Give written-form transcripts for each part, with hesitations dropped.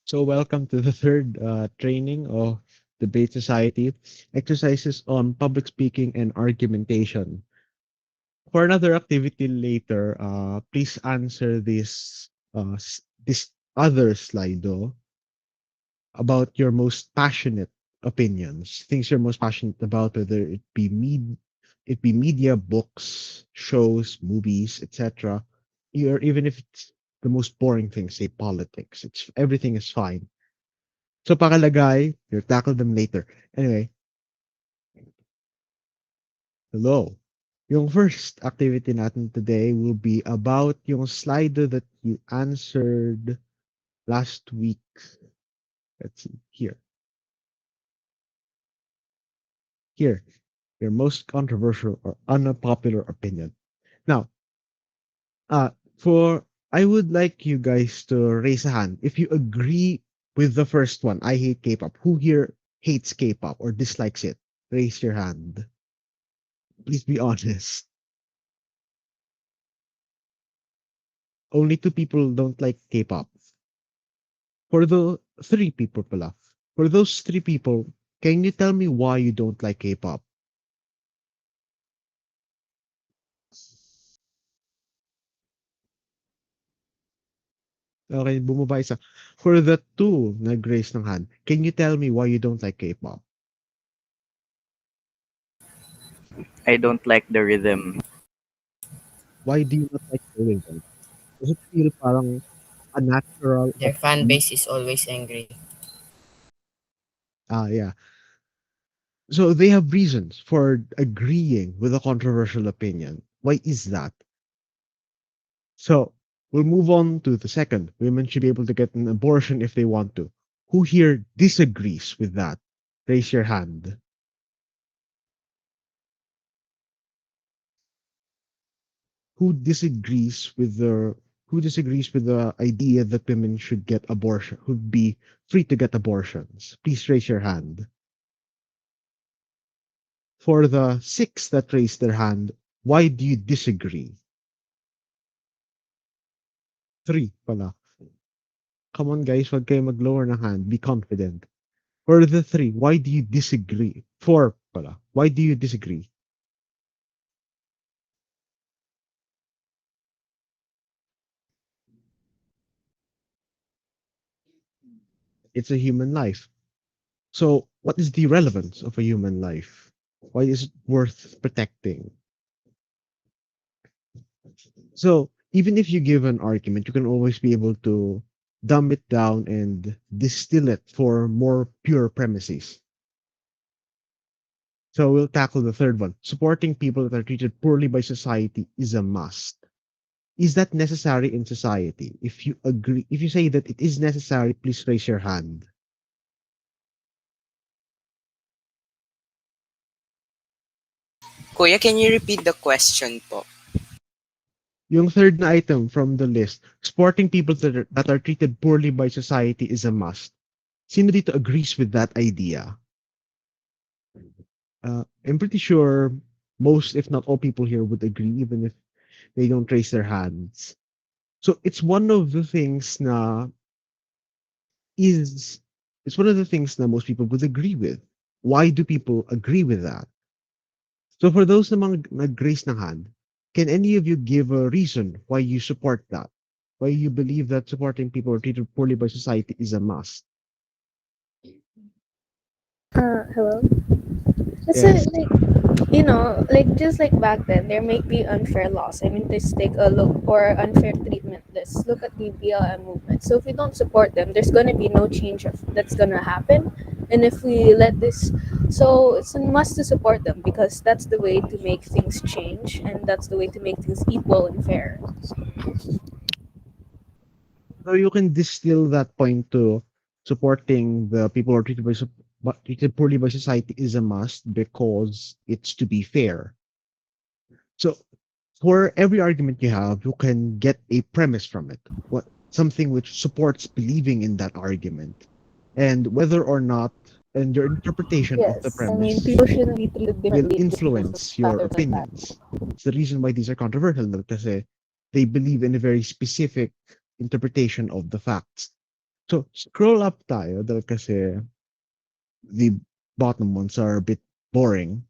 So, welcome to the third training of Debate Society, exercises on public speaking and argumentation. For another activity later, please answer this other slide though about your most passionate opinions, things you're most passionate about, whether it be media, books, shows, movies, etc. Or even if it's the most boring thing, say politics, it's everything is fine. So pakalagay, you'll tackle them later. Anyway, hello. Yung first activity natin today will be about yung slide that you answered last week. Let's see, here. Here, your most controversial or unpopular opinion. Now, for I would like you guys to raise a hand if you agree with the first one. I hate K-pop. Who here hates K-pop or dislikes it? Raise your hand. Please be honest. Only two people don't like K-pop. For the three people pala. For those three people, can you tell me why you don't like K-pop? Okay, bumaba isa. For the two nag-raise ng hand, can you tell me why you don't like K-pop? I don't like the rhythm. Why do you not like the rhythm? Does it feel parang unnatural? Their fan base is always angry. Yeah. So they have reasons for agreeing with a controversial opinion. Why is that? So we'll move on to the second. Women should be able to get an abortion if they want to. Who here disagrees with that? Raise your hand. Who disagrees with the idea that women should get abortion, would be free to get abortions? Please raise your hand. For the six that raised their hand, why do you disagree? Three pala. Come on guys, wag kayo mag-lower ng hand. Be confident. For the three, why do you disagree? Four pala. Why do you disagree? It's a human life. So, what is the relevance of a human life? Why is it worth protecting? So, even if you give an argument, you can always be able to dumb it down and distill it for more pure premises. So, we'll tackle the third one. Supporting people that are treated poorly by society is a must. Is that necessary in society? If you agree, if you say that it is necessary, please raise your hand. Kuya, can you repeat the question po? Yung third na item from the list, supporting people that are treated poorly by society is a must. Sino dito agrees with that idea? I'm pretty sure most, if not all people here would agree, even if they don't raise their hands. So it's one of the things na is it's one of the things that most people would agree with. Why do people agree with that? So for those namang nag-raise ng hand, can any of you give a reason why you support that? Why you believe that supporting people who are treated poorly by society is a must? Hello. So, Yes. like just like back then, there may be unfair laws. I mean, just take a look, or unfair treatment. Let's look at the BLM movement. So if we don't support them, there's gonna be no change that's gonna happen. And if we let this, so it's a must to support them because that's the way to make things change, and that's the way to make things equal and fair. So you can distill that point to supporting the people who are treated poorly by society is a must because it's to be fair. So for every argument you have, you can get a premise from it. What something which supports believing in that argument. And whether or not and your interpretation of the Yes, I mean, premise people shouldn't be treated will differently just because of influence your patterns like that. opinions. It's the reason why these are controversial because they believe in a very specific interpretation of the facts. So, scroll up tayo dahil kasi the bottom ones are a bit boring.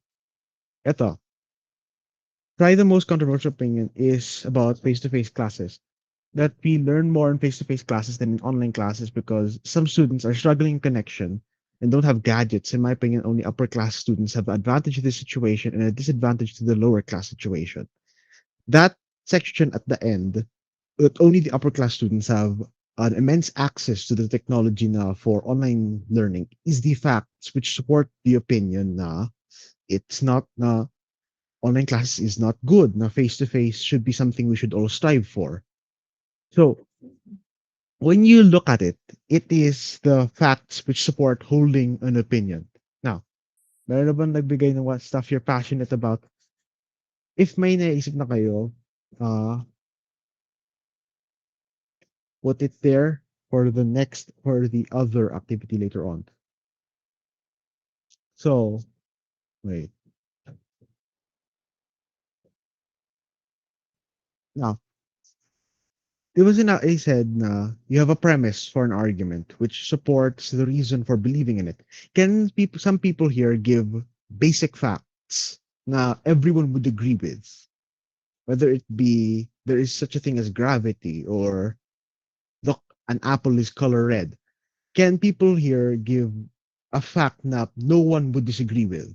Ito, try the most controversial opinion is about face-to-face classes. That we learn more in face-to-face classes than in online classes because some students are struggling in connection and don't have gadgets. In my opinion, only upper class students have an advantage of this situation and a disadvantage to the lower class situation. That section at the end, that only the upper class students have an immense access to the technology na for online learning is the facts which support the opinion na it's not na online classes is not good. Na face to face should be something we should all strive for. So when you look at it, it is the facts which support holding an opinion. Now, meron na bang nagbigay ng what stuff you're passionate about? If may naisip na kayo, uh, put it there for the other activity later on. So, wait. Now, there was an I said na you have a premise for an argument which supports the reason for believing in it. Can people some people here give basic facts na everyone would agree with? Whether it be there is such a thing as gravity or look, an apple is color red. Can people here give a fact that no one would disagree with?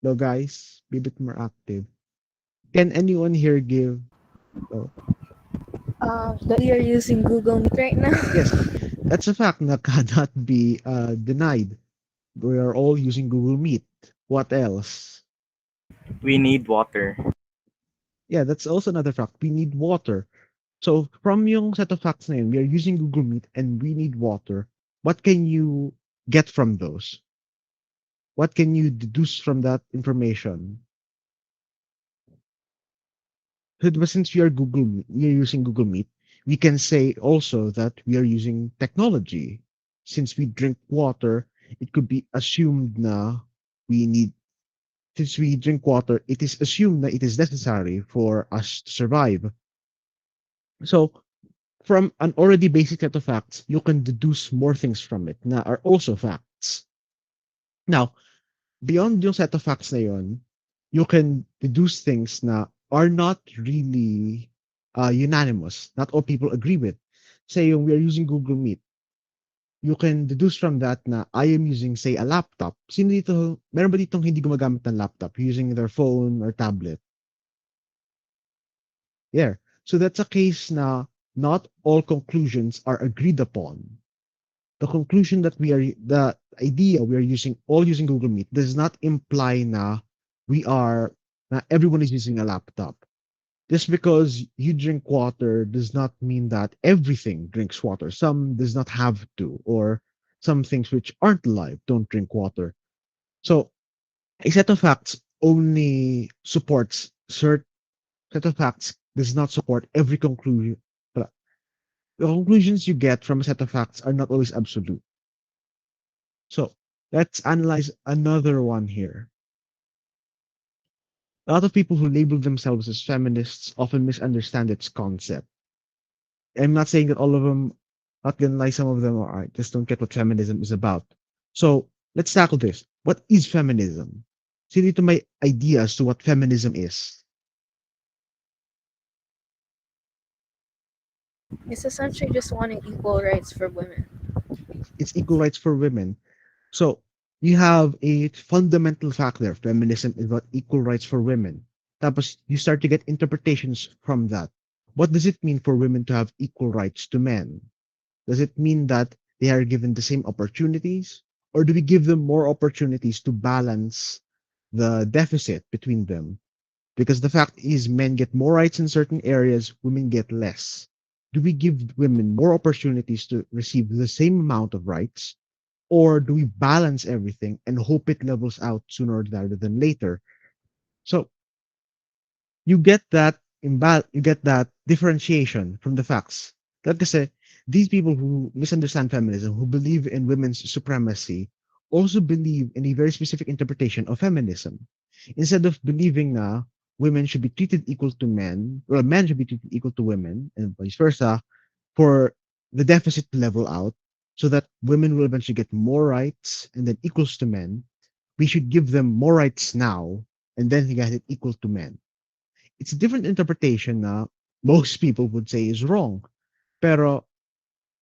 No, guys, be a bit more active. Can anyone here give? Oh, That you're using Google Meet right now. yes, that's a fact that cannot be denied. We are all using Google Meet. What else? We need water. Yeah, that's also another fact. We need water. So from yung set of facts na yun, we are using Google Meet and we need water. What can you get from those? What can you deduce from that information? But since we are using Google Meet, we can say also that we are using technology. Since we drink water, it could be assumed na we need, since we drink water, it is assumed that it is necessary for us to survive. So from an already basic set of facts, you can deduce more things from it na are also facts. Now, beyond yung set of facts na yun, you can deduce things na are not really unanimous. Not all people agree with. Say yung we are using Google Meet, you can deduce from that na I am using, say, a laptop. Sino dito, meron ba ditong hindi gumagamit ng laptop using their phone or tablet? Yeah. So that's a case na not all conclusions are agreed upon. The conclusion that the idea we are using Google Meet does not imply na everyone is using a laptop. Just because you drink water does not mean that everything drinks water. Some does not have to, or some things which aren't alive don't drink water. So a set of facts only supports certain set of facts does not support every conclusion. But the conclusions you get from a set of facts are not always absolute. So let's analyze another one here. A lot of people who label themselves as feminists often misunderstand its concept. I'm not saying that all of them, not gonna lie, some of them are, I just don't get what feminism is about. So let's tackle this. What is feminism? Sino dito may idea as to what feminism is? It's essentially just wanting equal rights for women. It's equal rights for women. So you have a fundamental fact there. Feminism is about equal rights for women. Tapos you start to get interpretations from that. What does it mean for women to have equal rights to men? Does it mean that they are given the same opportunities? Or do we give them more opportunities to balance the deficit between them? Because the fact is, men get more rights in certain areas, women get less. Do we give women more opportunities to receive the same amount of rights? Or do we balance everything and hope it levels out sooner rather than later? So you get that differentiation from the facts. Like I say, these people who misunderstand feminism, who believe in women's supremacy, also believe in a very specific interpretation of feminism. Instead of believing na women should be treated equal to men, well, men should be treated equal to women, and vice versa, for the deficit to level out so that women will eventually get more rights and then equals to men. We should give them more rights now and then get it equal to men. It's a different interpretation na most people would say is wrong. Pero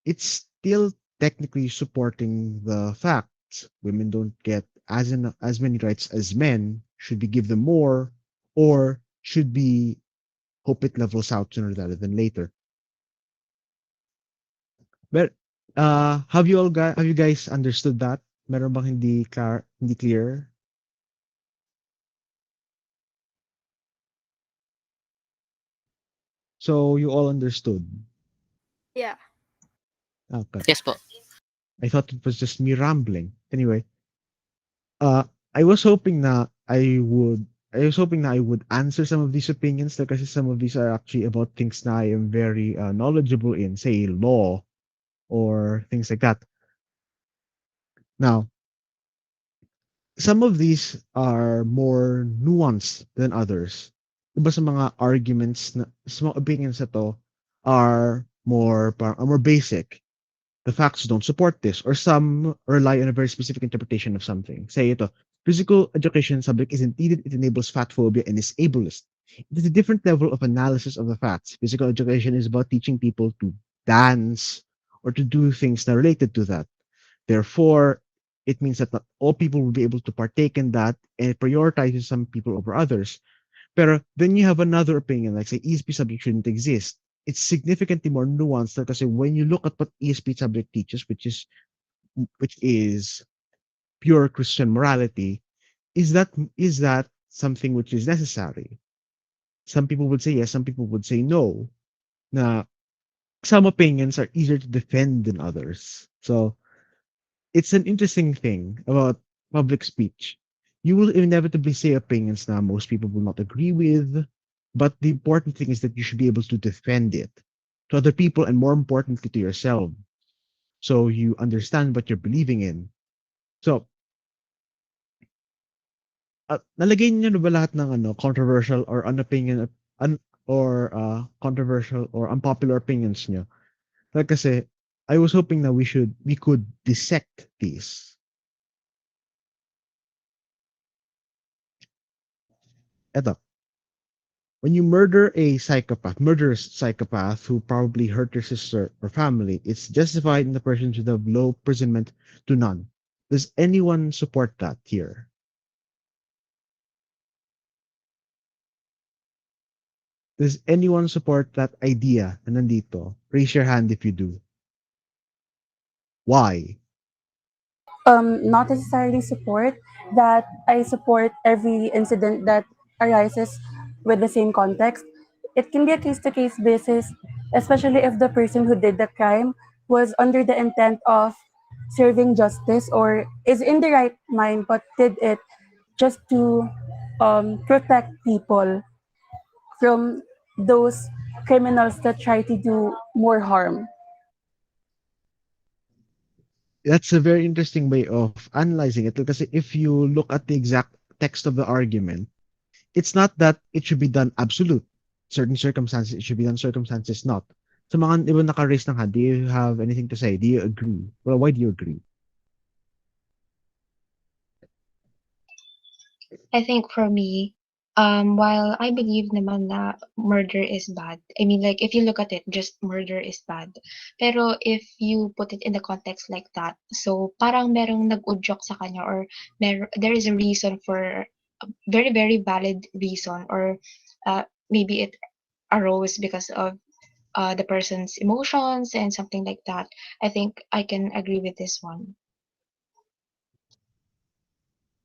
it's still technically supporting the facts. Women don't get as many rights as men. Should we give them more, or should we hope it levels out sooner rather than later? But have you guys understood that? Meron bang hindi clear? So you all understood. Yeah. Okay. Yes po. I thought it was just me rambling. Anyway, uh, I was hoping na I was hoping that I would answer some of these opinions because some of these are actually about things that I am very knowledgeable in, say law or things like that. Now, some of these are more nuanced than others. Iba sa mga arguments na sa mga opinions na to are more basic. The facts don't support this, or some rely on a very specific interpretation of something. Say ito, physical education subject isn't needed, it enables fat phobia and is ableist. It is a different level of analysis of the facts. Physical education is about teaching people to dance or to do things that are related to that. Therefore, it means that not all people will be able to partake in that, and it prioritizes some people over others. Pero then you have another opinion, like say ESP subject shouldn't exist. It's significantly more nuanced because when you look at what ESP subject teaches, which is pure Christian morality, is that something which is necessary? Some people would say yes, some people would say no. Na some opinions are easier to defend than others. So it's an interesting thing about public speech. You will inevitably say opinions that most people will not agree with, but the important thing is that you should be able to defend it to other people and more importantly to yourself. So you understand what you're believing in. So, nalagay niyo na ba lahat ng controversial or unopinion un, or controversial or unpopular opinions niyo? Like kasi I was hoping that we could dissect these. Eto, when you murderous psychopath who probably hurt your sister or family, it's justified in the person should have low imprisonment to none. Does anyone support that here? Does anyone support that idea na nandito? Raise your hand if you do. Why? Not necessarily support that I support every incident that arises with the same context. It can be a case to case basis, especially if the person who did the crime was under the intent of serving justice or is in the right mind but did it just to protect people from those criminals that try to do more harm. That's a very interesting way of analyzing it because if you look at the exact text of the argument, it's not that it should be done absolute. Certain circumstances it should be done, circumstances not. Sa mga iba naka-raise ng hand, do you have anything to say? Do you agree? Well, why do you agree? I think for me, while I believe naman na murder is bad, I mean, like, if you look at it, just murder is bad. Pero if you put it in the context like that, so parang merong nag-udyok sa kanya or there is a reason for a very, very valid reason or maybe it arose because of the person's emotions and something like that. I think I can agree with this one.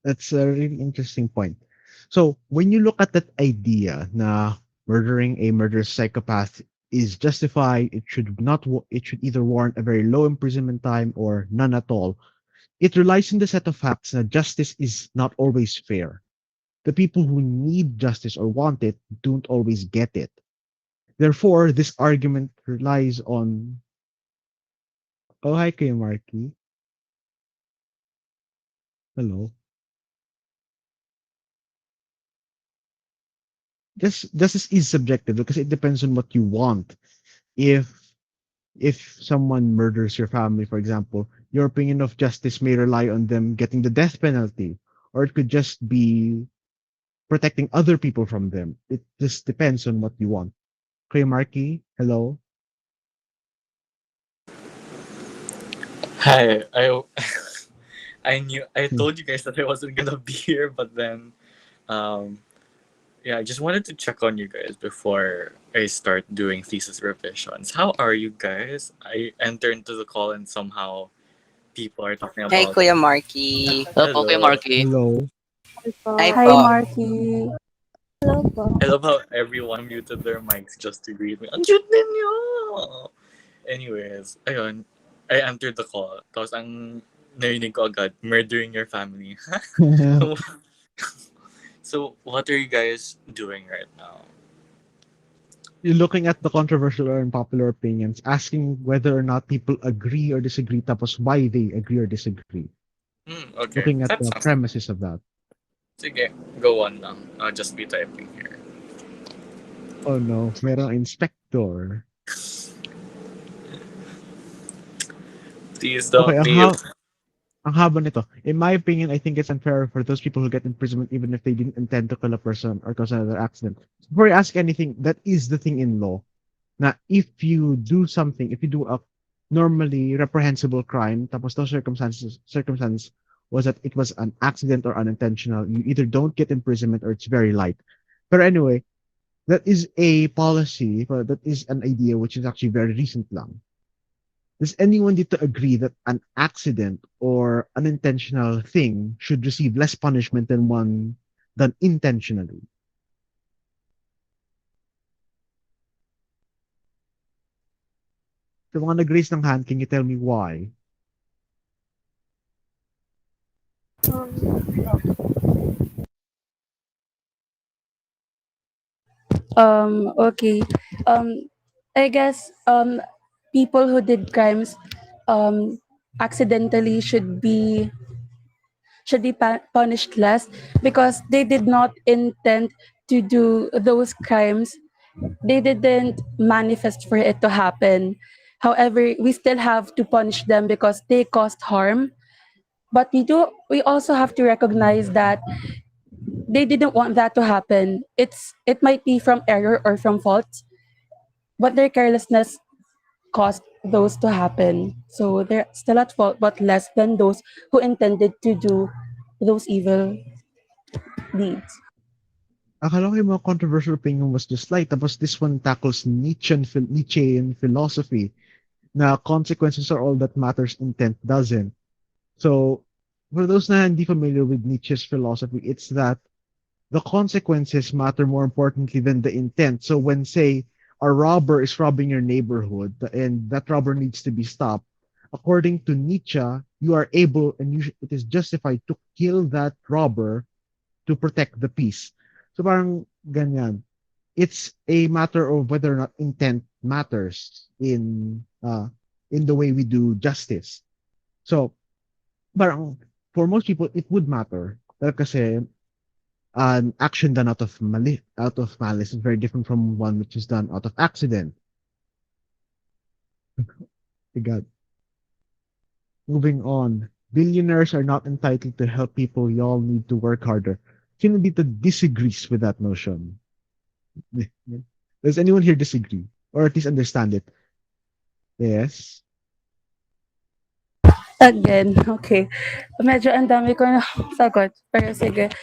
That's a really interesting point. So when you look at that idea na murdering a murderous psychopath is justified, it should either warrant a very low imprisonment time or none at all. It relies on the set of facts that justice is not always fair. The people who need justice or want it don't always get it. Therefore, this argument relies on. Oh, hi, Kuya Marky. Hello. justice is subjective because it depends on what you want. If someone murders your family, for example, your opinion of justice may rely on them getting the death penalty, or it could just be protecting other people from them. It just depends on what you want. Okay, Marky, hello. Hi, I told you guys that I wasn't gonna be here, but then um yeah, I just wanted to check on you guys before I start doing thesis revisions. How are you guys? I entered into the call and somehow people are talking Hey, about Kuya Marky. Hello po, Kuya hello. Marky. Hello. Hi Po. Hi, po. Marky. Hello po. I love how everyone muted their mics just to greet me. Ang cute ninyo! Anyways, ayun, I entered the call. Tapos ang narinig ko agad, murdering your family. So, what are you guys doing right now? You're looking at the controversial or unpopular opinions, asking whether or not people agree or disagree, tapos why they agree or disagree. Okay, Looking at that the sounds good. premises of that. Sige, go on lang. I'll just be typing here. Oh no, merong inspector. Please Okay, don't leave. ang haba nito. In my opinion, I think it's unfair for those people who get imprisonment even if they didn't intend to kill a person or cause another accident. Before I ask anything, that is the thing in law. Na if you do something, if you do a normally reprehensible crime, tapos those circumstance was that it was an accident or unintentional, you either don't get imprisonment or it's very light. But anyway, that is a policy, that is an idea which is actually very recent lang. Does anyone dito agree that an accident or unintentional thing should receive less punishment than one than intentionally? The mga nag-raise ng hand, can you tell me why? Um, Okay. I guess people who did crimes um accidentally should be punished less because they did not intend to do those crimes. They didn't manifest for it to happen. However, we still have to punish them because they caused harm. But we also have to recognize that they didn't want that to happen. It might be from error or from fault, but their carelessness caused those to happen. So they're still at fault, but less than those who intended to do those evil deeds. Akala ko yung mga controversial opinion was just light. Tapos this one tackles Nietzsche and philosophy na consequences are all that matters, intent doesn't. So, for those na hindi familiar with Nietzsche's philosophy, it's that the consequences matter more importantly than the intent. So when, say, a robber is robbing your neighborhood and that robber needs to be stopped, according to Nietzsche, you are able and it is justified to kill that robber to protect the peace. So parang ganyan. It's a matter of whether or not intent matters in the way we do justice. So parang for most people it would matter. Dahil kasi an action done out of malice is very different from one which is done out of accident. My God. Moving on. Billionaires are not entitled to help people. Y'all need to work harder. Sino dito disagrees with that notion? Does anyone here disagree? Or at least understand it? Yes. Again, okay. Medyo ang dami ko na sagot. Pero sige.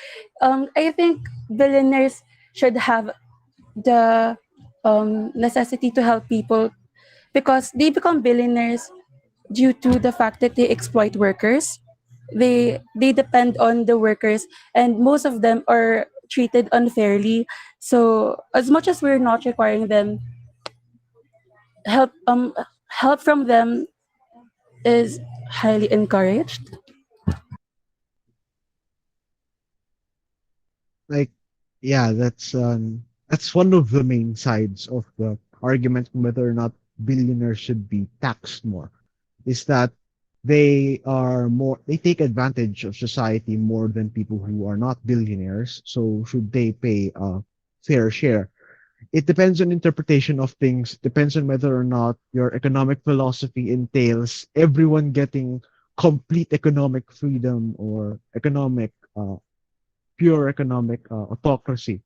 I think billionaires should have the necessity to help people because they become billionaires due to the fact that they exploit workers. They depend on the workers, and most of them are treated unfairly. So as much as we're not requiring them, help help from them is highly encouraged. Like, yeah, that's one of the main sides of the argument whether or not billionaires should be taxed more. Is that they take advantage of society more than people who are not billionaires. So should they pay fair share. It depends on interpretation of things, depends on whether or not your economic philosophy entails everyone getting complete economic freedom or pure economic autocracy.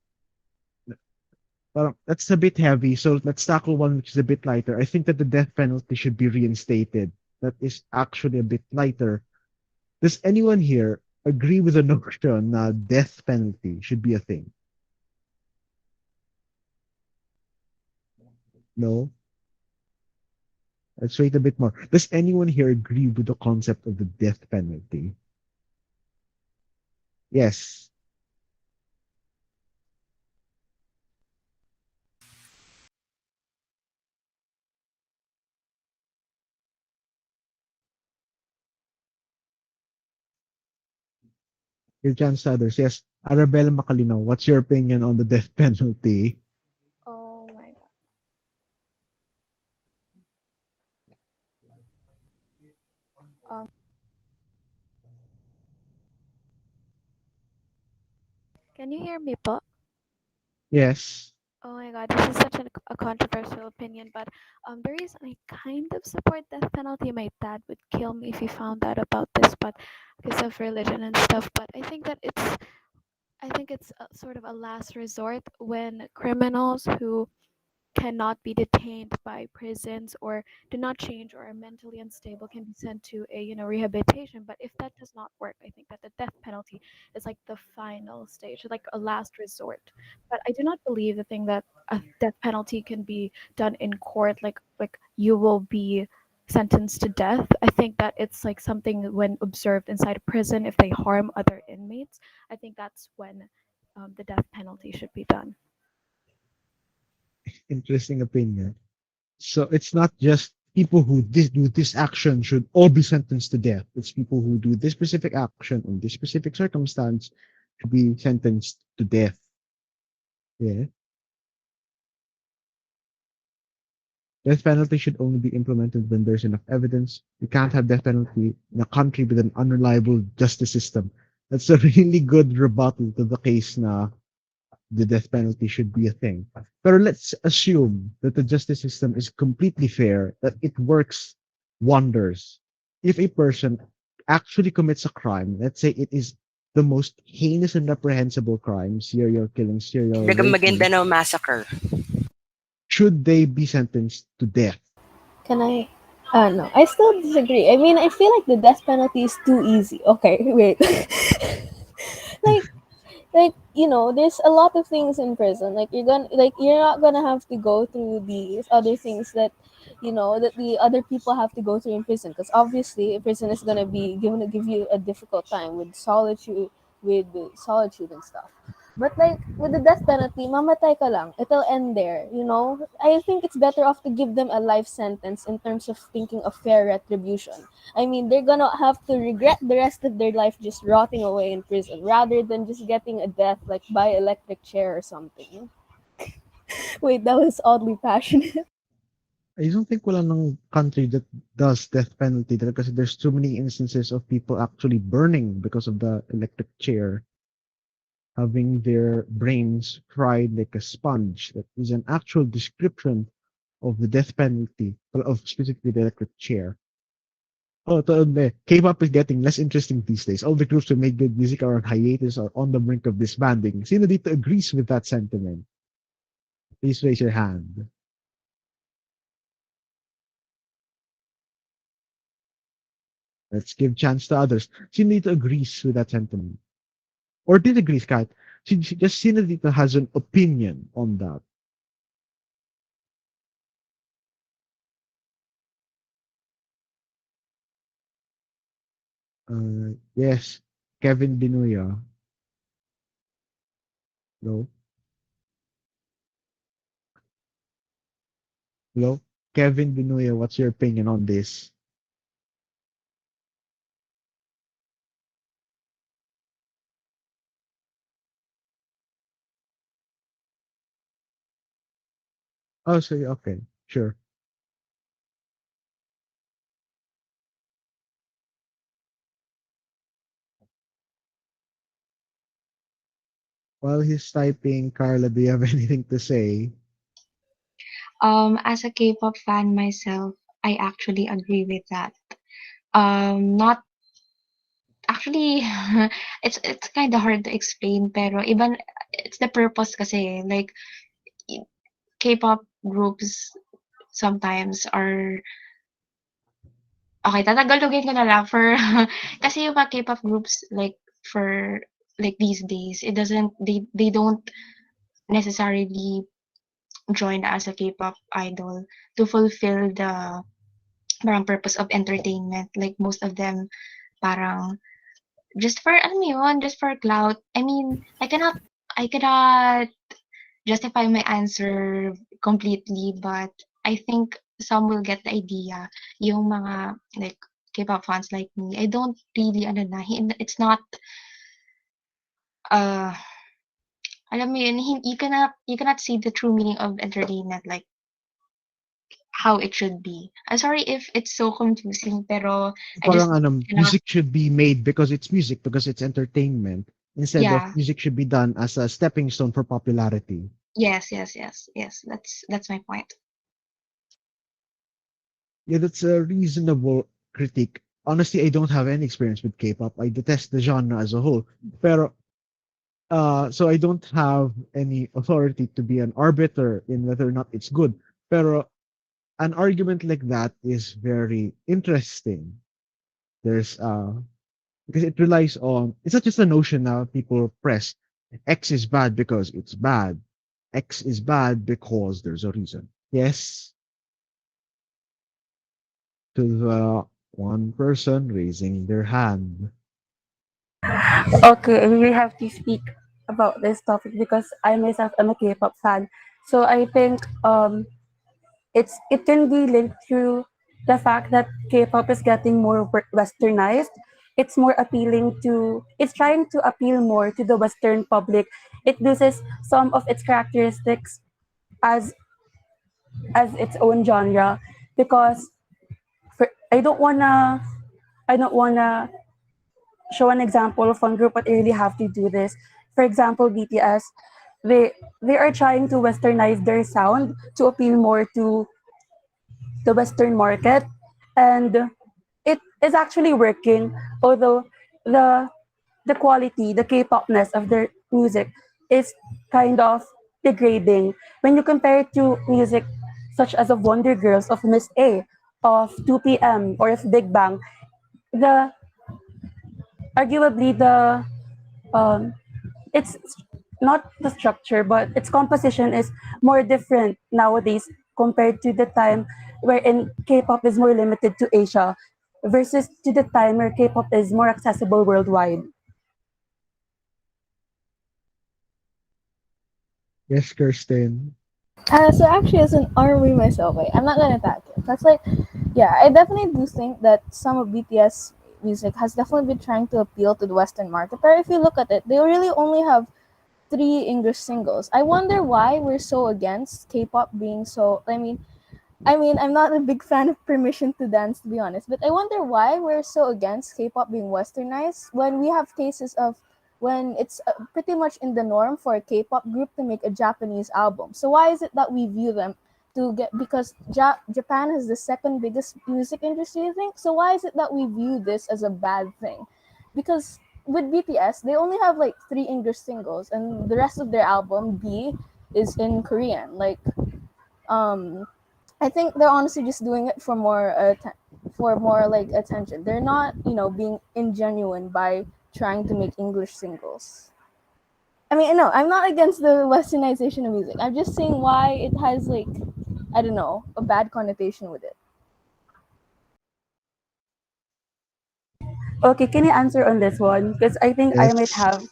That's a bit heavy, so let's tackle one which is a bit lighter. I think that the death penalty should be reinstated. That is actually a bit lighter. Does anyone here agree with the notion that death penalty should be a thing? No? Let's wait a bit more. Does anyone here agree with the concept of the death penalty? Yes. Give chance to others. Yes. Arabella Macalino, what's your opinion on the death penalty? Oh my god. Can you hear me, po? Yes. Oh my god, this is such a controversial opinion, but the reason I kind of support death penalty, my dad would kill me if he found out about this, but because of religion and stuff. But I think it's a, sort of a last resort when criminals who cannot be detained by prisons or do not change or are mentally unstable can be sent to a rehabilitation. But if that does not work, I think that the death penalty is like the final stage, like a last resort. But I do not believe the thing that a death penalty can be done in court, like you will be sentenced to death. I think that it's like something when observed inside a prison, if they harm other inmates, I think that's when the death penalty should be done. Interesting opinion. So it's not just people who do this action should all be sentenced to death. It's people who do this specific action in this specific circumstance should be sentenced to death. Yeah. Death penalty should only be implemented when there's enough evidence. You can't have death penalty in a country with an unreliable justice system. That's a really good rebuttal to the case na the death penalty should be a thing. But let's assume that the justice system is completely fair, that it works wonders. If a person actually commits a crime, let's say it is the most heinous and reprehensible crime, serial killing, serial The raping, Maguindanao Massacre. should they be sentenced to death? Can I? No, I still disagree. I mean, I feel like the death penalty is too easy. Okay, wait. like, there's a lot of things in prison. You're not gonna have to go through these other things that the other people have to go through in prison. Because obviously, prison is gonna be gonna give you a difficult time with the solitude and stuff. But like with the death penalty, mamatay ka lang. It'll end there, you know? I think it's better off to give them a life sentence in terms of thinking of fair retribution. I mean, they're gonna have to regret the rest of their life just rotting away in prison rather than just getting a death like by electric chair or something. Wait, that was oddly passionate. I don't think wala ng country that does death penalty because there's too many instances of people actually burning because of the electric chair, having their brains fried like a sponge. That is an actual description of the death penalty, of specifically the electric chair. Oh, K-pop is getting less interesting these days. All the groups who make good music are on hiatus or on the brink of disbanding. Sino dito agrees with that sentiment? Please raise your hand. Let's give chance to others. Sino dito agrees with that sentiment? Or disagrees, kahit. Just sino dito has an opinion on that? Yes. Kevin Binuya. Hello? Hello? Kevin Binuya, what's your opinion on this? Oh, so okay. Sure. While he's typing, Carla, do you have anything to say? As a K-pop fan myself, I actually agree with that. Not actually, it's kind of hard to explain, pero iban it's the purpose kasi like y- K-pop groups sometimes are okay, tatagalogin ko na lang for kasi yung mga K-pop groups like for like these days, it doesn't they don't necessarily join as a K-pop idol to fulfill the parang purpose of entertainment. Like most of them parang just for alam mo yun, just for clout. I mean, I cannot justify my answer completely, but I think some will get the idea. Yung mga like K-pop fans like me, I don't really ano na, it's not uh alam mo yun, you cannot see the true meaning of entertainment like how it should be. I'm sorry if it's so confusing, pero I Parang just cannot. music should be made because it's music, because it's entertainment, instead of Yeah. music should be done as a stepping stone for popularity. Yes. Yes. Yes. Yes. That's my point. Yeah, that's a reasonable critique. Honestly, I don't have any experience with K-pop. I detest the genre as a whole. Pero so I don't have any authority to be an arbiter in whether or not it's good. Pero an argument like that is very interesting. There's because it relies on, it's not just a notion now people press X is bad because it's bad. X is bad because there's a reason. Yes, to the one person raising their hand. Okay, I really have to speak about this topic because I myself am a K-pop fan. So I think it can be linked to the fact that K-pop is getting more westernized. It's more appealing to, it's trying to appeal more to the Western public. It loses some of its characteristics as its own genre because I don't wanna show an example of one group, but I really have to do this. For example, BTS, they they are trying to westernize their sound to appeal more to the Western market, and it is actually working. Although the the quality, the K-popness of their music is kind of degrading when you compare it to music such as of Wonder Girls, of Miss A, of 2PM, or of Big Bang. The arguably the um, it's not the structure, but its composition is more different nowadays compared to the time wherein K-pop is more limited to Asia versus to the time where K-pop is more accessible worldwide. Yes, Kirsten. So actually, as an army myself, I'm not gonna attack it. That's like, yeah, I definitely do think that some of BTS music has definitely been trying to appeal to the Western market. But if you look at it, they really only have three English singles. I wonder why we're so against K-pop being so. I mean, I'm not a big fan of Permission to Dance, to be honest, but I wonder why we're so against K-pop being westernized when we have cases of when it's pretty much in the norm for a K-pop group to make a Japanese album. So why is it that we view them to get because Japan has the second biggest music industry, I think. So why is it that we view this as a bad thing? Because with BTS, they only have like three English singles, and the rest of their album B is in Korean. Um I think they're honestly just doing it for for more like attention. They're not, being ingenuine by trying to make English singles. I mean, no, I'm not against the westernization of music. I'm just saying why it has like, I don't know, a bad connotation with it. Okay, can you answer on this one? Because I think I might Yes. have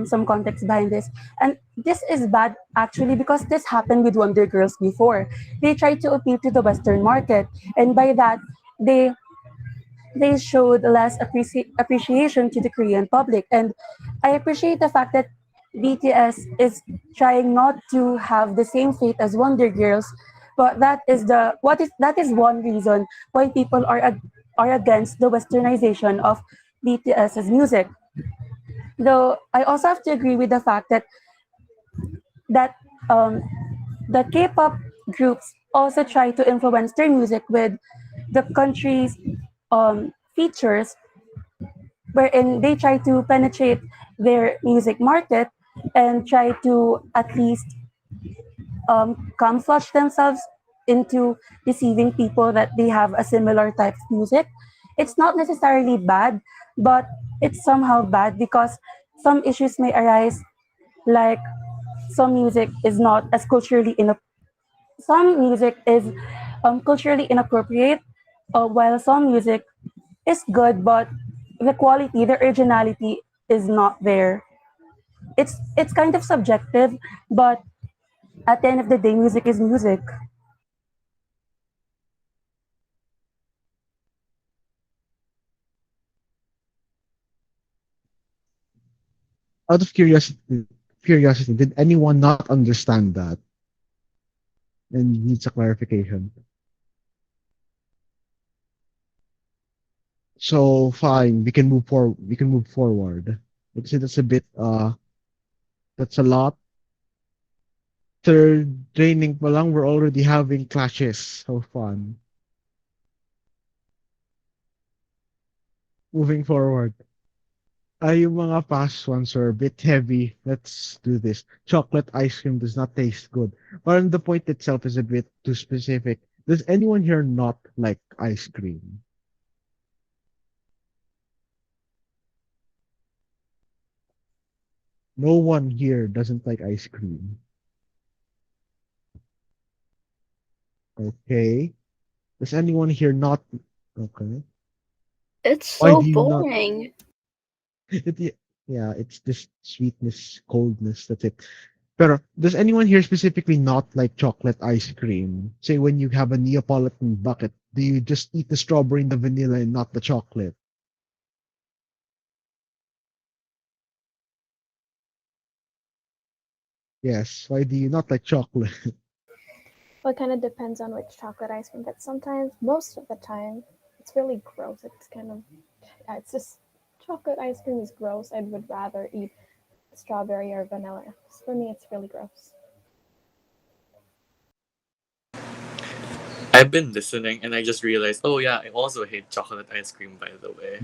some context behind this. And this is bad actually because this happened with Wonder Girls before. They tried to appeal to the Western market, and by that, they they showed less appreciation to the Korean public. And I appreciate the fact that BTS is trying not to have the same fate as Wonder Girls, but that is one reason why people are against the westernization of BTS's music. Though I also have to agree with the fact that um, the K-pop groups also try to influence their music with the country's features, wherein they try to penetrate their music market and try to at least camouflage themselves into deceiving people that they have a similar type of music. It's not necessarily bad, but it's somehow bad because some issues may arise, like some music is not as some music is culturally inappropriate, while some music is good, but the quality, the originality is not there. It's kind of subjective, but at the end of the day, music is music. Out of curiosity, did anyone not understand that and needs a clarification? So fine, we can move forward. We can move forward. Let's say that's a bit. That's a lot. Third training pa lang, we're already having clashes. So fun. Moving forward. Yung mga past ones are a bit heavy. Let's do this. Chocolate ice cream does not taste good. But the point itself is a bit too specific. Does anyone here not like ice cream? No one here doesn't like ice cream. Okay. Does anyone here not? Okay. It's Why so do you not? boring. It, yeah, it's just sweetness, coldness. That's it. Pero does anyone here specifically not like chocolate ice cream? Say when you have a Neapolitan bucket, do you just eat the strawberry and the vanilla and not the chocolate? Yes. Why do you not like chocolate? Well, it kind of depends on which chocolate ice cream, but sometimes, most of the time, it's really gross. It's kind of, yeah, it's just chocolate ice cream is gross. I would rather eat strawberry or vanilla. For me, it's really gross. I've been listening and I just realized, oh yeah, I also hate chocolate ice cream, by the way.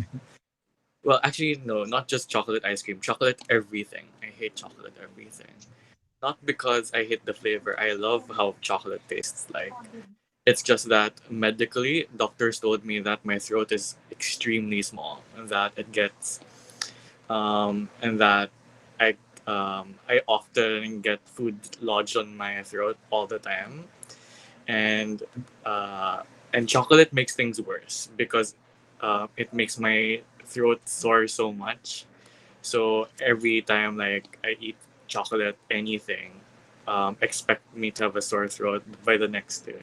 Well, actually, no, not just chocolate ice cream, chocolate everything. I hate chocolate everything. Not because I hate the flavor, I love how chocolate tastes like. It's just that medically, doctors told me that my throat is extremely small and that it gets, and that I, I often get food lodged on my throat all the time, and uh, and chocolate makes things worse because it makes my throat sore so much. So every time like I eat chocolate, anything, expect me to have a sore throat by the next day.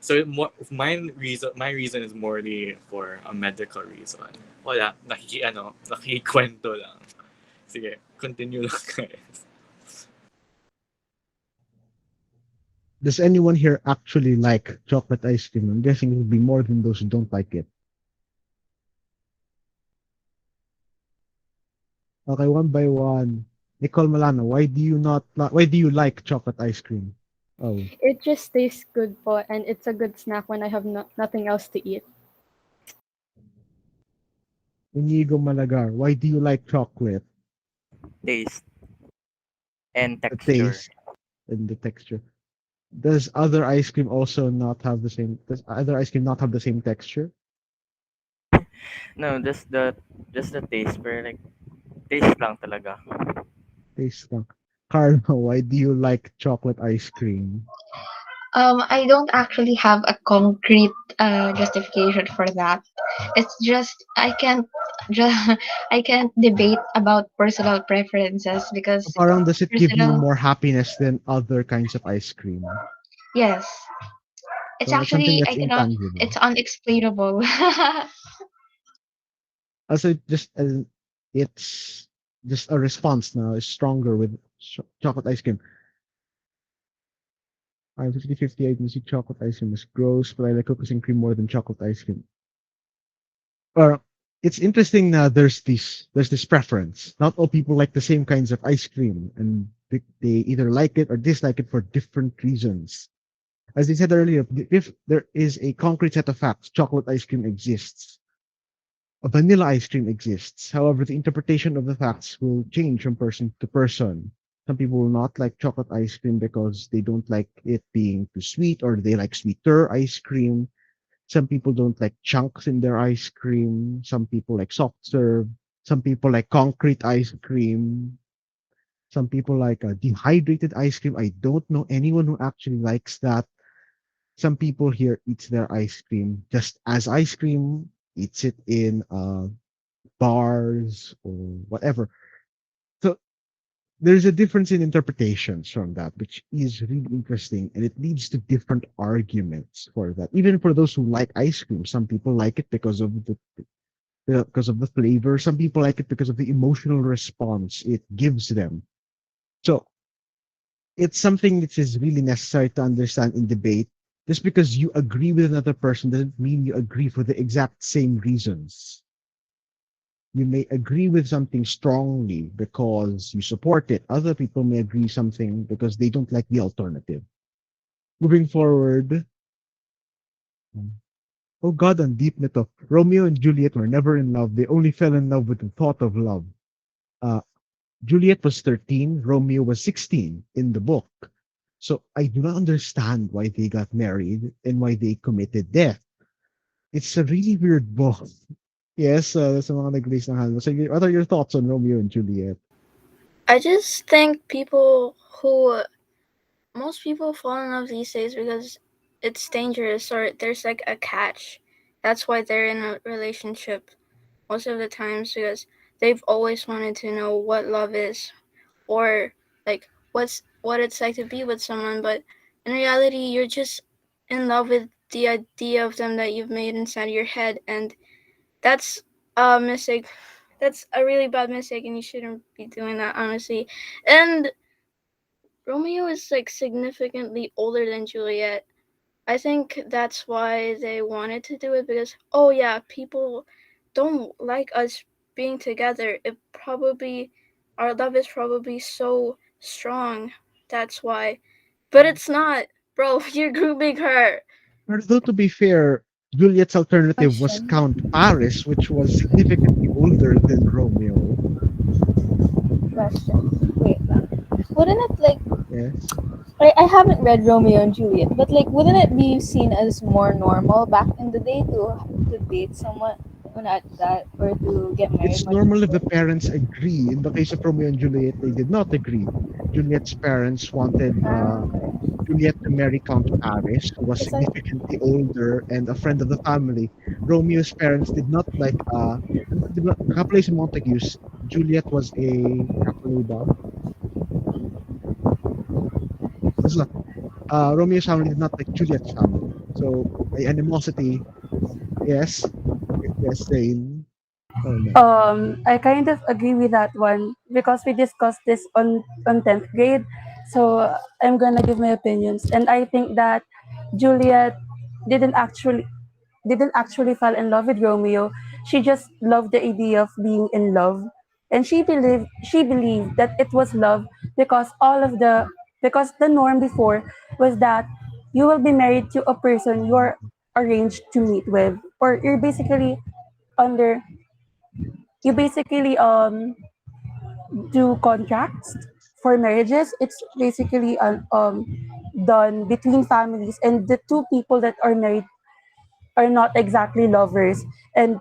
So my reason is morely for a medical reason. Wala, nakikikwento lang. Sige, continue lang guys. Does anyone here actually like chocolate ice cream? I'm guessing it would be more than those who don't like it. Okay, one by one. Nicole Milano, why do you like chocolate ice cream? Oh, It just tastes good po, and it's a good snack when I have nothing else to eat. Inigo Malagar, why do you like chocolate? Taste and The texture. taste and the texture. Does other ice cream also not have the same? Does other ice cream not have the same texture? No, just the taste, pero like taste lang talaga. Taste lang. Carlo, why do you like chocolate ice cream? I don't actually have a concrete justification for that. It's just just I can't debate about personal preferences because So parang does it give you personal more happiness than other kinds of ice cream? yes, it's So it's something actually that's I cannot intangible. it's unexplainable. Also, it's just a response now is stronger with chocolate ice cream. I'm 50-50. I can see chocolate ice cream is gross, but I like cookies and cream more than chocolate ice cream. Or it's interesting now there's this preference. Not all people like the same kinds of ice cream, and they either like it or dislike it for different reasons. As I said earlier, if there is a concrete set of facts, chocolate ice cream exists. A vanilla ice cream exists. However, the interpretation of the facts will change from person to person. Some people will not like chocolate ice cream because they don't like it being too sweet, or they like sweeter ice cream. Some people don't like chunks in their ice cream. Some people like soft serve. Some people like concrete ice cream. Some people like dehydrated ice cream. I don't know anyone who actually likes that. Some people here eats their ice cream just as ice cream, eats it in bars or whatever. So there's a difference in interpretations from that, which is really interesting, and it leads to different arguments for that. Even for those who like ice cream, some people like it because of the flavor. Some people like it because of the emotional response it gives them. So it's something that is really necessary to understand in debate. Just because you agree with another person doesn't mean you agree for the exact same reasons. You may agree with something strongly because you support it. Other people may agree something because they don't like the alternative. Moving forward, oh God, on deep nito, Romeo and Juliet were never in love. They only fell in love with the thought of love. Uh, Juliet was 13, Romeo was 16 in the book. So I do not understand why they got married and why they committed death. It's a really weird book. Yes, sa mga nag-raise ng hand. So, what are your thoughts on Romeo and Juliet? I just think most people fall in love these days because it's dangerous or there's like a catch. That's why they're in a relationship most of the times, because they've always wanted to know what love is, or like what it's like to be with someone, but in reality you're just in love with the idea of them that you've made inside your head, and that's a mistake. That's a really bad mistake, and you shouldn't be doing that, honestly. And Romeo is like significantly older than Juliet. I think that's why they wanted to do it, because oh yeah, people don't like us being together. It probably Our love is probably so strong. That's why. But it's not. Bro, you're grooming her. Although to be fair, Juliet's alternative was Question. Count Paris, which was significantly older than Romeo. Question. Wait lang. Wouldn't it like Yes. I haven't read Romeo and Juliet, but like wouldn't it be seen as more normal back in the day to date someone at that, or to get married It's much normal if the before? parents agree. In the case of Romeo and Juliet, they did not agree. Juliet's parents wanted Okay. Juliet to marry Count Paris, who was It's like significantly older and a friend of the family. Romeo's parents did not like Capulet and Montagues. Juliet was a Capulet ba? Basta, Romeo's family did not like Juliet's family. So may animosity. Yes. Yes, Zane. Oh no. I kind of agree with that one because we discussed this on 10th grade. So I'm gonna give my opinions, and I think that Juliet didn't actually didn't actually fall in love with Romeo. She just loved the idea of being in love, and she believed that it was love because the norm before was that you will be married to a person you're arranged to meet with, or under you basically do contracts for marriages. It's basically done between families, and the two people that are married are not exactly lovers. And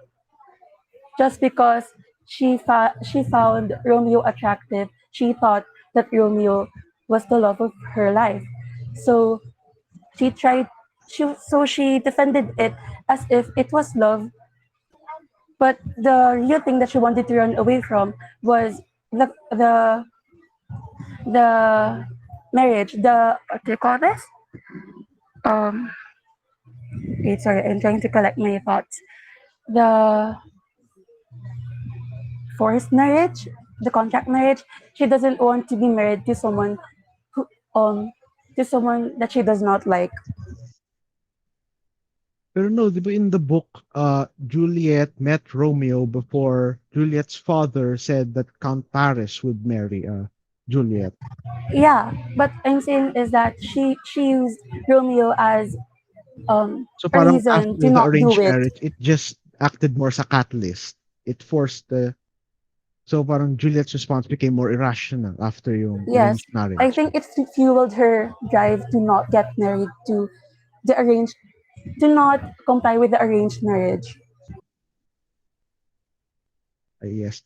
just because she found Romeo attractive, she thought that Romeo was the love of her life. So she tried she defended it as if it was love, but the real thing that she wanted to run away from was the marriage, the what do you call this? Um, wait, sorry, I'm trying to collect my thoughts. The forced marriage, the contract marriage. She doesn't want to be married who, um, to someone that she does not like. Pero no, di ba in the book, Juliet met Romeo before Juliet's father said that Count Paris would marry Juliet. Yeah, but I'm saying is that she used Romeo as So a parang reason to after the not do arranged it. marriage, it just acted more as a catalyst. It forced the So parang Juliet's response became more irrational after yung Yes, arranged I marriage. think it fueled her drive to not get married to the arranged to not comply with the arranged marriage. Yes.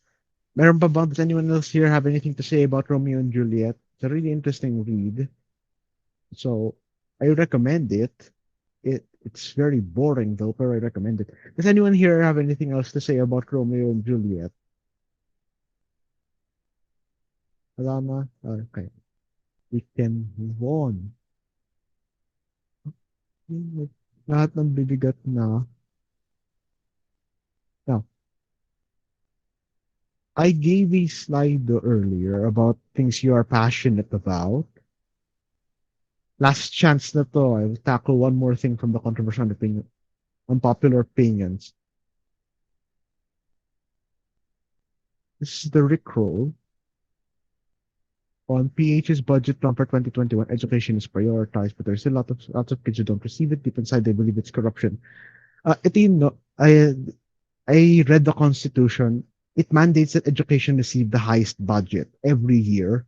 Meron pa ba? Does anyone else here have anything to say about Romeo and Juliet? It's a really interesting read. So I recommend it. It's very boring though, but I recommend it. Does anyone here have anything else to say about Romeo and Juliet? Wala na? Okay. We can move on. Lahat ng bibigat na. Now, I gave a slide earlier about things you are passionate about. Last chance na to. I will tackle one more thing from the controversial opinion, unpopular opinions. This is the Rickroll on PH's budget plan for 2021. Education is prioritized, but there's still lots of kids who don't receive it. Deep inside, they believe it's corruption. Ito yun, no, I read the Constitution. It mandates that education receive the highest budget every year.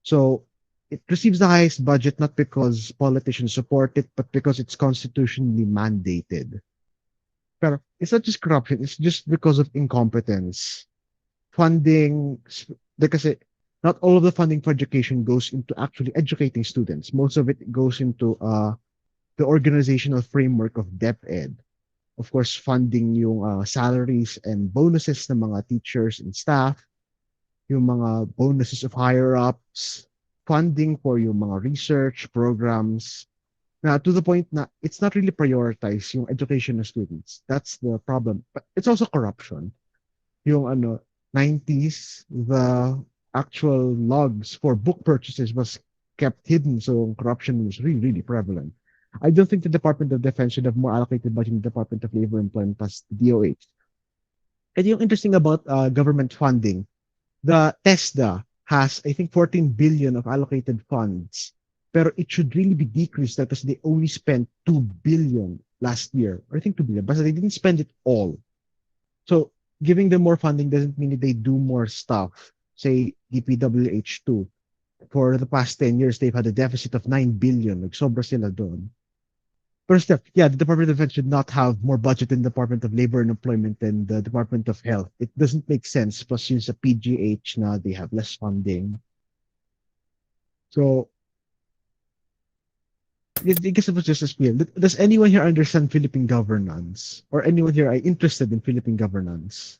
So it receives the highest budget not because politicians support it, but because it's constitutionally mandated. Pero it's not just corruption, it's just because of incompetence. Funding, kasi not all of the funding for education goes into actually educating students. Most of it goes into the organizational framework of DepEd. Of course, funding yung salaries and bonuses ng mga teachers and staff, yung mga bonuses of higher-ups, funding for yung mga research programs, na to the point na it's not really prioritized yung education of students. That's the problem. But it's also corruption. Yung 90s, the actual logs for book purchases was kept hidden, so corruption was really, really prevalent. I don't think the Department of Defense should have more allocated budget in the Department of Labor and Employment plus the DOH. And yung interesting about government funding, the TESDA has, I think, 14 billion of allocated funds, pero it should really be decreased because they only spent 2 billion last year, or I think 2 billion, but they didn't spend it all. So giving them more funding doesn't mean that they do more stuff. Say DPWH2, for the past 10 years, they've had a deficit of 9 billion. Like, sobra sila doon. First step, yeah, the Department of Defense should not have more budget than the Department of Labor and Employment than the Department of Health. It doesn't make sense. Plus, since the PGH now they have less funding. So, I guess it was just a spiel. Does anyone here understand Philippine governance? Or anyone here are interested in Philippine governance?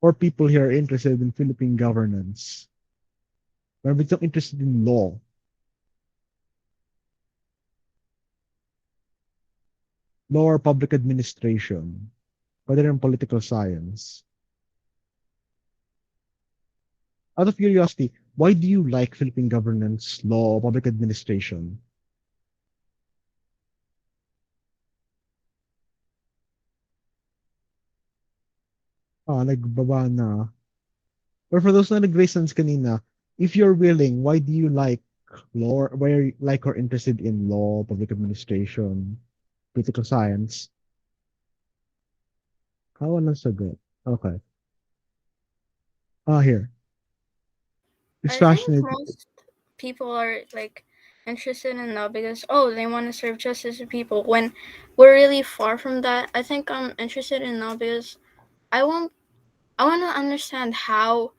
Or people here are interested in Philippine governance? Or we not interested in law? Law or public administration? Whether in political science? Out of curiosity, why do you like Philippine governance, law, public administration? Nagbaba na. Or for those na nag-raise hands kanina, if you're willing, why do you like law? Why are you like or interested in law, public administration, political science? How walang sagot? Okay. Here. It's I think fascinating. most people are like interested in that because oh they want to serve justice to people when we're really far from that. I think I'm interested in that because I want I want to understand how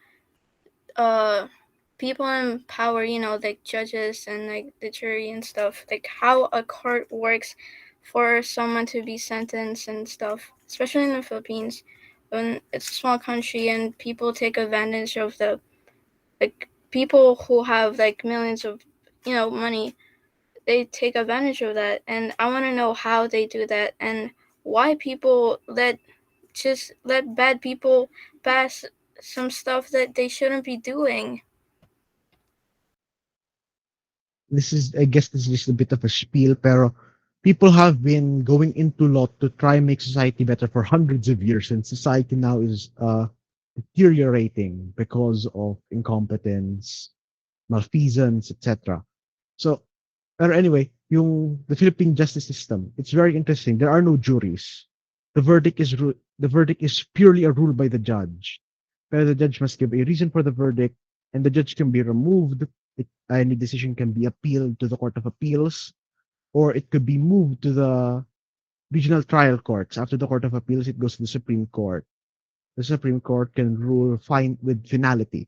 uh people in power, you know, like judges and like the jury and stuff, like how a court works for someone to be sentenced and stuff, especially in the Philippines when it's a small country and people take advantage of the like people who have like millions of money, they take advantage of that, and I want to know how they do that and why people let bad people pass some stuff that they shouldn't be doing. this is, I guess this is just a bit of a spiel, pero people have been going into law to try and make society better for hundreds of years, and society now is deteriorating because of incompetence, malfeasance, etc. So, pero anyway, the Philippine justice system, it's very interesting. There are no juries. The verdict is purely a rule by the judge. Pero the judge must give a reason for the verdict, and the judge can be removed. Any decision can be appealed to the Court of Appeals, or it could be moved to the regional trial courts. After the Court of Appeals, it goes to the Supreme Court. The Supreme Court can rule fine with finality.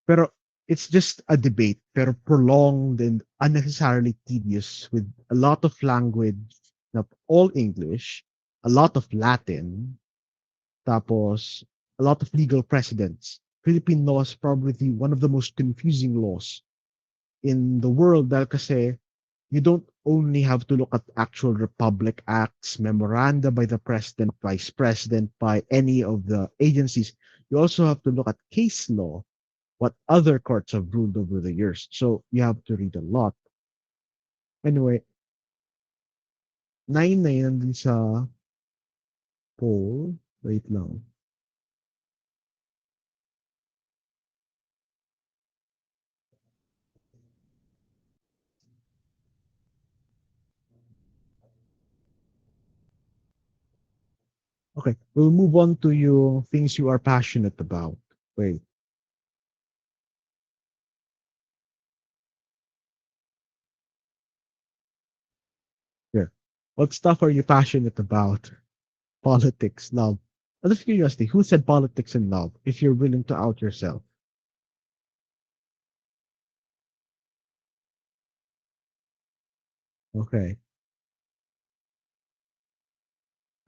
Pero it's just a debate, pero prolonged and unnecessarily tedious with a lot of language, not all English, a lot of Latin, tapos a lot of legal precedents. Philippine law is probably one of the most confusing laws in the world dahil kasi you don't only have to look at actual republic acts, memoranda by the president, vice president, by any of the agencies. You also have to look at case law, what other courts have ruled over the years. So you have to read a lot. Anyway, 9 na yun nandun sa poll. Wait lang. Okay, we'll move on to your things you are passionate about. Wait. Here. What stuff are you passionate about? Politics, love. Out of curiosity, who said politics and love? If you're willing to out yourself. Okay.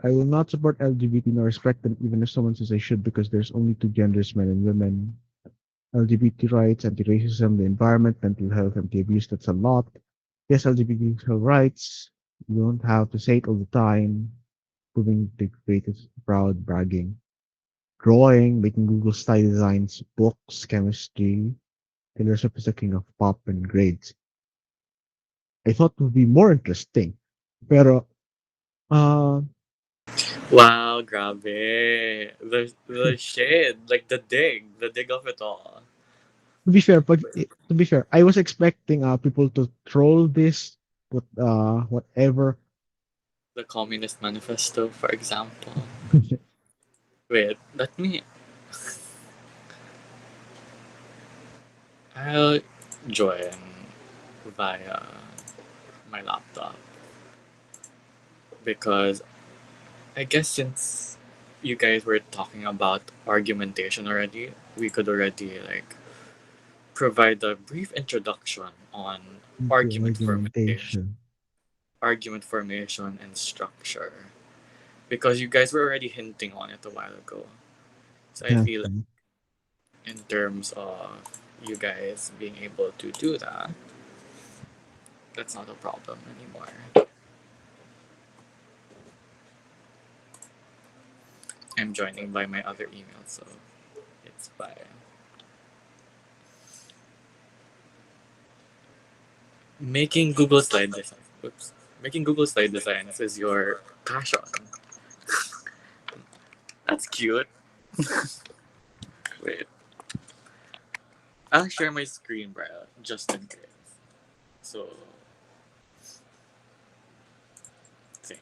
I will not support LGBT nor respect them even if someone says I should because there's only two genders, men and women. LGBT rights, anti-racism, the environment, mental health, anti-abuse, that's a lot. Yes, LGBT rights. You don't have to say it all the time. Proving the greatest, proud, bragging. Drawing, making Google style designs, books, chemistry. Taylor Swift is the king of pop and grades. I thought it would be more interesting. Pero, uh, Wow, grabe. The shade, like the dig of it all. to be fair, I was expecting people to troll this, but whatever. The Communist Manifesto, for example. Wait, let me. I'll join via my laptop because I guess since you guys were talking about argumentation already, we could already like provide a brief introduction on Into argument formation, argumentation. argument formation and structure because you guys were already hinting on it a while ago. So I feel like Exactly. in terms of you guys being able to do that, that's not a problem anymore. I'm joining by my other email, so it's fine. Making Google slide design. Oops. Making Google slide designs is your passion. That's cute. Wait. I'll share my screen, Bryle, just in case. So, thanks.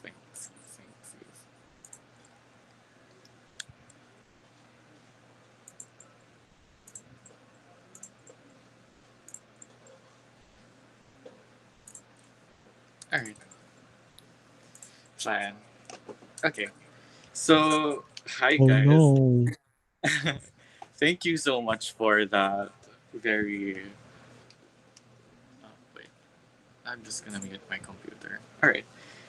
Thanks. Alright. Fine. Okay. So, hi Oh guys. no. Thank you so much for that very. Wait. I'm just gonna mute my computer. Alright.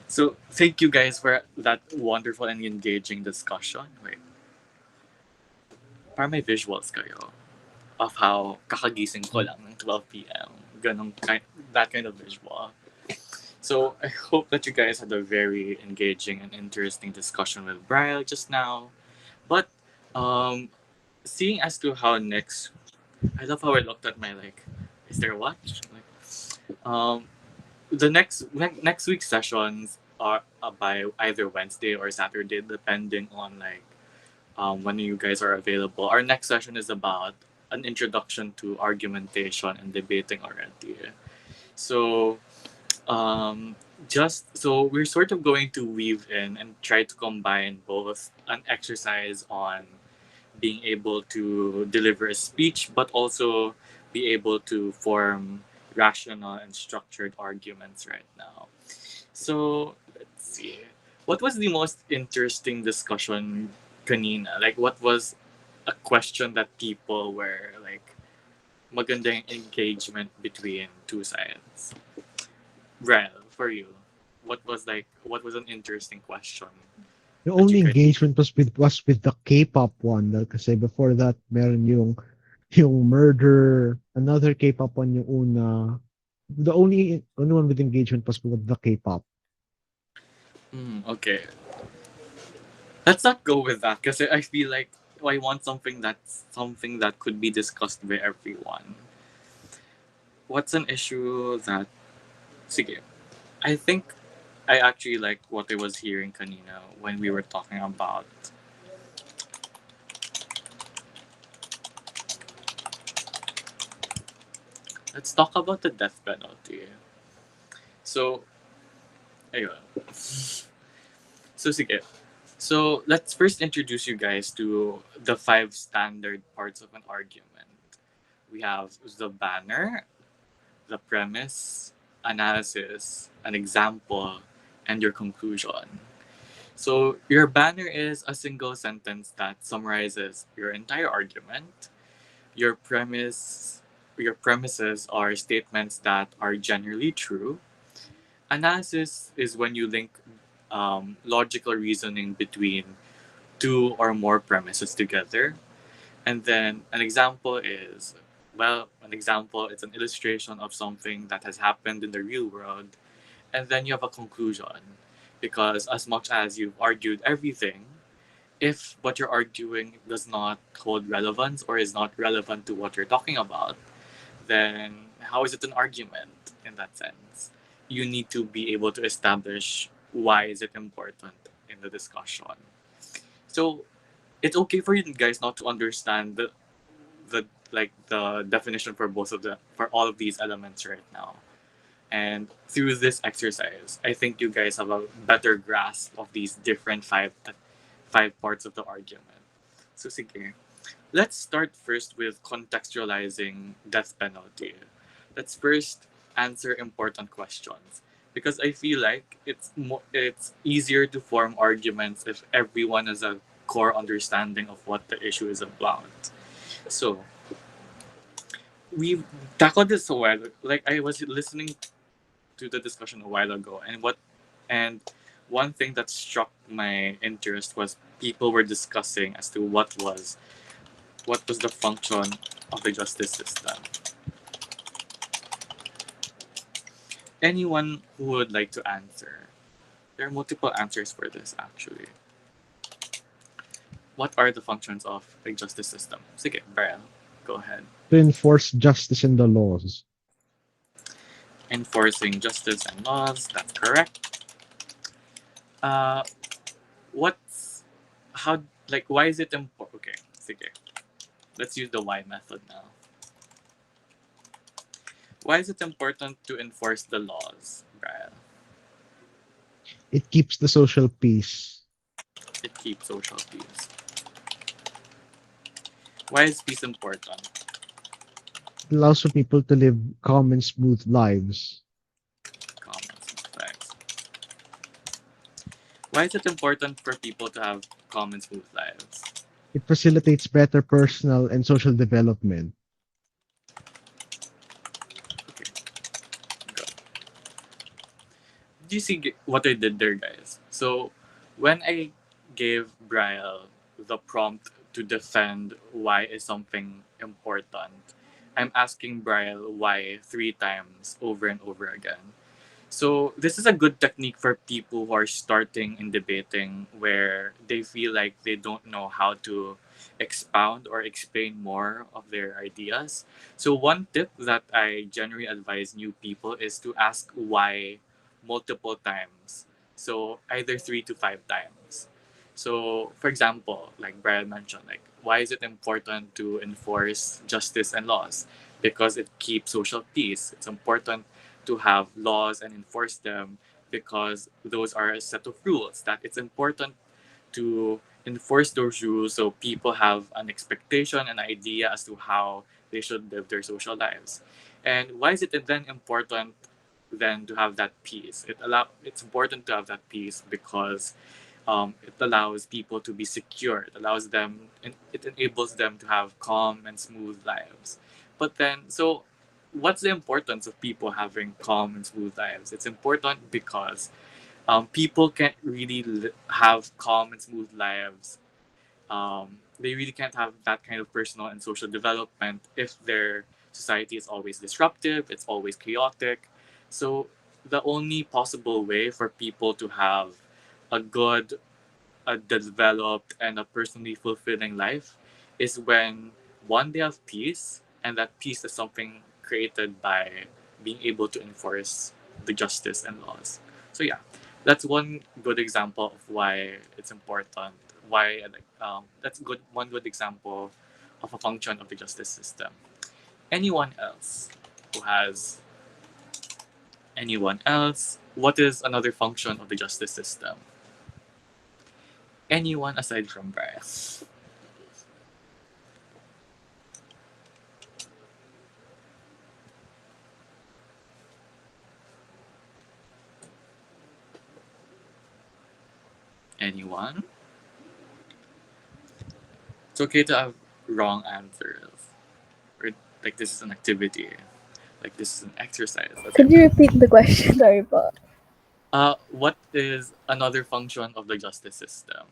So, thank you guys for that wonderful and engaging discussion. Wait. Para may visuals kayo of how kakagising ko lang ng 12 p.m. That kind of visual. So I hope that you guys had a very engaging and interesting discussion with Bryle just now. But um, seeing as to how next, I love how I looked at my like, is there a watch? Like, Um, the next week's sessions are by either Wednesday or Saturday, depending on like when you guys are available. Our next session is about an introduction to argumentation and debating already. So just so we're sort of going to weave in and try to combine both an exercise on being able to deliver a speech, but also be able to form rational and structured arguments right now. So let's see. What was the most interesting discussion kanina? Like what was a question that people were like magandang engagement between two sides? Bryle, for you, what was an interesting question The that you only guys engagement was with the K-pop one kasi before that meron yung murder, another K-pop one yung una. The only one with engagement was with the K-pop. okay. Let's not go with that because I feel like I want something that could be discussed by everyone. What's an issue that sige, I think I actually like what I was hearing kanina when we were talking about let's talk about the death penalty. So ayun. So sige. So let's first introduce you guys to the five standard parts of an argument. We have the banner, the premise, analysis, an example, and your conclusion. So your banner is a single sentence that summarizes your entire argument. Your premises are statements that are generally true. Analysis is when you link logical reasoning between two or more premises together. And then an example is, well, an example is an illustration of something that has happened in the real world. And then you have a conclusion. Because as much as you've argued everything, if what you're arguing does not hold relevance or is not relevant to what you're talking about, then how is it an argument in that sense? You need to be able to establish why is it important in the discussion. So it's okay for you guys not to understand the definition for both of the for all of these elements right now. And through this exercise, I think you guys have a better grasp of these different five parts of the argument. So sige, let's start first with contextualizing death penalty. Let's first answer important questions because I feel like it's easier to form arguments if everyone has a core understanding of what the issue is about. So we tackled this a while. Like I was listening to the discussion a while ago, and one thing that struck my interest was people were discussing as to what was the function of the justice system. Anyone who would like to answer? There are multiple answers for this actually. What are the functions of the justice system? Sige, Bryle, go ahead. To enforce justice in the laws. Enforcing justice and laws, that's correct. Uh, what's how like why is it important? Okay, sige. Let's use the why method now. Why is it important to enforce the laws, Bryle? It keeps the social peace. It keeps social peace. Why is peace important? It allows for people to live calm and smooth lives. Comments and facts. Why is it important for people to have calm and smooth lives? It facilitates better personal and social development. Okay, go. Do you see what I did there, guys? So, when I gave Bryle the prompt to defend why is something important, I'm asking Bryle why three times over and over again. So this is a good technique for people who are starting in debating where they feel like they don't know how to expound or explain more of their ideas. So one tip that I generally advise new people is to ask why multiple times. So either 3 to 5 times. So for example, like Brian mentioned, like why is it important to enforce justice and laws? Because it keeps social peace. It's important to have laws and enforce them because those are a set of rules that it's important to enforce those rules so people have an expectation, an idea as to how they should live their social lives. And why is it then important then to have that peace? It's important to have that peace because it allows people to be secure. It enables them to have calm and smooth lives. But then, so what's the importance of people having calm and smooth lives? It's important because people can't really have calm and smooth lives. They really can't have that kind of personal and social development if their society is always disruptive, it's always chaotic. So the only possible way for people to have a good, a developed, and a personally fulfilling life is when one they have peace, and that peace is something created by being able to enforce the justice and laws. So yeah, that's one good example of why it's important. Why that's good example of a function of the justice system. Anyone else who has anyone else? What is another function of the justice system? Anyone aside from Bryle? Anyone? It's okay to have wrong answers. Or like this is an activity. Like this is an exercise. That's Could you repeat the question? Sorry po. what is another function of the justice system?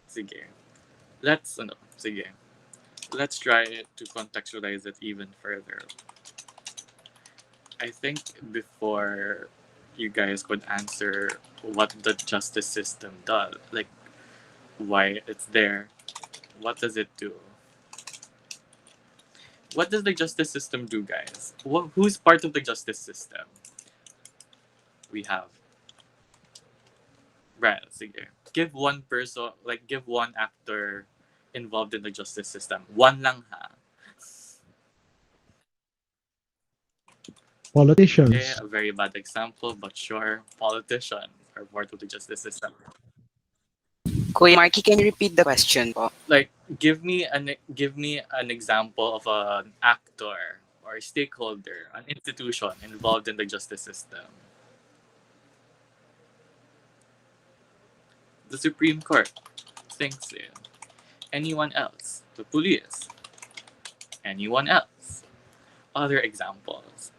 Sige. Sige. Let's try to contextualize it even further. I think before you guys could answer what the justice system does, like why it's there, what does it do? What does the justice system do, guys? Who's part of the justice system? We have Brad. Sige. Give one person, like give one actor involved in the justice system. One lang ha. Okay, Politicians. a very bad example, but sure, politicians are part of the justice system. Kuya Marky, can you repeat the question po? Like, give me an example of an actor or stakeholder, an institution involved in the justice system. The Supreme Court thinks in. Anyone else? The police. Anyone else? Other examples.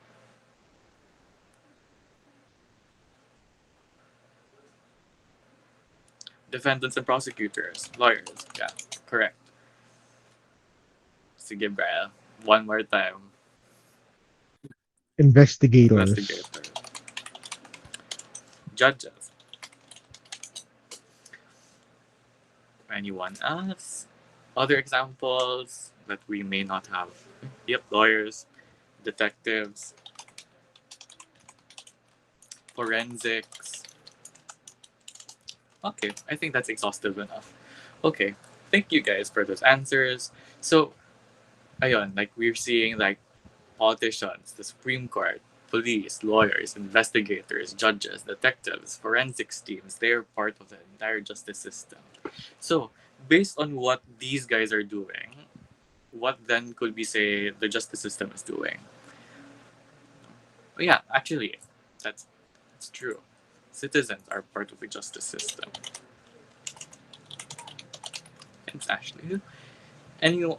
Defendants and prosecutors, lawyers. Yeah, correct. Sige, Bryle. One more time. Investigators. Investigator. Judges. Anyone else? Other examples that we may not have. Yep, lawyers, detectives, forensics. Okay, I think that's exhaustive enough. Okay, thank you guys for those answers. So, ayun, like we're seeing like politicians, the Supreme Court, police, lawyers, investigators, judges, detectives, forensics teams, they're part of the entire justice system. So, based on what these guys are doing, what then could we say the justice system is doing? Oh, yeah, actually, that's true. Citizens are part of the justice system. Thanks, Ashley.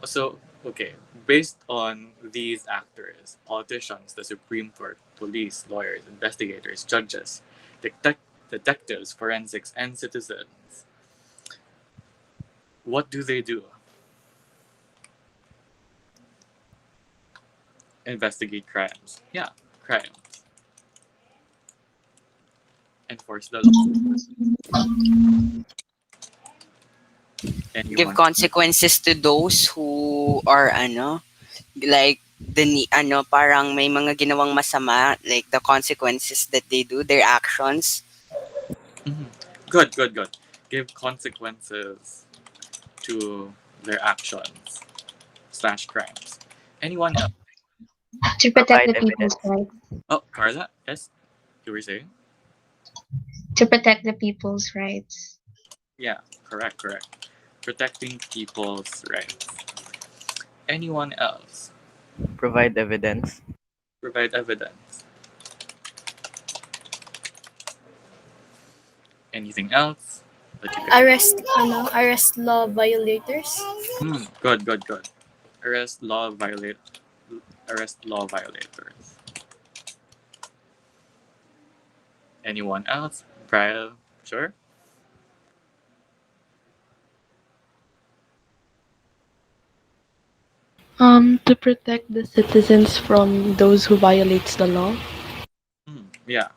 So okay, based on these actors, politicians, the Supreme Court, police, lawyers, investigators, judges, detectives, forensics, and citizens. What do they do? Investigate crimes. Yeah, crimes. Enforce the law. Give Anyone? consequences to those who are like parang may mga ginawang masama, like the consequences that they do, their actions. Mhm. Good, good, good. Give consequences to their actions slash crimes. Anyone else? To protect Provide the people's evidence. rights. Oh, Carla? Yes? You were saying? To protect the people's rights. Yeah, correct, correct. Protecting people's rights. Anyone else? Provide evidence. Provide evidence. Anything else that you guys? Arrest law violators. Good, good, good. Arrest law violate. Arrest law violators. Anyone else? Bryle? Sure. To protect the citizens from those who violates the law. Yeah.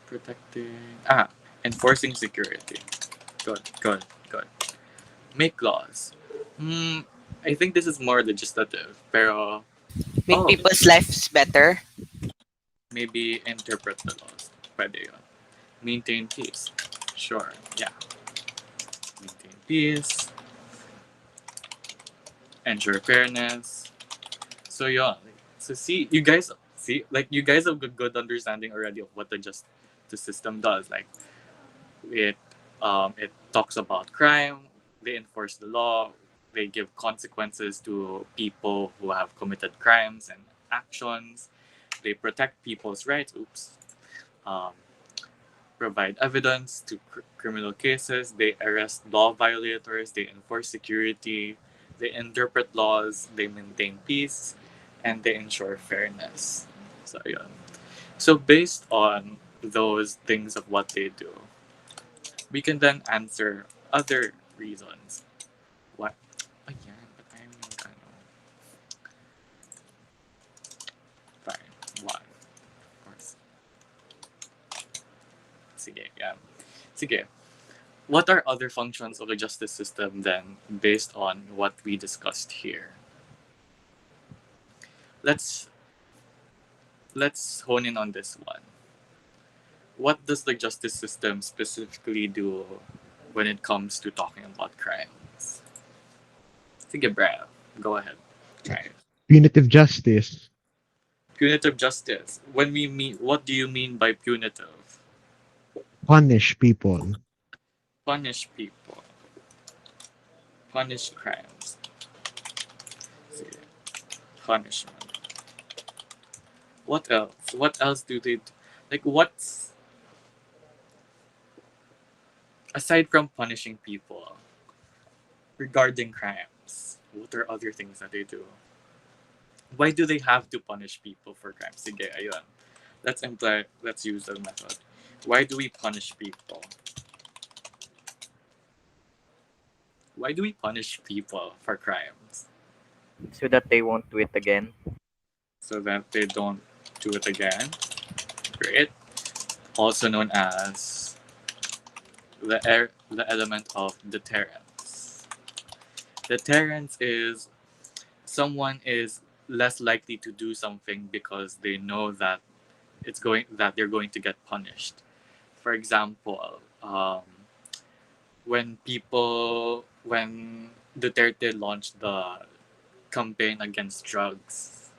Protecting. Enforcing security. Good, good, good. Make laws. I think this is more legislative, pero Make people's lives better. maybe interpret the laws. Pwede yun. Maintain peace. Sure, yeah. Maintain peace. Ensure fairness. So yeah. So see, you guys have good understanding already of what the system does. Like it talks about crime. They enforce the law. They give consequences to people who have committed crimes and actions. They protect people's rights. Um, provide evidence to criminal cases. They arrest law violators. They enforce security. They interpret laws. They maintain peace, and they ensure fairness. So yeah. So based on those things of what they do, we can then answer other reasons. What? Ayan, but I'm fine. Why? Of course. Sige, yeah. Sige. What are other functions of the justice system then, based on what we discussed here? Let's let's hone in on this one. What does the justice system specifically do when it comes to talking about crimes? Sige, Brad, go ahead. Try it. Punitive justice. Punitive justice. When we mean, what do you mean by punitive? Punish people. Punish people. Punish crimes. Sige. Punishment. What else? What else do they do? Like, what's aside from punishing people regarding crimes? What are other things that they do? Why do they have to punish people for crimes? Sige, ayun. Let's use the method. Why do we punish people? Why do we punish people for crimes? So that they won't do it again. So that they don't do it again. Great. Also known as the element of deterrence. Deterrence is someone is less likely to do something because they know that they're going to get punished. For example, when Duterte launched the campaign against drugs,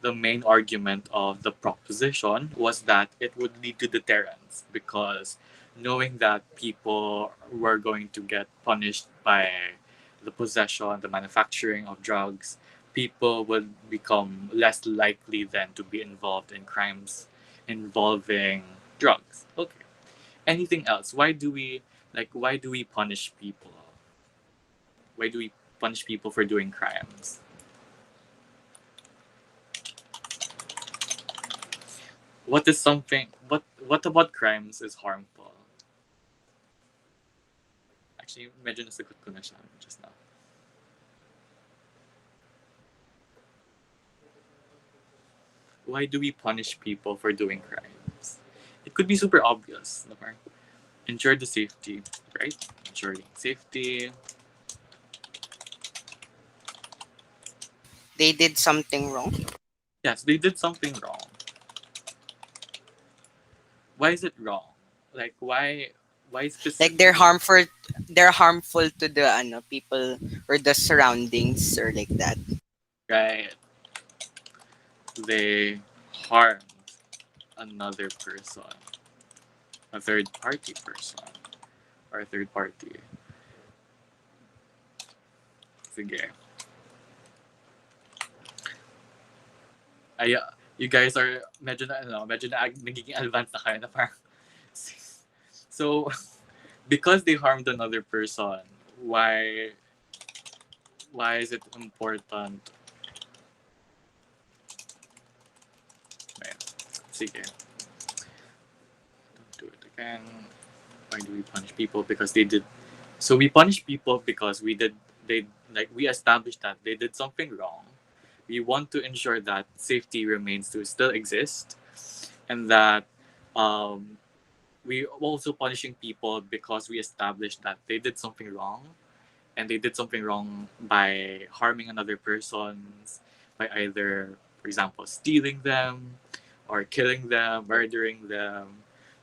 the main argument of the proposition was that it would lead to deterrence because knowing that people were going to get punished by the possession, the manufacturing of drugs, people would become less likely then to be involved in crimes involving drugs. Okay. Anything else? Why do we punish people? Why do we punish people for doing crimes? But what about crimes is harmful? Actually, medyo nasagot ko na siya just now. Why do we punish people for doing crimes? It could be super obvious. No? Ensure the safety, right? Ensuring safety. They did something wrong. Yes, they did something wrong. Why is it wrong? Like why Like specifically? they're harmful to the people or the surroundings or like that. Right. They harmed another person, a third party person, or a third party. Sige. Ay, you guys are medyo na nagiging advanced na kayo na parang. So, because they harmed another person, why is it important? Ayan. Sige. Don't do it again. Why do we punish people? Because they did. So we punish people because we established that they did something wrong. We want to ensure that safety remains to still exist, and that um, we also punishing people because we established that they did something wrong, and they did something wrong by harming another person's, by either, for example, stealing them, or killing them, murdering them,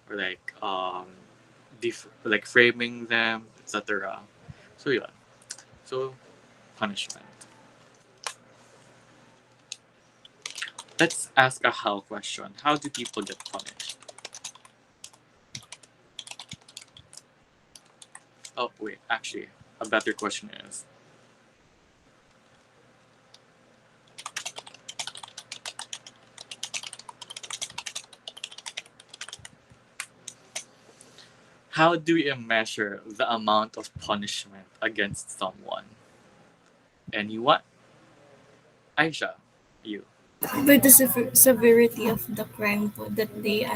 or like framing them, etc. So yeah, so punishment. Let's ask a how question. How do people get punished? Oh wait, actually, a better question is, how do we measure the amount of punishment against someone? Anyone? Aisha, you. With the severity of the crime po that they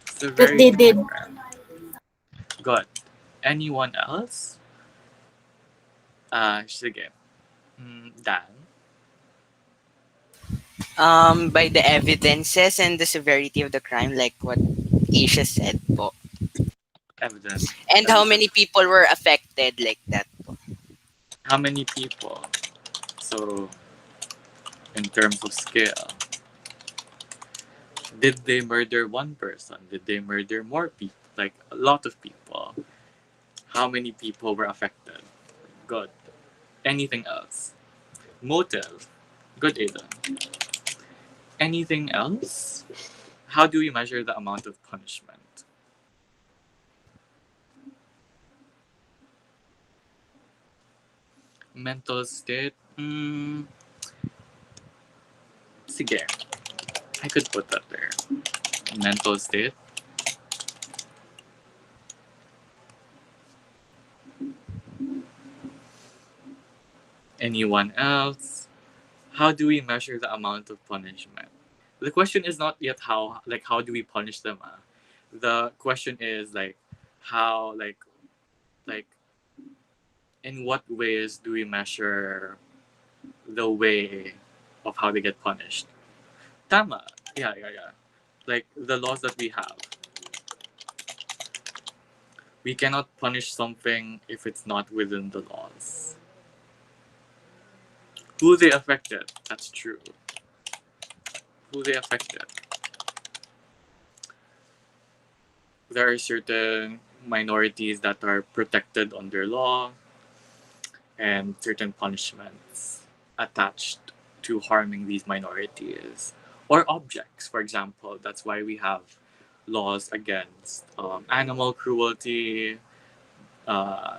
Severity of the did. crime. Good. Anyone else? Sige. Dan. By the evidences and the severity of the crime, like what Isha said po. Evidence. And how many people were affected like that po. How many people? So, in terms of scale, did they murder one person? Did they murder more people? Like a lot of people? How many people were affected? Good. Anything else? Motive. Good, Ada. Anything else? How do we measure the amount of punishment? Mental state? Sige. I could put that there. Mental state. Anyone else? How do we measure the amount of punishment? The question is not yet how do we punish them? The question is how like in what ways do we measure the way of how they get punished? Tama. Yeah. Like the laws that we have. We cannot punish something if it's not within the laws. Who they affected? That's true. Who they affected? There are certain minorities that are protected under law, and certain punishments attached to harming these minorities or objects. For example, that's why we have laws against animal cruelty, uh,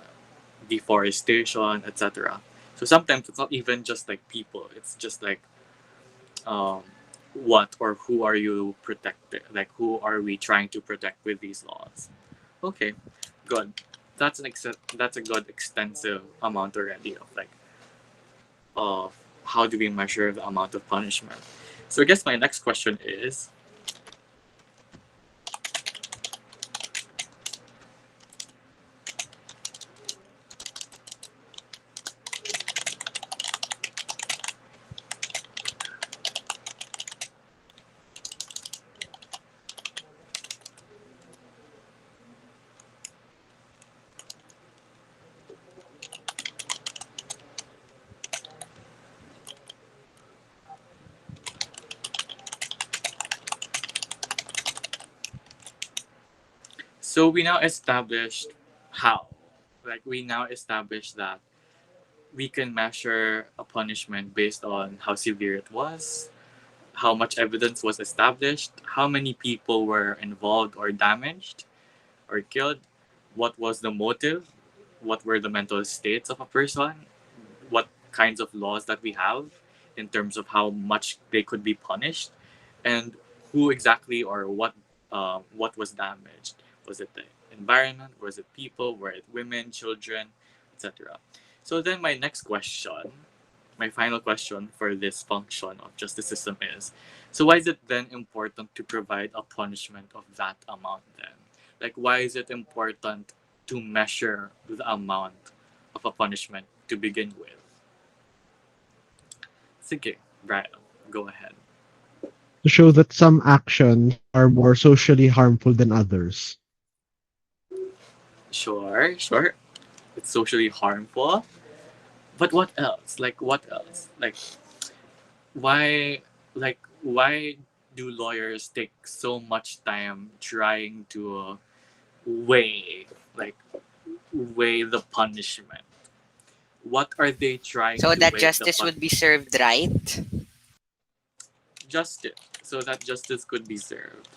deforestation, etc. So sometimes it's not even just like people, it's just like um, what or who are you protecting? Like, who are we trying to protect with these laws? Okay, good. That's a good extensive amount already of how do we measure the amount of punishment. So I guess my next question is, So we now established how. Like we now established that we can measure a punishment based on how severe it was, how much evidence was established, how many people were involved or damaged or killed, what was the motive, what were the mental states of a person, what kinds of laws that we have in terms of how much they could be punished, and who exactly or what was damaged. Was it the environment? Was it people? Were it women, children, etc.? So then my next question, my final question for this function of justice system is, so why is it then important to provide a punishment of that amount then? Like why is it important to measure the amount of a punishment to begin with? Sige, Bryle, go ahead. To show that some actions are more socially harmful than others. Sure, sure. It's socially harmful. But what else? Like what else? Why why do lawyers take so much time trying to weigh like weigh the punishment? What are they trying So to that weigh the justice would be served right. justice so that justice could be served?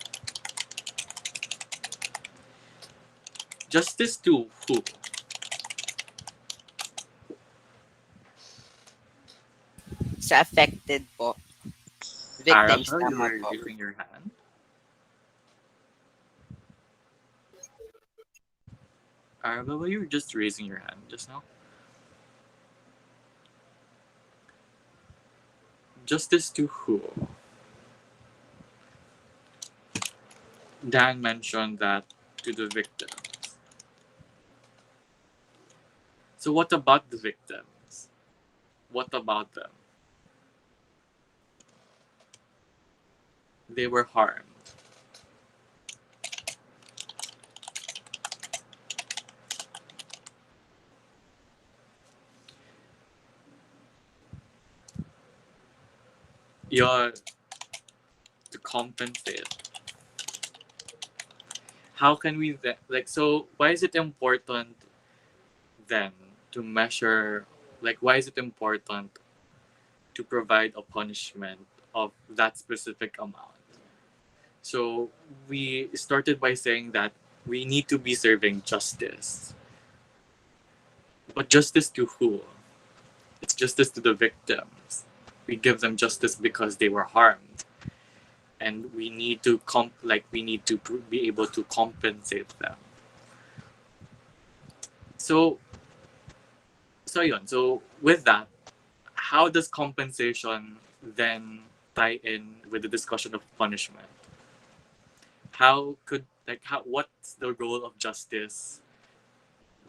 Justice to who? Sa affected po. Victims, Arabelle, you tama were po. raising your hand. Arabelle, you were just raising your hand just now. Justice to who? Dan mentioned that to the victims. So what about the victims? What about them? They were harmed. You're to compensate. How can we so why is it important then to measure why is it important to provide a punishment of that specific amount? So we started by saying that we need to be serving justice. But justice to who? It's justice to the victims. We give them justice because they were harmed, and we need to be able to compensate them. So yun. So with that, how does compensation then tie in with the discussion of punishment? How could what's the role of justice?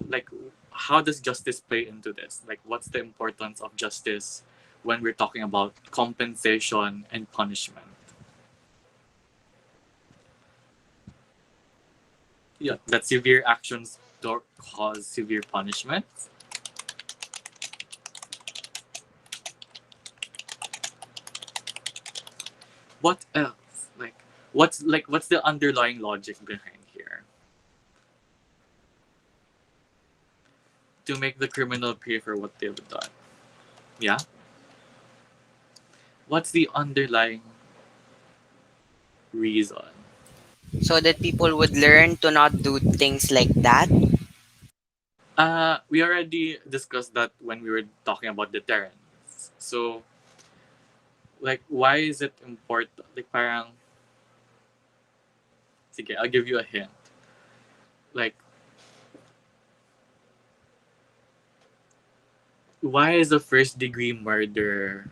Like how does justice play into this? Like what's the importance of justice when we're talking about compensation and punishment? Yeah, that severe actions don't cause severe punishment. What else? What's the underlying logic behind here? To make the criminal pay for what they've done. Yeah? What's the underlying reason? So that people would learn to not do things like that. We already discussed that when we were talking about deterrence. So, why is it important? Parang, sige, I'll give you a hint. Like, why is a first degree murder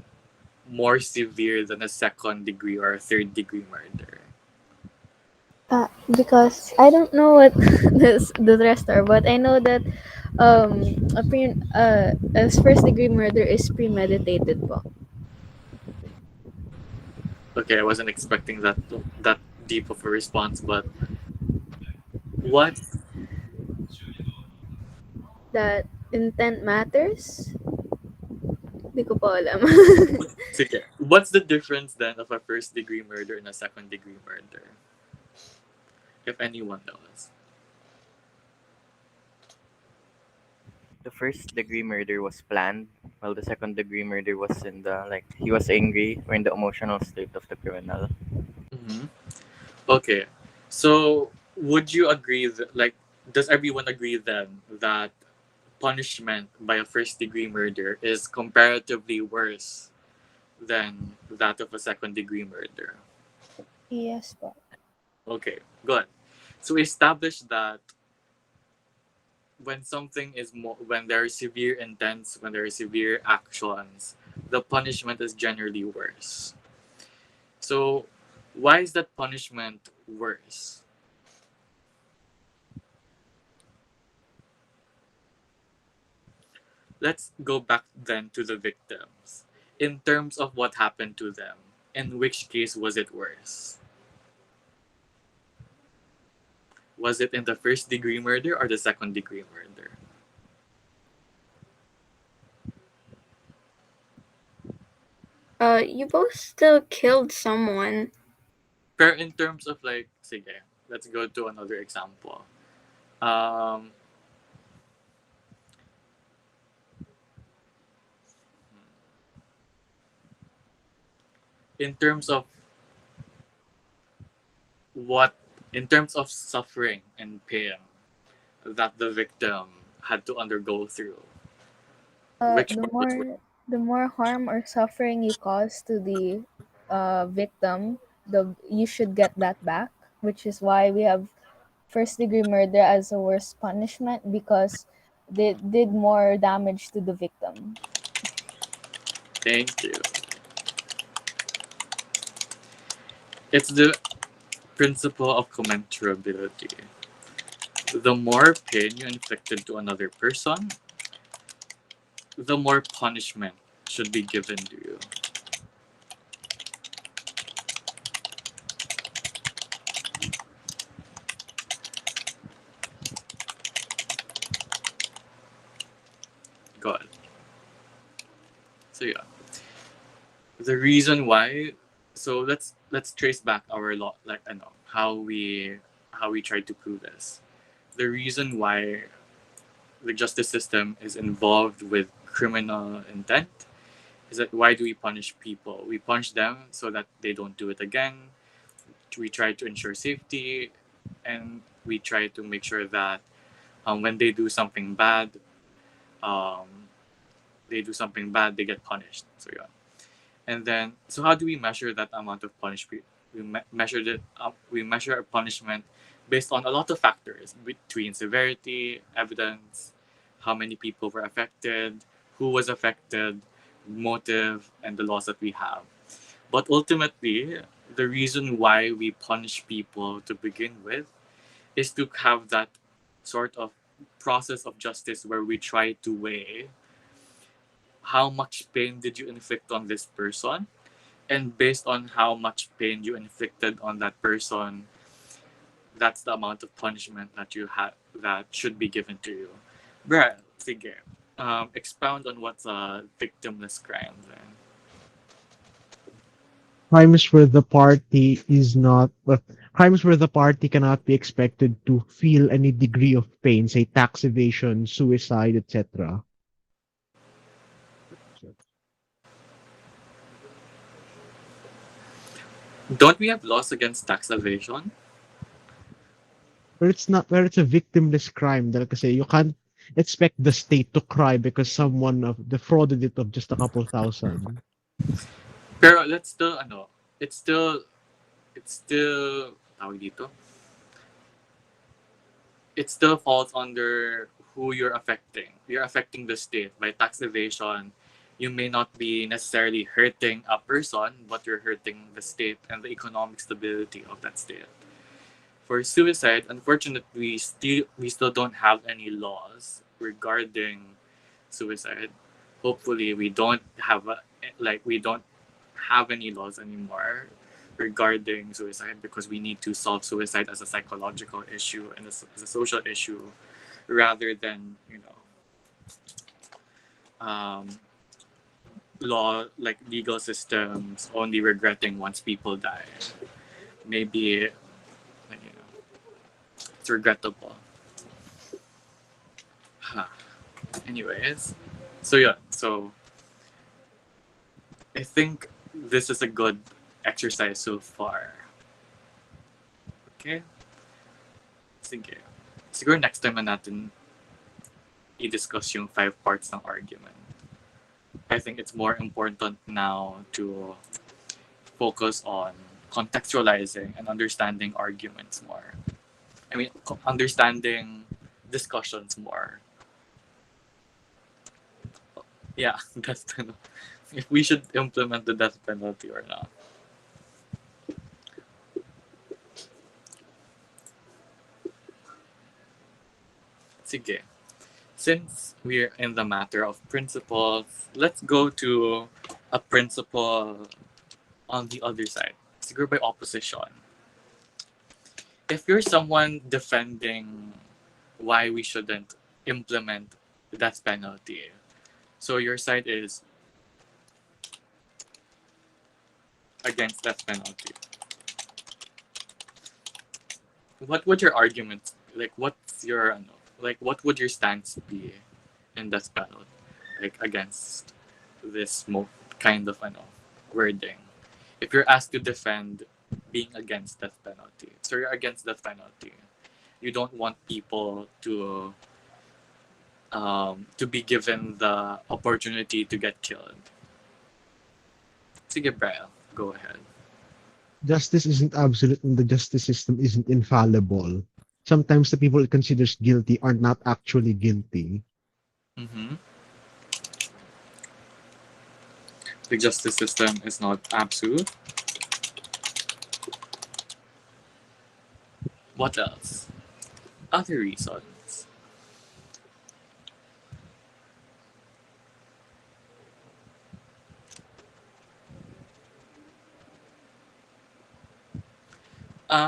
more severe than a second degree or a third degree murder? Because I don't know what the rest are, but I know that as first degree murder is premeditated po. Okay, I wasn't expecting that deep of a response, but what? That intent matters. Di ko pa alam. Sige, what's the difference then of a first degree murder and a second degree murder? If anyone knows. the first degree murder was planned, while the second degree murder was in the like he was angry or in the emotional state of the criminal. Hmm. Okay. So, would you agree that, like, does everyone agree then that punishment by a first degree murder is comparatively worse than that of a second degree murder? Yes po. Okay, good. So, establish that when something is when there are severe intents, when there are severe actions, the punishment is generally worse. So, why is that punishment worse? Let's go back then to the victims. In terms of what happened to them, in which case was it worse? Was it in the first degree murder or the second degree murder? You both still killed someone. Pero in terms of like, sige, let's go to another example. Um, in terms of what, in terms of suffering and pain that the victim had to undergo through, which The one was worse? more harm or suffering you cause to the victim, the you should get that back, which is why we have first degree murder as a worst punishment because they did more damage to the victim. Thank you. It's the principle of commensurability. The more pain you inflicted to another person, the more punishment should be given to you. God. So yeah, the reason why. So let's trace back our law, like I know how we try to prove this. The reason why the justice system is involved with criminal intent is that why do we punish people? We punish them so that they don't do it again. We try to ensure safety, and we try to make sure that when um, they do something bad, they get punished. So yeah, and then so how do we measure that amount of punishment? Measure it. We measure our punishment based on a lot of factors between severity, evidence, how many people were affected, who was affected, motive, and the laws that we have. But ultimately, the reason why we punish people to begin with is to have that sort of process of justice where we try to weigh how much pain did you inflict on this person, and based on how much pain you inflicted on that person, that's the amount of punishment that you have that should be given to you. Bryle, sige. Expound on what's a victimless crime then. Crimes where the party is not, well, crimes where the party cannot be expected to feel any degree of pain, say tax evasion, suicide, etc. Don't we have laws against tax evasion? Where it's not, where it's a victimless crime, dahil kasi you can't expect the state to cry because someone defrauded it of just a couple thousand. Pero let's still, it's still, tawag dito, it still falls under who you're affecting. You're affecting the state. By tax evasion, you may not be necessarily hurting a person, but you're hurting the state and the economic stability of that state. For suicide, unfortunately, we still don't have any laws regarding suicide. Hopefully, we don't have any laws anymore regarding suicide because we need to solve suicide as a psychological issue and as a social issue rather than um, law like legal systems only regretting once people die. Maybe it's regrettable. Huh. Anyways, so yeah, so I think this is a good exercise so far. Okay? Sige. Siguro next time na natin i-discuss yung 5 parts ng argument. I think it's more important now to focus on contextualizing and understanding arguments more. I mean, understanding discussions more. Yeah, death penalty. If we should implement the death penalty or not. Sige. Since we're in the matter of principles, let's go to a principle on the other side. Siguro by opposition. If you're someone defending why we shouldn't implement the death penalty, so your side is against death penalty. What would your argument, like what's your like what would your stance be in death penalty, like against this kind of wording? If you're asked to defend being against death penalty, so you're against death penalty, you don't want people to be given the opportunity to get killed. Sige, Bryle, go ahead. Justice isn't absolute and the justice system isn't infallible. Sometimes the people it considers guilty are not actually guilty. Mm-hmm. The justice system is not absolute. What else? Other reasons.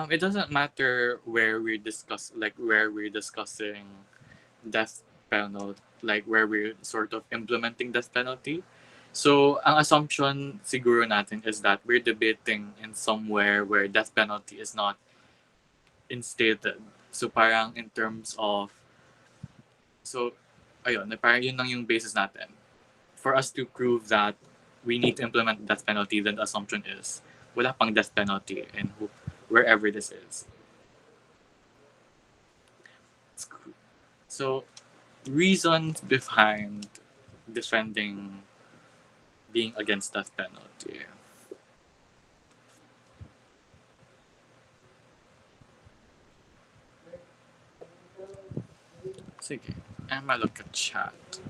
It doesn't matter where we're discussing death penalty, like where we're sort of implementing death penalty. So, ang assumption siguro natin is that we're debating in somewhere where death penalty is not instated. So, parang in terms of, so, ayun, parang yun lang yung basis natin. For us to prove that we need to implement death penalty, then the assumption is wala pang death penalty in wherever this is. So, reasons behind defending being against death penalty. Sige, I'ma look at chat.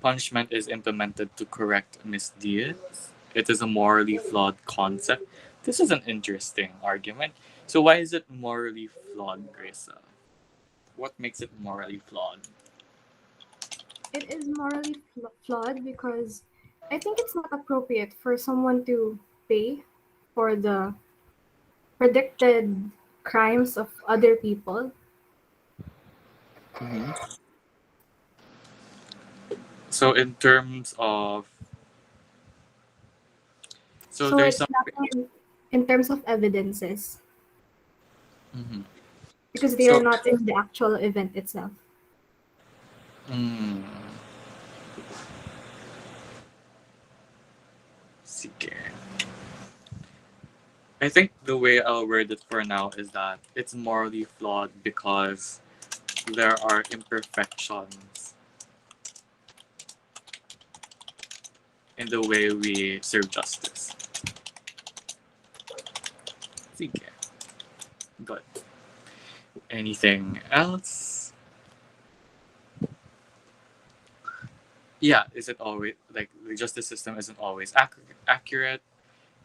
Punishment is implemented to correct misdeeds. It is a morally flawed concept. This is an interesting argument. So why is it morally flawed, Grisa? What makes it morally flawed? It is morally flawed because I think it's not appropriate for someone to pay for the predicted crimes of other people. Mm-hmm. So in terms of, so there's it's some. lacking in terms of evidences Mm-hmm. because they are not in the actual event itself. Sige. I think the way I'll word it for now is that it's morally flawed because there are imperfections in the way we serve justice. Sige. Good. Anything else? Yeah, is it always like the justice system isn't always accurate?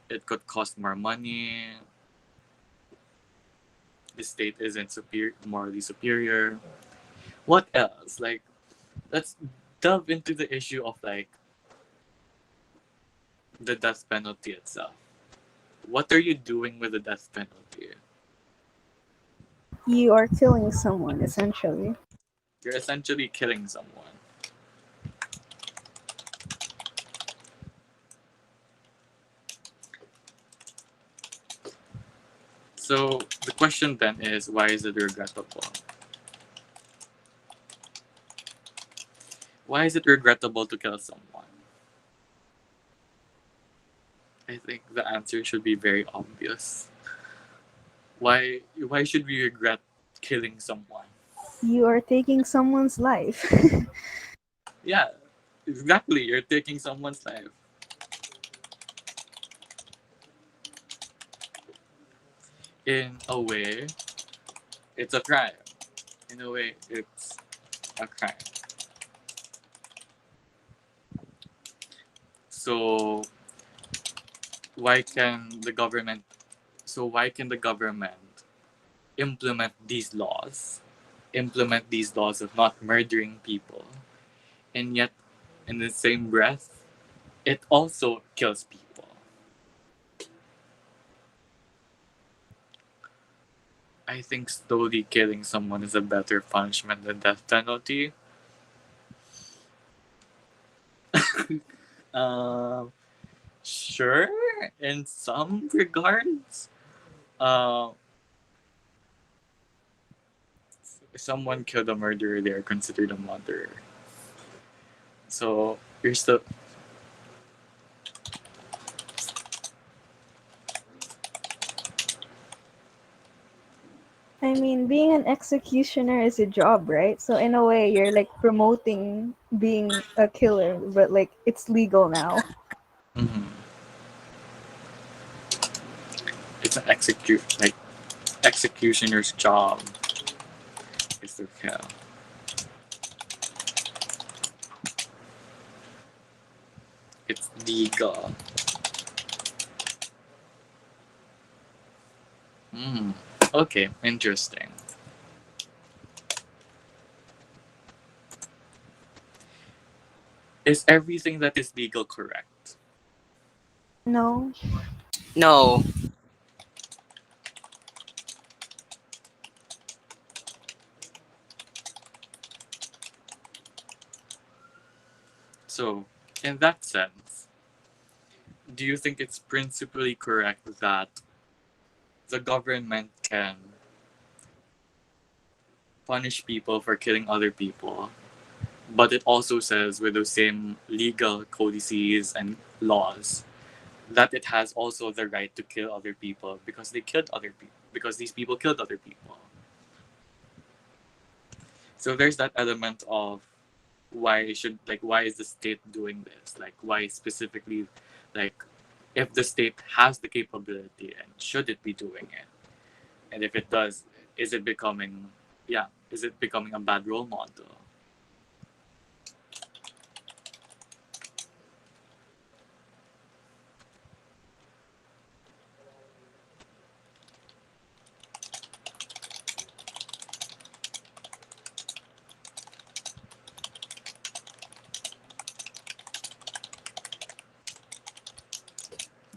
It could cost more money. The state isn't morally superior. What else? Like, let's delve into the issue of like the death penalty itself. What are you doing with the death penalty? You are killing someone, essentially. You're essentially killing someone. So the question then is, why is it regrettable? Why is it regrettable to kill someone? I think the answer should be very obvious. Why should we regret killing someone? You are taking someone's life. Yeah, exactly. You're taking someone's life. In a way, it's a crime. In a way, it's a crime. So why can the government why can the government implement these laws? Implement these laws of not murdering people, and yet in the same breath it also kills people. I think slowly killing someone is a better punishment than death penalty. Um, sure, in some regards. Uh, if someone killed a murderer, they are considered a murderer. So you're still. I mean, being an executioner is a job, right? So in a way, you're like promoting being a killer, but like it's legal now. Mhm. It's an executioner's job is to kill. It's legal. Mm. Okay, interesting. Is everything that is legal correct? No. No. So, in that sense, do you think it's principally correct that the government can punish people for killing other people, but it also says with those same legal codices and laws that it has also the right to kill other people because they killed other people because these people killed other people. So there's that element of why is the state doing this? Like why specifically, like if the state has the capability and should it be doing it? And if it does, is it becoming is it becoming a bad role model?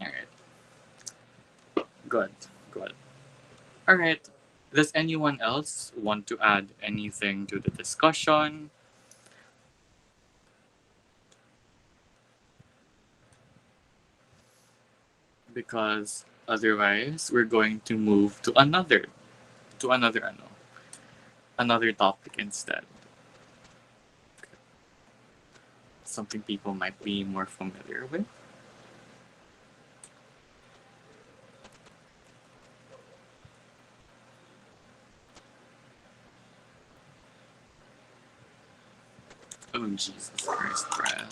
All right. Good. Good. All right. Does anyone else want to add anything to the discussion? Because otherwise we're going to move to another topic instead. Something people might be more familiar with. Oh Jesus Christ, Bryle.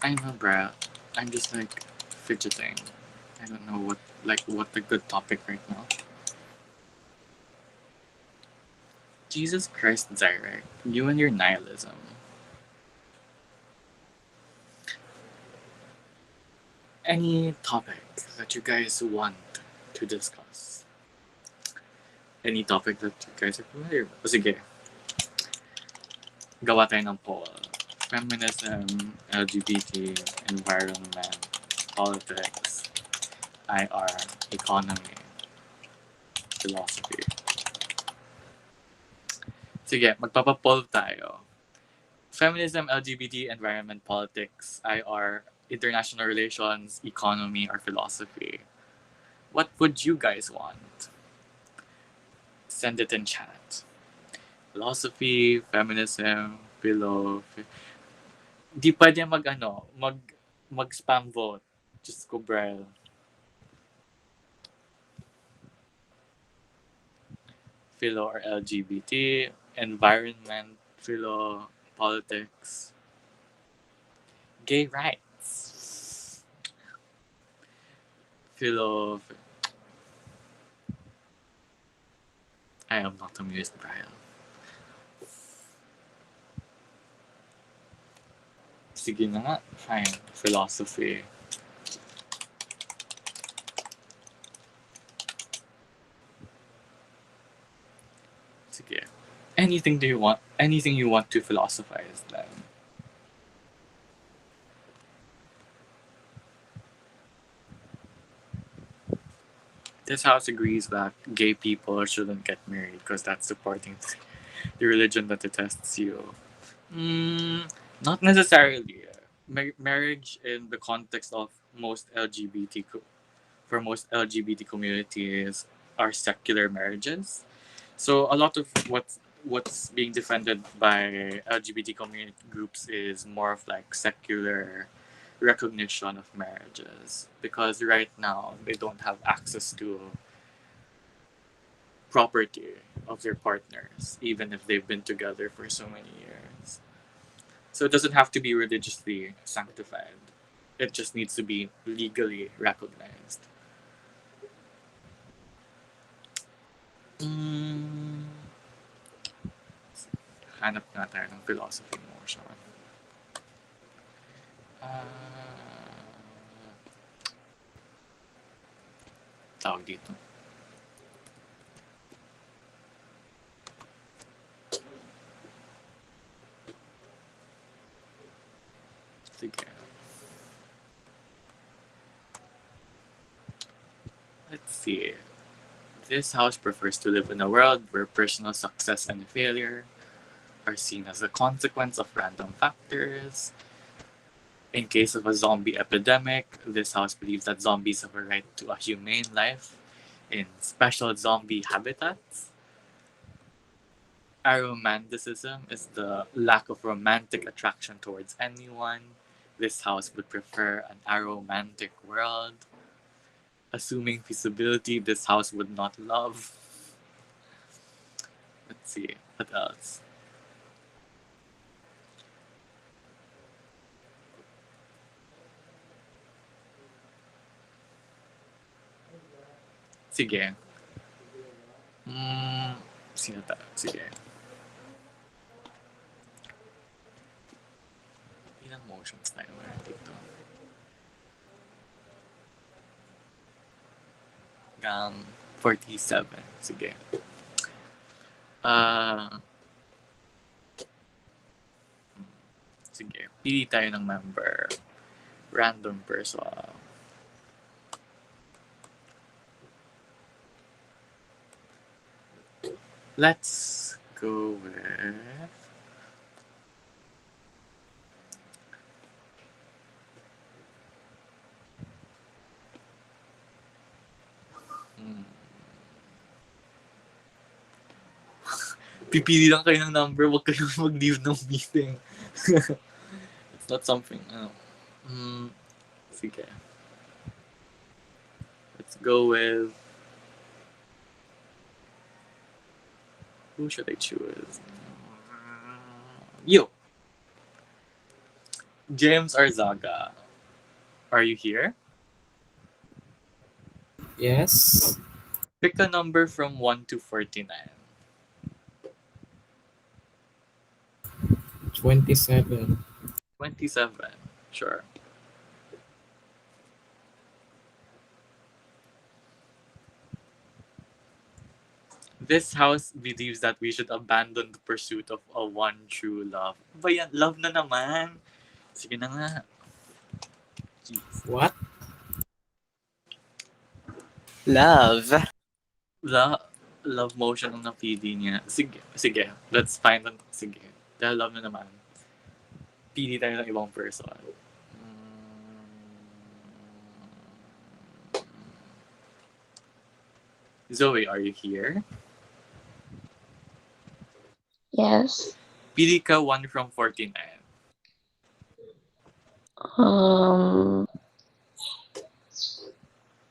I know, Bryle. I'm just like fidgeting. I don't know what the good topic right now. Jesus Christ, Zyrek, you and your nihilism. Any topic that you guys want to discuss? Any topic that you guys are familiar with? O sige, gawa tayo ng poll. Feminism, LGBT, environment, politics, IR, economy, philosophy. Sige, magpapapoll tayo. Feminism, LGBT, environment, politics, IR, international relations, economy, or philosophy. What would you guys want? Send it in chat. Philosophy, feminism, di pwede mag-spam vote. Just go Bryle. Philo or LGBT, environment, philo, politics, gay rights, philo. I am not amused, Bryle. Sige na nga. Fine. Philosophy. Sige. Anything you want to philosophize then. This house agrees that gay people shouldn't get married because that's supporting the religion that detests you. Not necessarily. Marriage in the context of for most LGBT communities are secular marriages. So a lot of what's being defended by LGBT community groups is more of like secular recognition of marriages because right now they don't have access to property of their partners even if they've been together for so many years. So it doesn't have to be religiously sanctified. It just needs to be legally recognized. Hanap nga tayo ng philosophy motion. Tawag dito. Sige. Let's see. This house prefers to live in a world where personal success and failure are seen as a consequence of random factors. In case of a zombie epidemic, this house believes that zombies have a right to a humane life in special zombie habitats. Aromanticism is the lack of romantic attraction towards anyone. This house would prefer an aromantic world. Assuming feasibility, this house would not love. Let's see, what else? Sige. Sino ta? Sige. Ilang motions tayo meron dito? 47. Sige. Sige. Pili tayo ng member. Random person. Let's go with pipili lang kayo ng number, wag kayong mag-leave ng meeting. It's not something, sige. Let's go with who should I choose? You. James Arzaga. Are you here? Yes. Pick a number from 1 to 49. 27. 27. Sure. This house believes that we should abandon the pursuit of a one true love. Ba yan? Love na naman. Sige na nga. Jeez. What? Love. Love motion ang napili niya. Sige. Let's find an... Sige. Dahil love na naman. Pili tayo ng ibang person. Zoe, are you here? Yes. Pili ka 1 from 49. Um,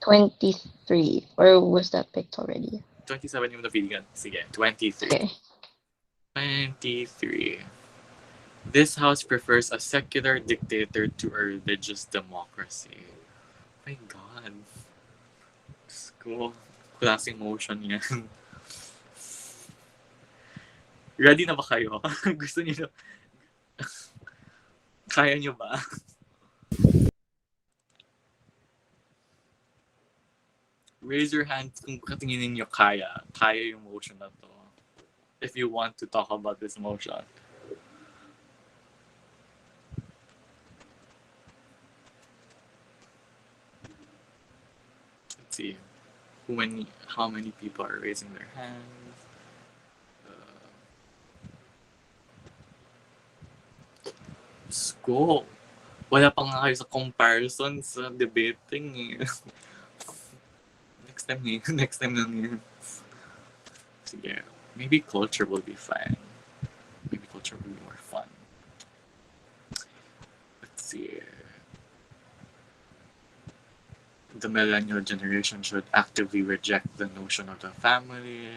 23. Or was that picked already? 27 yung napili ka. Sige, 23. Okay. 23. This house prefers a secular dictator to a religious democracy. Oh my God. Diyos ko. Klaseng motion yan. Ready na ba kayo? Gusto niyo na? Kaya niyo ba? Raise your hand kung katingin ninyo kaya. Kaya yung motion na to. If you want to talk about this motion. Let's see. How many people are raising their hands? Go. Wala pa nga kayo sa comparison sa debating eh. Next time eh. Next time lang yun. Sige. Maybe culture will be fine. Maybe culture will be more fun. Let's see. The millennial generation should actively reject the notion of the family,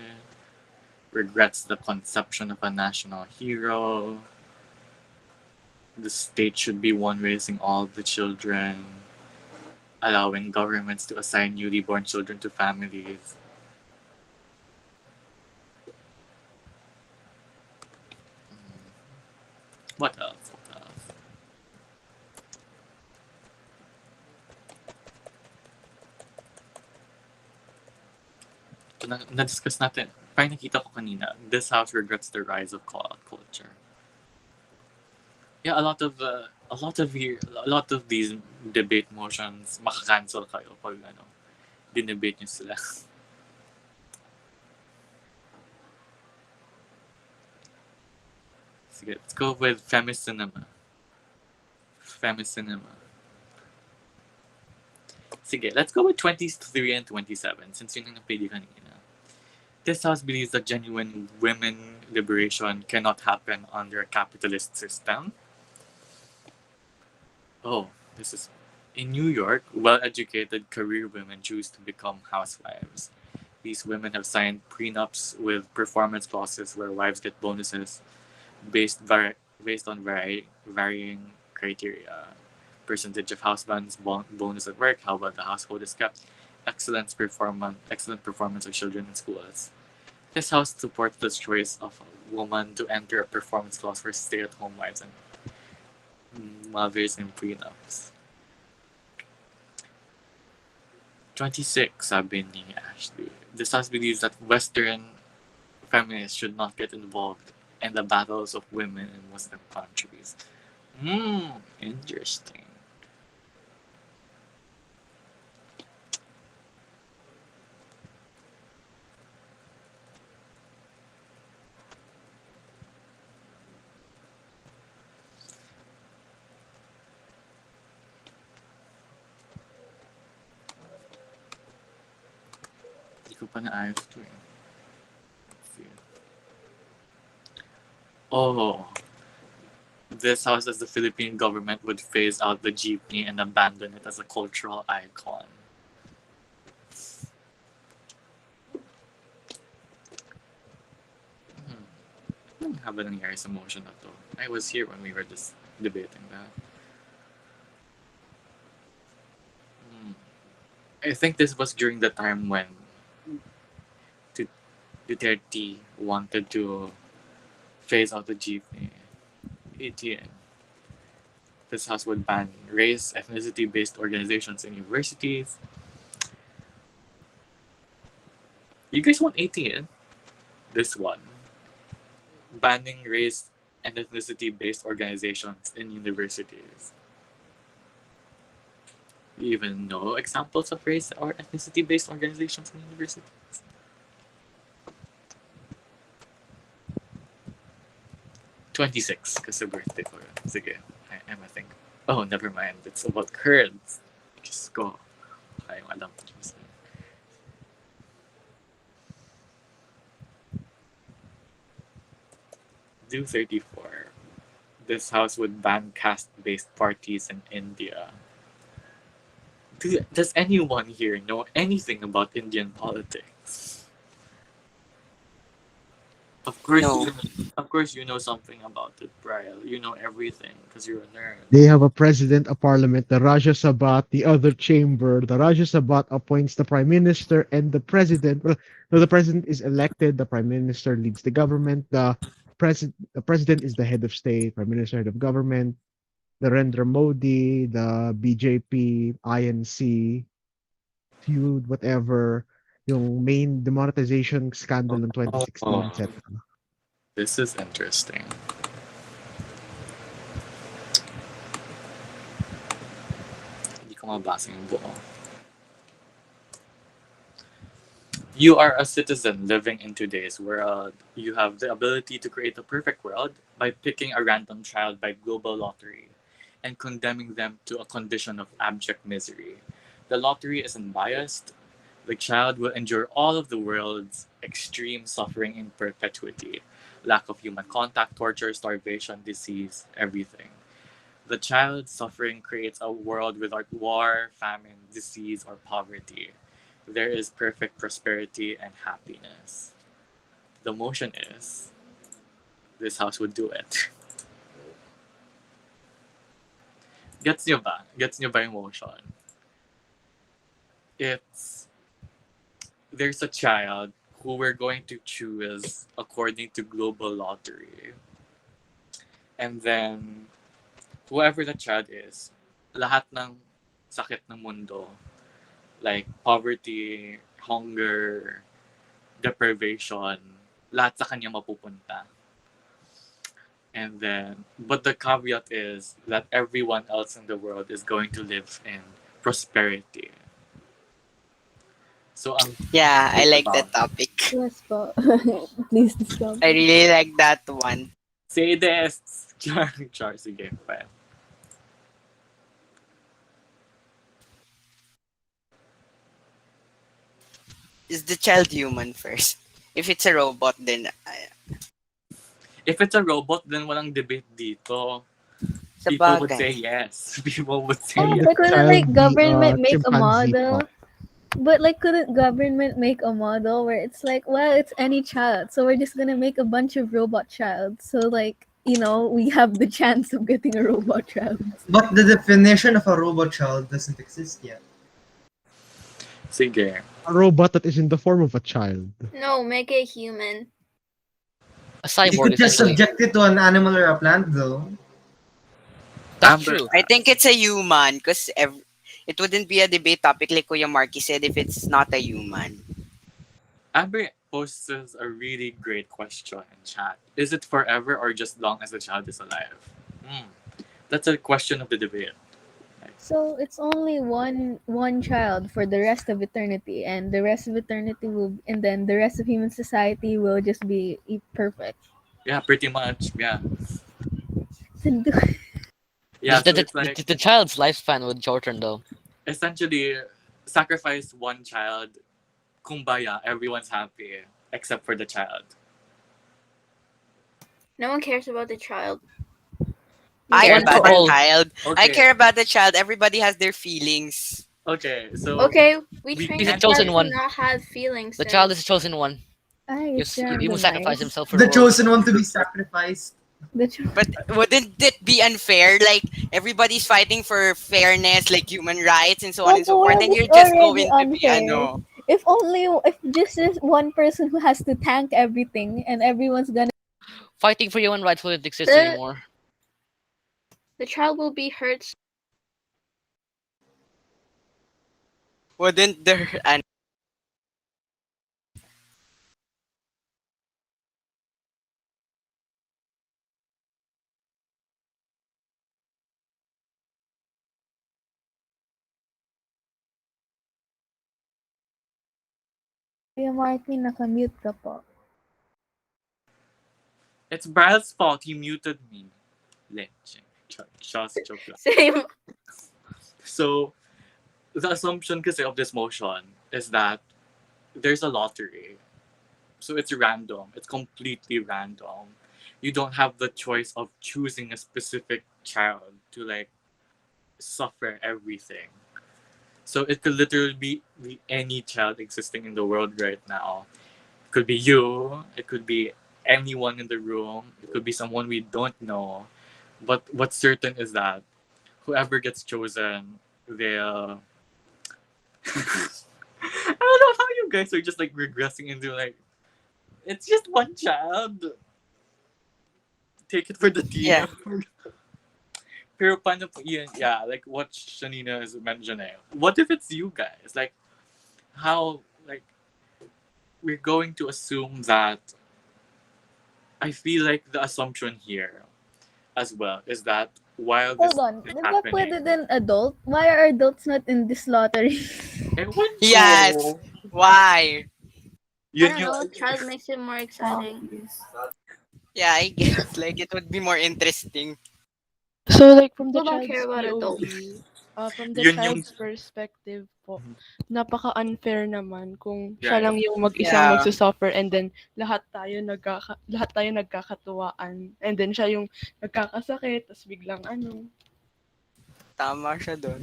regrets the conception of a national hero. The state should be one raising all the children, allowing governments to assign newly born children to families. What else? What else? Na-discuss natin. Parang nakita ko kanina, this house regrets the rise of call-out culture. Yeah, a lot of these debate motions makakancel kayo pag dinebate niyo sila. Sige, let's go with femicinema. Femicinema. Sige, let's go with 23 and 27 since yun ang napili kanina. This house believes that genuine women liberation cannot happen under a capitalist system. Oh, this is... In New York, well-educated career women choose to become housewives. These women have signed prenups with performance clauses where wives get bonuses based on varying criteria. Percentage of husbands, bonus at work, how well the household is kept, excellent performance of children in schools. This house supports the choice of a woman to enter a performance clause for stay-at-home wives and mothers in prenups. 26, sabi ni Ashley. This house believes that Western feminists should not get involved in the battles of women in Muslim countries. Interesting. Hindi ko pa naayos to eh. Let's see. Oh, this house as the Philippine government would phase out the jeepney and abandon it as a cultural icon. Haba nangyari sa motion na to. I was here when we were just debating that. I think this was during the time when Duterte wanted to phase out the jeepney. 18. This house would ban race, ethnicity-based organizations in universities. You guys want 18? This one. Banning race and ethnicity-based organizations in universities. You even know examples of race or ethnicity-based organizations in universities? $26, kasi birthday ko yun. Sige, I'm a thing. Oh, never mind. It's about curds. Just go. Kaya yung alam ko. do 34. This house would ban caste-based parties in India. Does anyone here know anything about Indian politics? Of course, No. of course, you know something about it, Bryle. You know everything because you're a nerd. They have a president, a parliament, the Rajya Sabha, the other chamber. The Rajya Sabha appoints the prime minister and the president. Well, no, the president is elected. The prime minister leads the government. The president is the head of state. Prime minister, head of government. Narendra Modi, the BJP, INC, feud, whatever, yung main demonetization scandal in 2016, Oh, etc. this is interesting. Hindi ko mabasa yung buo. You are a citizen living in today's world. You have the ability to create a perfect world by picking a random child by global lottery and condemning them to a condition of abject misery. The lottery isn't biased. The child will endure all of the world's extreme suffering in perpetuity: lack of human contact, torture, starvation, disease, everything. The child's suffering creates a world without war, famine, disease, or poverty. There is perfect prosperity and happiness. The motion is this house would do it. Gets nyo ba? Gets nyo ba yung motion? It's there's a child who we're going to choose according to global lottery. And then, whoever the child is, lahat ng sakit ng mundo, like poverty, hunger, deprivation, lahat sa kanya mapupunta. And then, but the caveat is that everyone else in the world is going to live in prosperity. So, Yeah, I like about that topic. Yes po. Please stop. I really like that one. say this. Char, sige, fine. Is the child human first? If it's a robot, then If it's a robot, then walang debate dito. sa People would say bagay. yes. People would say Can Oh, yes. the but couldn't child like be a government make a chimpanzee model? po? But like, couldn't government make a model where it's like, well, it's any child, so we're just gonna make a bunch of robot child. So like, we have the chance of getting a robot child. But the definition of a robot child doesn't exist yet. Sige. A robot that is in the form of a child. No, make it human. A You cyborg, could just essentially. subject it to an animal or a plant, though. That's Amber, true. I think it's a human because it wouldn't be a debate topic like Kuya Marky said if it's not a human. Amber poses a really great question in chat. Is it forever or just long as the child is alive? That's a question of the debate. So it's only one child for the rest of eternity, and the rest of eternity and then the rest of human society will just be perfect. Yeah, pretty much. Yeah. Then Yeah, The, so the, it's like the child's lifespan would shorten, though. essentially sacrifice one child, kumbaya, everyone's happy except for the child. No one cares about the child. I care Once about for the all. child. Okay. I care about the child. Everybody has their feelings. Okay, so Okay, we We- train He's the a child chosen to one. not have feelings. The child is a chosen one. It's He will sacrifice randomized. himself for The the world. chosen one to be sacrificed. But wouldn't it be unfair? Like everybody's fighting for fairness, like human rights and so on and so forth, and you're just going to be ano. If just this one person who has to tank everything and everyone's gonna Fighting for human rights wouldn't exist The- anymore. the child will be hurt. Wouldn't there ano, Kuya Marky, nakamute ka po. it's Brad's fault. He muted me. Leche. Just joke lang. Same. So, the assumption kasi of this motion is that there's a lottery. So it's random. It's completely random. you don't have the choice of choosing a specific child to like suffer everything. So it could literally be any child existing in the world right now. It could be you, it could be anyone in the room, it could be someone we don't know. But what's certain is that whoever gets chosen, they'll I don't know how you guys are just like regressing into like it's just one child. Take it for the team. Yeah. Pero paano po yun? Yeah, like what Shanina is mentioning. What if it's you guys? Like how like we're going to assume that I feel like the assumption here as well is that while this Hold on. is Di ba happening, pwede din adult? Why are adults not in this lottery? ewan ko. Yes. Why? I Yun don't yung, know. Child makes it more exciting. Yeah, I guess like it would be more interesting. So like from the People don't care child's about adults. POV, from the yun yung, child's perspective po, napaka-unfair naman kung siya yeah, lang yung mag-isang Yeah. magsusuffer and then lahat tayo nagkakatuwaan and then siya yung nagkakasakit tapos biglang ano. Tama siya doon.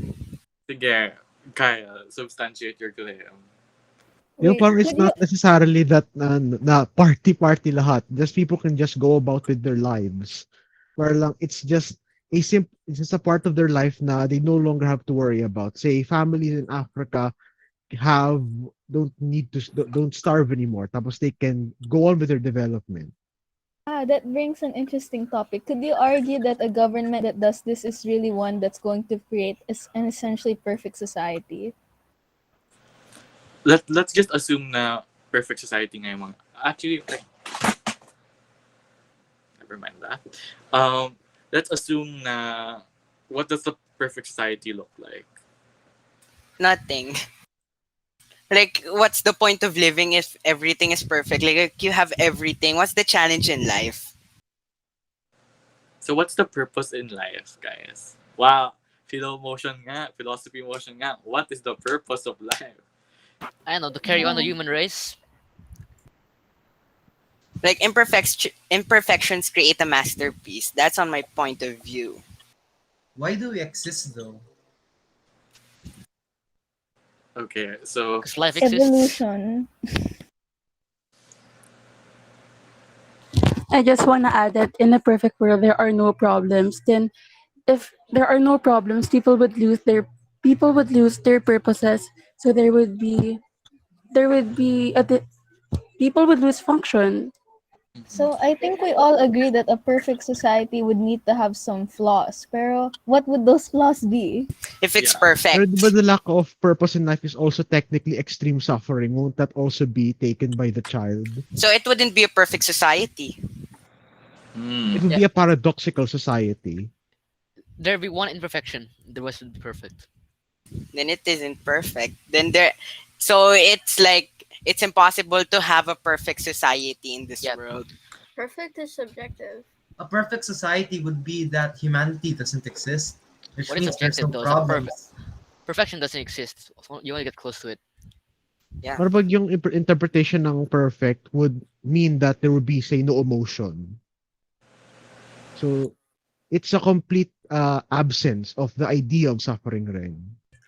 sige, Kyle, substantiate your claim. Yung Wait, parang it's could you not necessarily that na party lahat. Just people can just go about with their lives. Where lang it's just it's just a part of their life na they no longer have to worry about. Say families in Africa don't starve anymore. Tapos they can go on with their development. that brings an interesting topic. Could you argue that a government that does this is really one that's going to create an essentially perfect society? Let's just assume na perfect society nga yung mga, actually, like, never mind that. Let's assume na what does the perfect society look like? Nothing. Like, what's the point of living if everything is perfect? Like, you have everything. What's the challenge in life? So what's the purpose in life, guys? Wow, philosophy motion nga. What is the purpose of life? I don't know, to carry on the human race. Like, imperfections create a masterpiece. That's on my point of view. Why do we exist though? Okay, so Because life exists. Evolution. I just want to add that in a perfect world, there are no problems. Then, if there are no problems, people would lose their purposes. So people would lose function. So I think we all agree that a perfect society would need to have some flaws. Pero what would those flaws be? If it's Yeah. perfect. But the lack of purpose in life is also technically extreme suffering. Won't that also be taken by the child? So it wouldn't be a perfect society. It would be a paradoxical society. There be one imperfection, the rest would be perfect. Then it isn't perfect. So it's like it's impossible to have a perfect society in this world. Perfect is subjective. A perfect society would be that humanity doesn't exist, which What is means there's no subjective though? It's not problems. Perfection doesn't exist. You want to get close to it. Yeah. Pero pag yung interpretation ng perfect would mean that there would be, say, no emotion. So, it's a complete absence of the idea of suffering rin.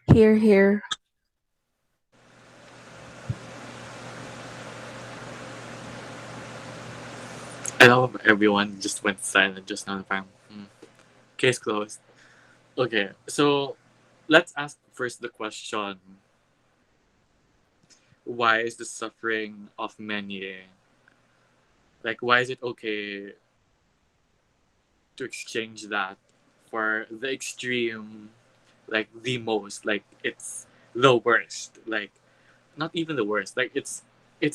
Here. I love everyone just went silent just now. Case closed. Okay, so let's ask first the question: why is the suffering of many, like, why is it okay to exchange that for the extreme, like the most, like it's the worst, like not even the worst, like it's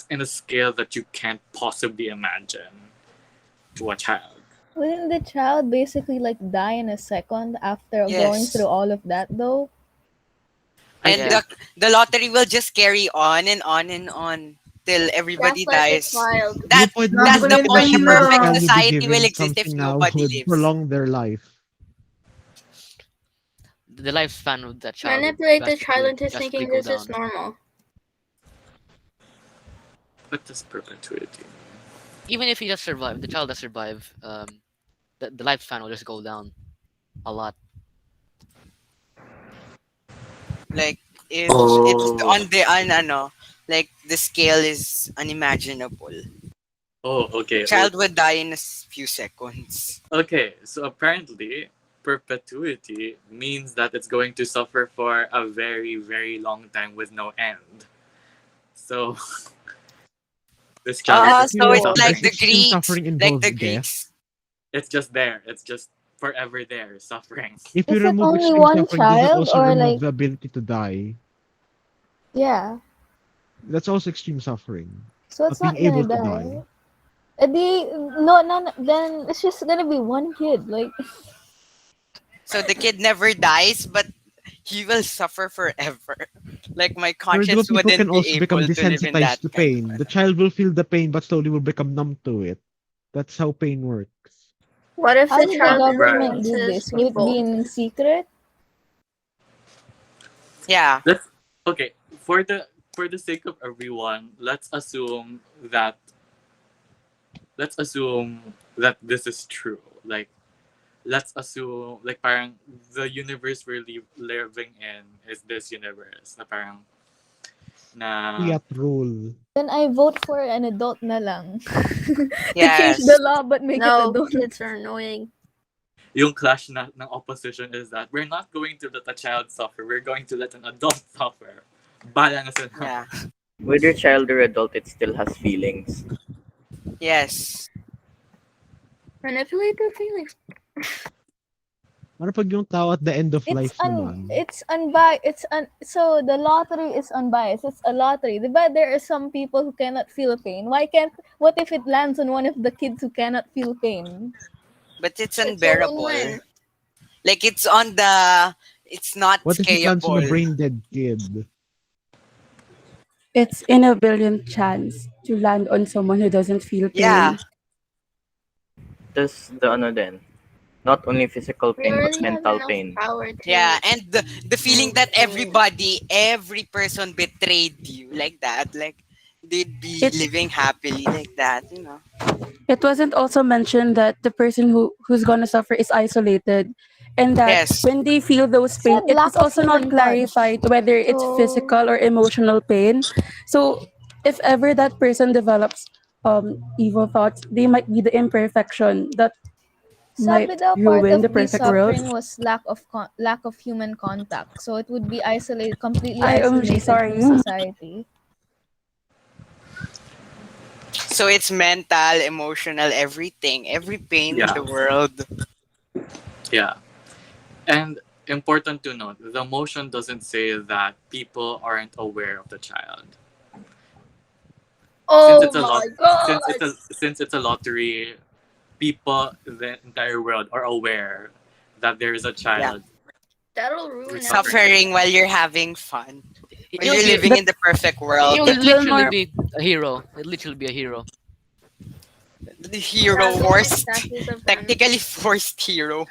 in a scale that you can't possibly imagine to a child. Wouldn't the child basically like die in a second after going Yes. through all of that though? And the lottery will just carry on and on and on till everybody That's like dies. a child. That's the point of perfect Can be society will given exist if something now nobody would lives. prolong their life. The lifespan of that child. Manipulate the drastically- child into drastically thinking go this is down. normal. What does perpetuity mean? even if he does survive, the child does survive, the lifespan will just go down a lot. Like if it's Oh. on like the scale is unimaginable. Oh, The okay. Oh, child would die in a few seconds. okay. So apparently, perpetuity means that it's going to suffer for a very, very long time with no end. So this child is just So really it's Hero, like does suffering. the extreme Greeks, suffering like involve the death? Greeks. It's just there. It's just forever there, suffering. If we Is it remove only extreme one suffering, does it child also or remove like the ability to die? yeah? That's also extreme suffering. So Not it's being not gonna able to die. die. No. Then it's just gonna be one kid. Like So the kid never dies, but he will suffer forever. Like my Or the conscience people can wouldn't be also become able to live in that desensitized to kind of pain. The child will feel the pain but slowly will become numb to it. That's how pain works. What if how the does the child Right. government do influences this? Would it be people? in secret? Yeah. Let's okay. For the sake of everyone, that let's assume that this is true. Like let's assume like parang the universe we're living in is this universe. Na parang na Fiat rule. Then I vote for an adult na lang. To change Yes. the law but make it No, adult. kids are annoying. yung clash ng opposition is that we're not going to let a child suffer. We're going to let an adult suffer. Bala na sila. Yeah. Whether child or adult, it still has feelings. Yes. Manipulate their feelings. Ano pag yung tao at the end of life naman? So the lottery is unbiased. It's a lottery. But there are some people who cannot feel pain. What if it lands on one of the kids who cannot feel pain? But it's It's a unbearable. win-win. Like it's not What if it lands on a scalable. brain dead kid? It's in a billion chance to land on someone who doesn't feel Yeah. pain. Does the ano then? Not only physical We pain, but already have mental enough pain. power to. Yeah, and the feeling move that forward. every person betrayed you like that, like they'd be It living happily like that, you know. it wasn't also mentioned that the person who's gonna suffer is isolated, and that Yes. when they feel those pain, Said it lack is of also not human touch. clarified whether it's So physical or emotional pain. So if ever that person develops evil thoughts, they might be the imperfection that might sabi daw part ruin of the the perfect world. suffering was lack of human contact. So it would be completely IMG, isolated sorry. from society. So it's mental, emotional, everything, every pain in Yeah. the world. Yeah. And important to note, the motion doesn't say that people aren't aware of the child. Since Oh it's a lot my god! since it's a lottery, people the entire world are aware that there is a Yeah. child That'll who's ruin suffering. everything. Suffering while you're having fun. While You'll you're be living in the perfect world. you'll It will literally nor- be a hero. You'll literally be a hero. The Yeah, hero doing forced exactly the fun. technically forced hero.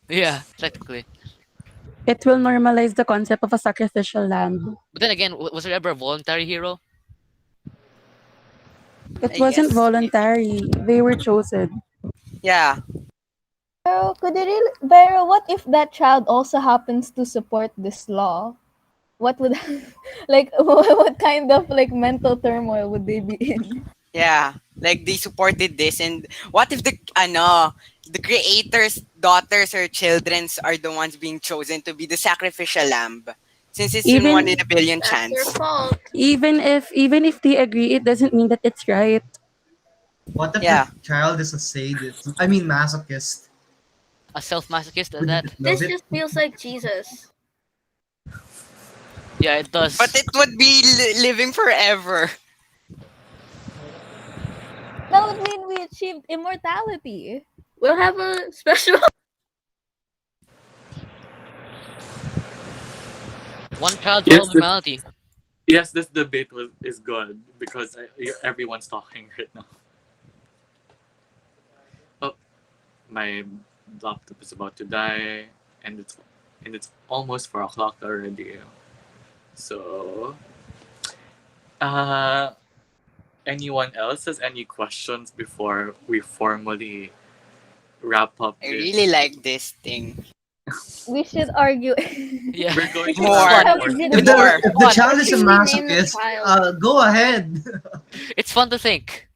Yeah, technically. it will normalize the concept of a sacrificial lamb. But then again, was there ever a voluntary hero? It I wasn't guess. voluntary. They were chosen. Yeah. Pero what if that child also happens to support this law? What would like what kind of like mental turmoil would they be in? Yeah, like they supported this, and what if the creators' daughters or childrens are the ones being chosen to be the sacrificial lamb, since it's in one in Even a billion That's their chance. fault. even if they agree, it doesn't mean that it's right. What if the Yeah, child is a sadist? I mean, masochist. A self-masochist at Wouldn't that? it love This it? just feels like Jesus. Yeah, it does. but it would be living forever. That would mean we achieved immortality. We'll have a special. One child for Yes, all humanity. yes, this debate is good because everyone's talking right now. Oh, my laptop is about to die, and it's almost 4 o'clock already. So, uh, anyone else has any questions before we formally wrap up I this? really like this thing. We should argue. Yeah. We're going to More. have Have more. a If bit more. the Fun. child is a Should we name the masochist, child? go ahead. It's fun to think.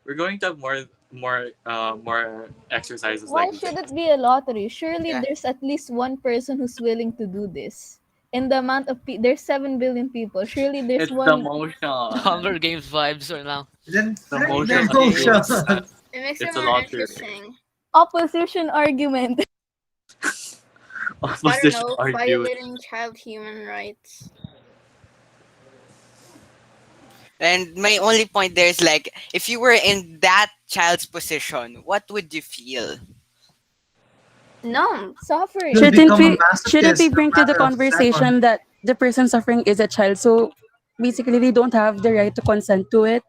We're going to have more exercises Why like this. should it be a lottery? Surely Yeah. there's at least one person who's willing to do this. In the amount of there's 7 billion people. Surely there's It's the one. motion. Hunger Games vibes right now. Then The frick motion the appeals. emotion. It makes It's it a more lottery. interesting. Opposition argument. I don't Opposition know, argues. violating child human rights. And my only point there is like, if you were in that child's position, what would you feel? No. Suffering. You'll Shouldn't become a we shouldn't we masochist in a bring to the matter of conversation seconds. that the person suffering is a child, so basically they don't have the right to consent to it?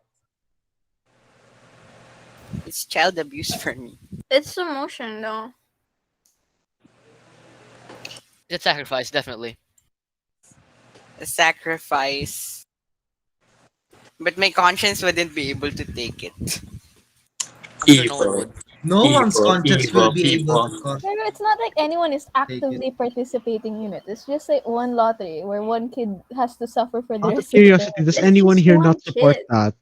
It's child abuse for me. It's emotion though. It's a sacrifice, definitely. A sacrifice. But my conscience wouldn't be able to take it. I'm sure no one would. No one's conscience will be people. able to conscience. Pero it's not like anyone is actively participating in it. It's just like one lottery where one kid has to suffer for the Out of rest of their curiosity, does life. anyone just here one not support kid. that?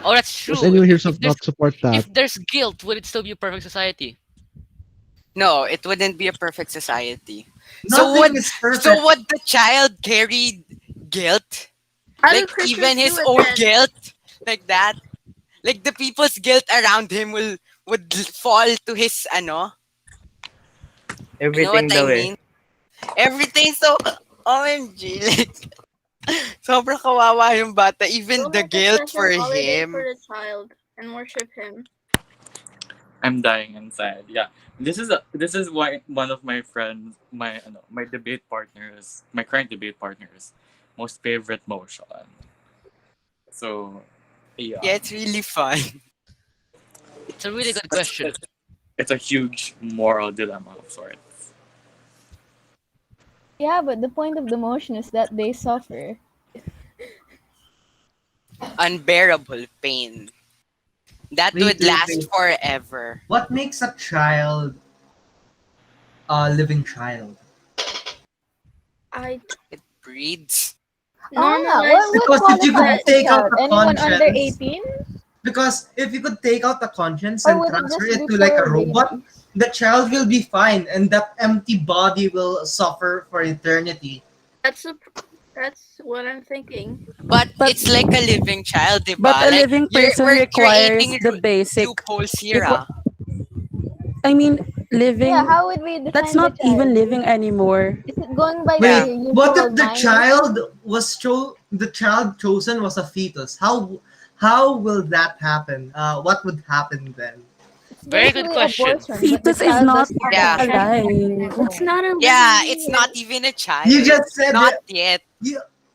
Oh, that's true. Does anyone here If there's, not support that? if there's guilt, would it still be a perfect society? No, it wouldn't be a perfect society. Nothing is perfect. So would the child carry guilt? I Like would prefer even his own suicide. guilt? Like that? Like the people's guilt around him would fall to his ano? You know Everything what I daw eh. mean? Everything so OMG. Like sobrang kawawa yung bata. Even We'll the make a guilt special for holiday him. for the child and worship him. I'm dying inside. Yeah, this is why one of my friends, my debate partners, my current debate partners, most favorite motion. So, yeah, Yeah, it's really fun. It's a really good question. It's a huge moral dilemma of sorts. Yeah, but the point of the motion is that they suffer. Unbearable pain. That Wait, would wait, last wait. forever. What makes a child a living child? It breeds. What Because if you could take out the Anyone under conscience, 18? because if you could take out the conscience Or and would it transfer just it be to like for a robot, the child will be fine, and that empty body will suffer for eternity. That's what I'm thinking. But it's like a living child, diba? But a Like, living person we're requires creating the basic. loopholes here, ah. I mean, living. Yeah, how would we define That's not the child? even living anymore. Is it going by Wait, the usual what if the mind? child was the child chosen was a fetus? How will that happen? What would happen then? Very good question. Fetus is not Yeah. alive. It's not a Yeah, it's not even a child. You just said Not that- yet.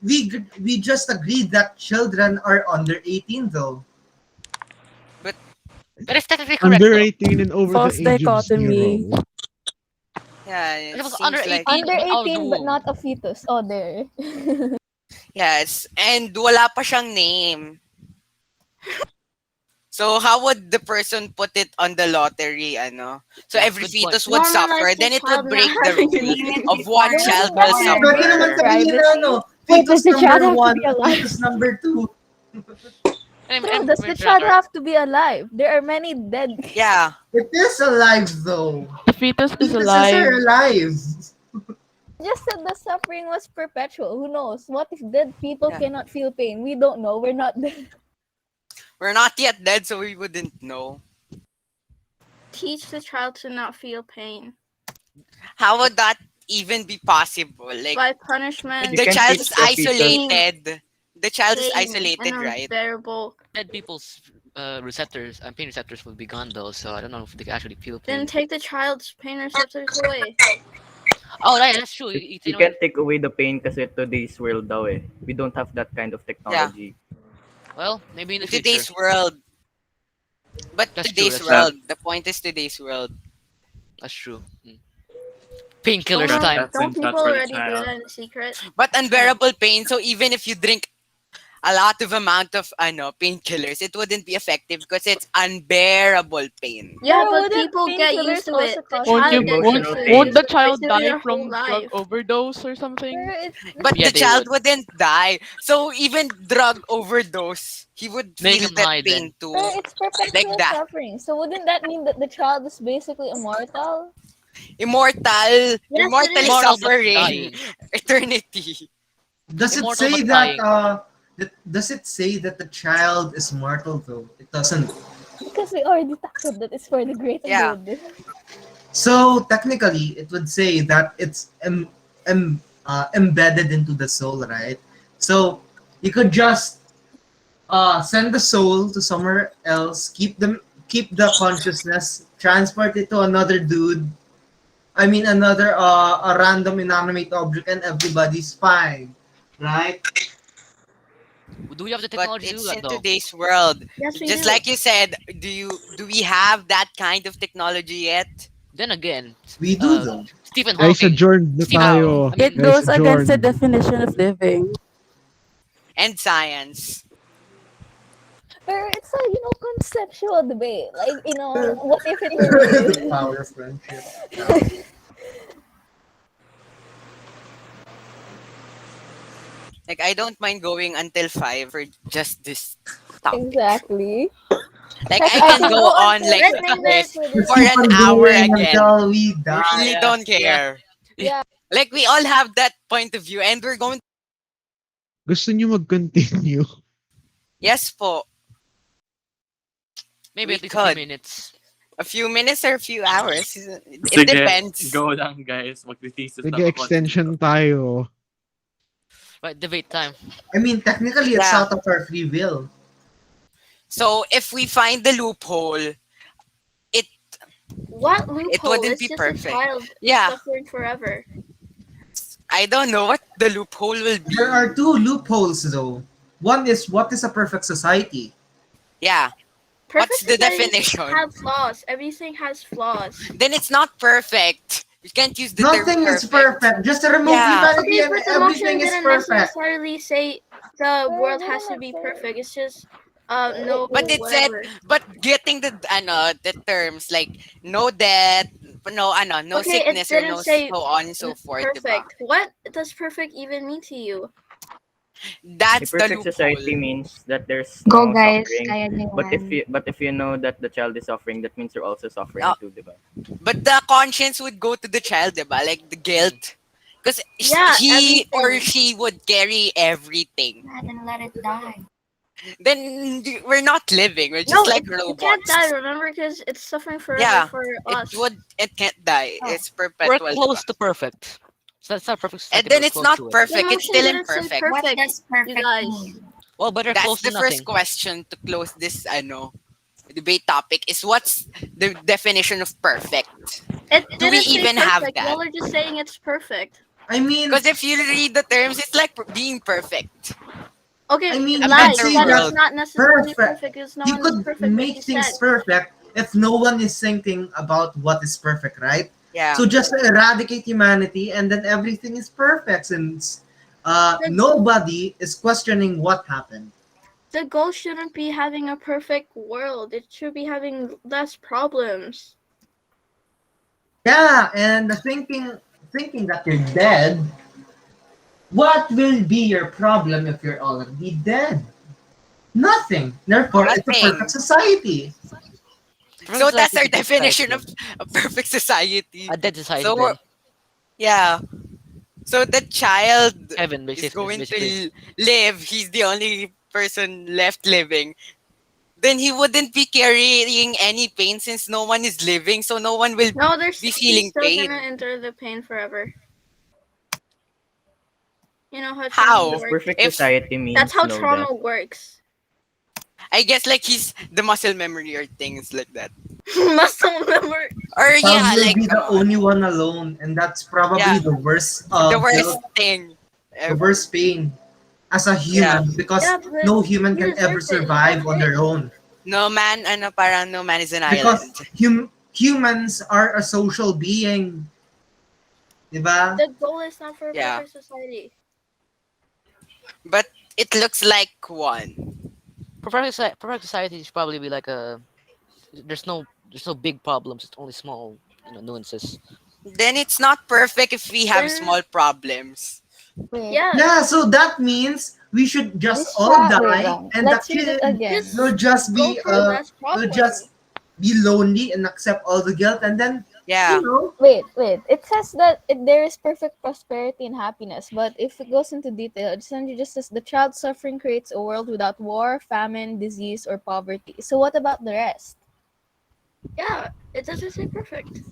We just agreed that children are under 18 though. But it's technically correct. Under though. 18 and over False the age of dichotomy. 0. Yeah, it It was seems under like 18. Under out of the 18 but womb. not a fetus. Oh, there. yes, and wala pa siyang name. So how would the person put it on the lottery, ano? So Yeah, every good point. fetus would Normalize suffer, the then it child would break not the having rule dignity of one for child it. will Pwede naman suffer. sabihin na ano, Wait, fetus does the child number have to 1, be alive? fetus number 2. True, does the child have to be alive? There are many dead. Yeah. It is alive though. The fetus is Fetuses alive. are alive. Just said the suffering was perpetual. Who knows? What if dead people Yeah. cannot feel pain? We don't know. We're not dead. We're not yet dead, so we wouldn't know. Teach the child to not feel pain How would that even be possible? Like by punishment. the can child teach is the fetus- isolated. The child is pain isolated, and right? unbearable. Dead people's receptors and pain receptors will be gone though, so I don't know if they can actually feel Then pain. take the child's pain receptors away. Oh, yeah, that's true. You can't take away the pain kasi today's world daw eh. We don't have that kind of technology. Well, maybe in the Today's future. world. But That's true, today's that's world. The point is today's world. That's true. Painkillers That's time. in- Don't that's people for the already do child. that in secret? But unbearable pain, so even if you drink a lot of amount of painkillers, it wouldn't be effective because it's unbearable pain. Yeah, Pero but wouldn't people get used painkillers to it. also The cause Won't child you pain? gets Emotional used to it. won't pain. the They child do it die their whole from drug life. overdose or Pero something? But Yeah, the they child would. wouldn't die. So even drug overdose, he would Make feel him that high pain then. too. Pero it's Like perpetual that. suffering. So wouldn't that mean that the child is basically immortal? Immortal. Yes, it Immortally is. Immortal but suffering. dying. Eternity. Does it Immortal say but that dying. does it say that the child is mortal though? It doesn't. Because we already tackled that it's for the greater Yeah. good. So technically, it would say that it's embedded into the soul, right? So you could just send the soul to somewhere else, keep the consciousness, transport it to another dude. I mean, another a random inanimate object, and everybody's fine, right? Do we have the But technology to do it's that in though? today's world. Yes, we Just do. like you said, do we have that kind of technology yet? Then again, We do though. Stephen Guys, Hawking. adjourned na Stephen. How? tayo. I It mean, Guys, goes against the adjourned. definition of living. And science. Pero it's a, conceptual debate. Like, what if it were The real? power of friendship. Like I don't mind going until 5 for just this topic. Exactly. Like Heck, I I can can go go on until like Let's name this this. Let's for keep an on hour going again. until we We die. really don't care. Yeah. Like we all have that point of view and we're going. Gusto nyo mag-continue? Yes po. maybe We at least a few could. minutes. A few minutes or a few hours. It Sige, depends. go lang guys. Magti-thesis lang ako. Nag-extension tayo. Right, debate time. I mean, technically, it's Yeah. out of our free will. So if we find the loophole, What it loophole? wouldn't It's be just a perfect. child Yeah. suffering forever. I don't know what the loophole will be. There are two loopholes though. One is what is a perfect society? Yeah. Perfect What's the societies definition? have flaws. Everything has flaws. Then it's not perfect. You can't use the Nothing term is perfect. Just remove Yeah. humanity Okay, and but the motion everything is didn't perfect. necessarily say the world has to be perfect. It's just no But it said, whatever. but getting the terms like no death, no Okay, it sickness or didn't no say so on and so forth, diba? perfect. What does perfect even mean to you? A That's the perfect society loophole. means that there's Go no guys, suffering. kaya niyo yan. But if you know that the child is suffering, that means you're also suffering No. too, diba? But the conscience would go to the child, diba? Like the guilt. Because Yeah, he or everything. she would carry everything. Then let it die. Then we're not living. We're No, just like it can't robots. die. Remember, because it's suffering forever Yeah. for us. It can't die. Oh. It's We're perpetual. close diba? to perfect. So that's not perfect society, And but then we're it's close not to it. The perfect. It's motion still didn't say imperfect. perfect. You guys. Well, better That's close the to first nothing. question to close this debate topic is what's the definition of perfect? It Do we didn't say even have perfect. that? Y'all are just saying it's perfect. I mean, Because if you read the terms, it's like being perfect. Okay, I mean, you lies. could say That is that not necessarily perfect. perfect because no You one is could perfect, like you make things said. perfect if no one is thinking about what is perfect, right? Yeah. So just eradicate humanity, and then everything is perfect since nobody is questioning what happened. The goal shouldn't be having a perfect world. It should be having less problems. Yeah, and thinking that you're dead. What will be your problem if you're already dead? Nothing. Therefore, it's a perfect Nothing. society. Perfect So society that's is our a good society definition of then. a perfect society. A dead society So then. yeah. So the child Heaven, is going basically. to live. He's the only person left living. Then he wouldn't be carrying any pain since no one is living, so no one will No, be he's feeling still pain. gonna endure the pain forever. You know how trauma How? Because works. perfect If society means That's how no trauma death. works. I guess like he's the muscle memory or things like that. Muscle memory. Or yeah, Probably like be come the on. only one alone, and that's probably Yeah. the worst The worst guilt, thing the ever. worst pain as a Yeah. human because Yeah, but no human he can ever deserves it. He survive got on hit. their own. Parang no man is an Because island. humans are a social being. Diba? The goal is not for a Yeah. perfect society. But It looks like one. Perfect society should probably be like a there's no big problems. It's only small nuances. Then it's not perfect if we have Then small problems. Wait, yeah, Yeah, so that means we should just this all child. Wait die, lang. and the Let's read it kid again. will just just go be for less will problem. just be lonely and accept all the guilt, and then Yeah. Wait. It says that there is perfect prosperity and happiness, but if it goes into detail, it essentially just says the child suffering creates a world without war, famine, disease, or poverty. So what about the rest? Yeah, it doesn't say perfect.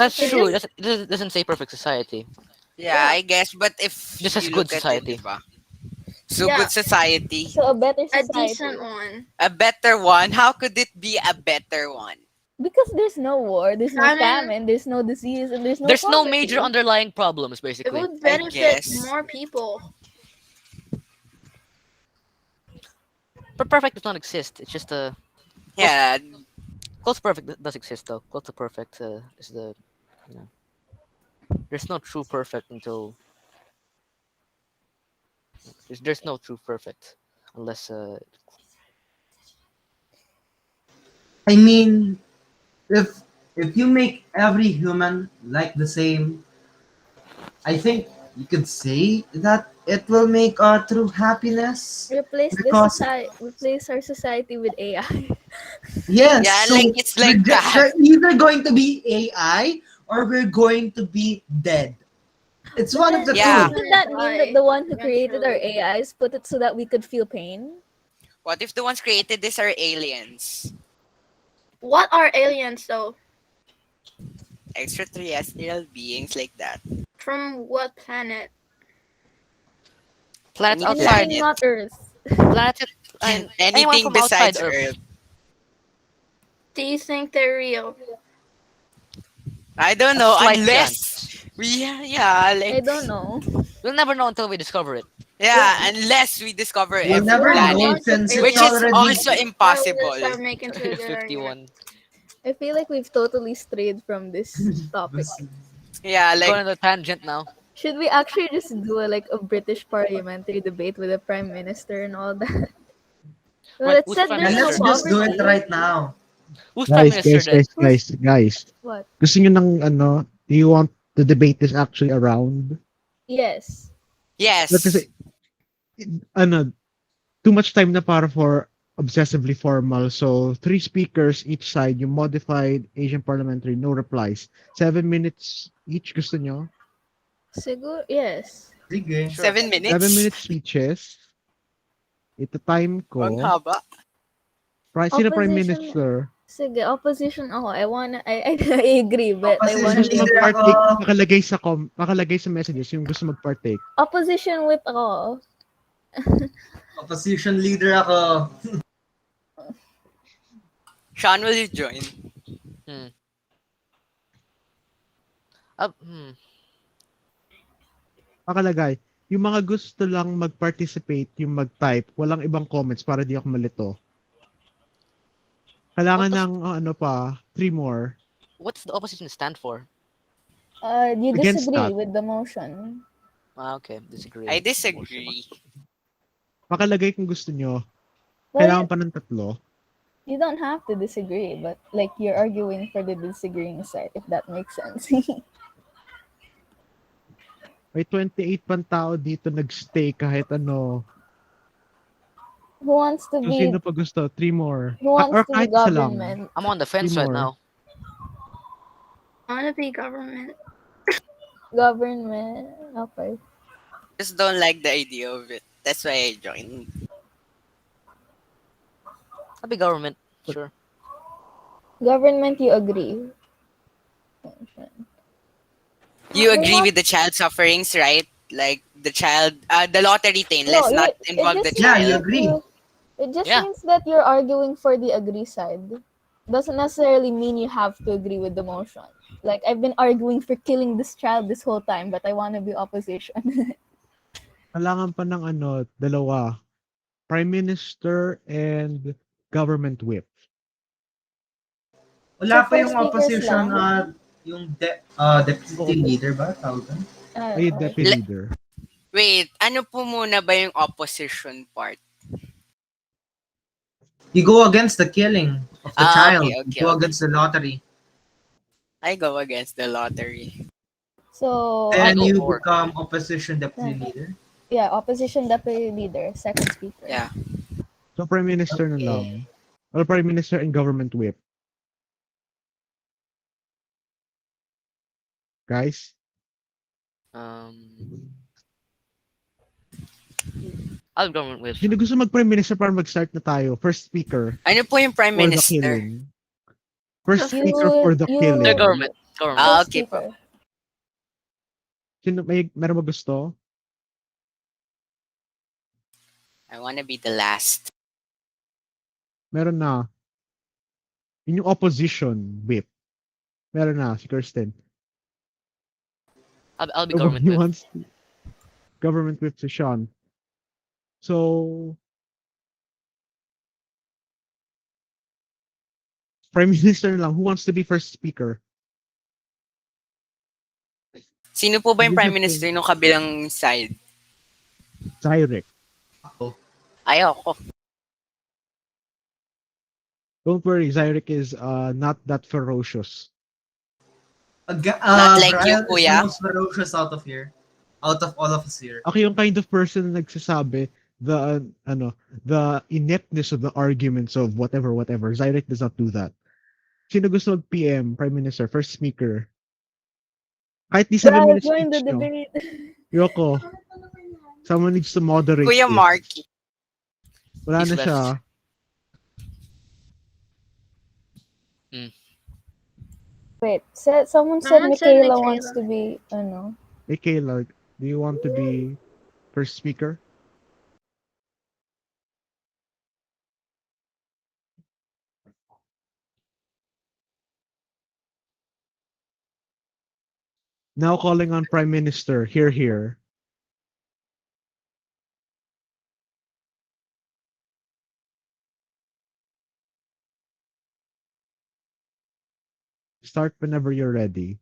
That's It true. just It doesn't say perfect society. Yeah, I guess. But if Just as you good look at it, society. diba? So yeah, good society. So a better a society. decent one. A better one. How could it be a better one? Because there's no war, there's no Famine. famine, there's no disease, and there's no There's no poverty. major underlying problems, It basically. would I benefit guess. more people. But perfect does not exist. It's just a Yeah. close to perfect does exist though. Close to perfect is the you know. There's no true perfect until there's no true perfect unless I mean, if if you make every human like the same, I think you could say that it will make our true happiness because Replace our society with AI. yes, Yeah, so like it's like that. we're either going to be AI or we're going to be dead. It's But one of then the Yeah. two. doesn't that mean that Die the one who created our eventually. AIs put it so that we could feel pain? What if the ones created this are aliens? What are aliens though? Extraterrestrial beings like that. From what planet? planets Any outside Anything planet. not Earth. planets and anyone Anything from outside besides Earth. Earth. Do you think they're real? I don't A know. slight Unless chance. yeah, I like don't know. We'll never know until we discover it. yeah, unless we discover We'll every never We're a know planet, bunch of since it's which is aliens. already also Why would it impossible. start making to Area the universe? 51. I feel like we've totally strayed from this topic. Yeah, We're going like on a tangent now. Should we actually just do a British parliamentary debate with the prime minister and all that? Well, Right, it who's said prime yeah, there's no let's minister? just do it poverty. right now. Who's prime minister then? Guys. What? Gusto nyo ng ano, do you want the debate is actually around? Yes. But yes. kasi, ano, too much time na para for obsessively formal. So, 3 speakers each side, yung modified Asian parliamentary, no replies. 7 minutes each, gusto nyo? Siguro, yes. Sige. Sure. 7 7 minutes. minutes speeches. Ito time Ang ko. haba. Sino prime Opposition. minister? Sige, opposition ako. I agree, but I Yung Opposition wanna gusto be leader mag-partake, ako. makalagay sa messages, yung gusto mag-partake. opposition whip ako. Opposition leader ako. Sean, will you join? Hmm. Hmm. Makalagay. Yung mga gusto lang mag-participate, yung mag-type, walang ibang comments para di ako malito. Kailangan ng ano pa, 3 more. What's the opposition stand for? You Against disagree that. with the motion. Okay, disagree. I disagree. Makalagay kung gusto nyo. Well, Kailangan pa ng 3. you don't have to disagree, but like you're arguing for the disagreeing side, if that makes sense. May 28 pang tao dito nag-stay kahit ano. Who wants to So, be sino pa gusto? 3 more. who wants Or to be kahit isa lang. government? I'm on the fence 3 right more. now. I want to be government. Government. Okay. Just don't like the idea of it. That's why I joined. I'll be government. Sure. Government, you agree. You agree with the child sufferings, right? Like the child, the lottery thing. Let's not involve the Yeah, you child. agree. It just Yeah. means that you're arguing for the agree side. Doesn't necessarily mean you have to agree with the motion. Like, I've been arguing for killing this child this whole time, but I want to be opposition. Kailangan pa ng ano, 2. Prime Minister and Government Whip. Wala So, pa yung 4 speakers opposition lang? yung deputy leader ba? Tawag doon? Ay, Deputy Leader. Wait, ano po muna ba yung opposition part? You go against the killing of the child. Okay, You okay, go okay. against the lottery. I go against the lottery. So, I'll Then go you for. become opposition deputy leader. yeah, opposition deputy leader, second speaker. Yeah. So, Prime Minister na Okay. lang. Or Prime Minister and Government Whip. Guys? I'll government with. Sino gusto mag-Prime Minister para mag-start na tayo? First speaker Ano po yung Prime for the Minister? killing. First You speaker for the you killing. The government. first Okay po. speaker. Sino, meron ba gusto? I wanna be the last. Meron na. Yun yung opposition whip. Meron na, si Kirsten. I'll be Nobody government with. wants government whip si Sean. So, Prime Minister na lang. Who wants to be first speaker? Sino po ba yung Sige, Prime Justin. Minister nung kabilang side? Cyrek. Ayoko. Don't worry, Cyrek is not that ferocious. Not like you, Bryle is the kuya. most ferocious out of here. Out of all of us here. Ako yung kind of person na nagsasabi the ineptness of the arguments of whatever. Cyrek does not do that. Sino gusto mag-PM, Prime Minister, first speaker? Kahit di 7 Bryle, minutes join the speech nyo. debate. Yoko. Someone needs to moderate Kuya this. Marky. Wala He's na left. siya. Wait, someone said Someone said Michaela wants Michaela. to be, ano? Hey, Kayla, do you want to be first speaker? Now calling on Prime Minister. Here. Start whenever you're ready.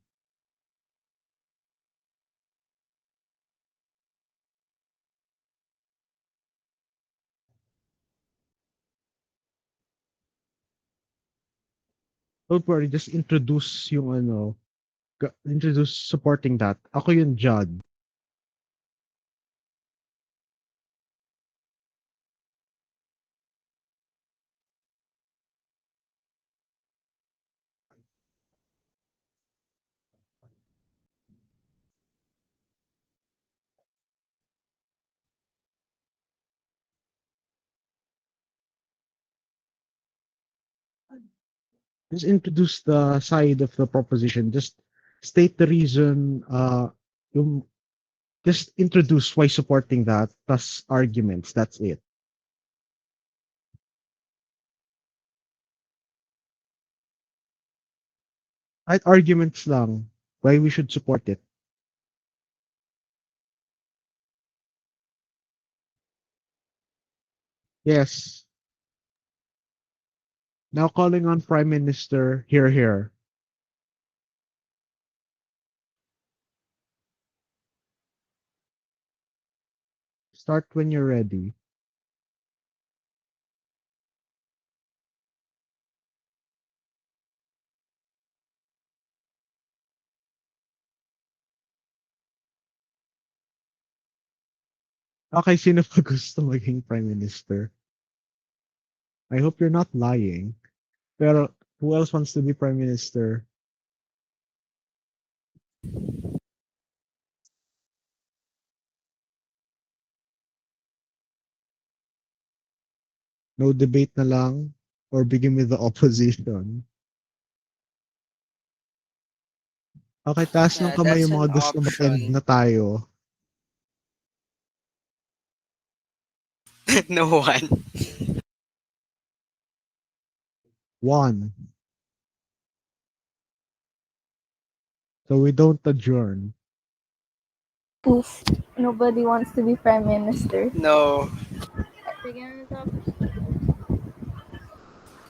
Don't worry, just introduce yung introduce supporting that. Ako yung judge. Just introduce the side of the proposition. Just state the reason. Just introduce why supporting that. Plus arguments. That's it. Kahit arguments lang. Why we should support it. Yes. Now calling on Prime Minister. Here. Start when you're ready. Okay, sino pa gusto maging Prime Minister? I hope you're not lying. Pero who else wants to be Prime Minister? No debate na lang? Or begin with the opposition? Okay, taas ng Yeah, kamay that's yung an mga gusto mag-end option. na tayo. No one. 1. So we don't adjourn. Poof. Nobody wants to be prime minister. No. Begin the top.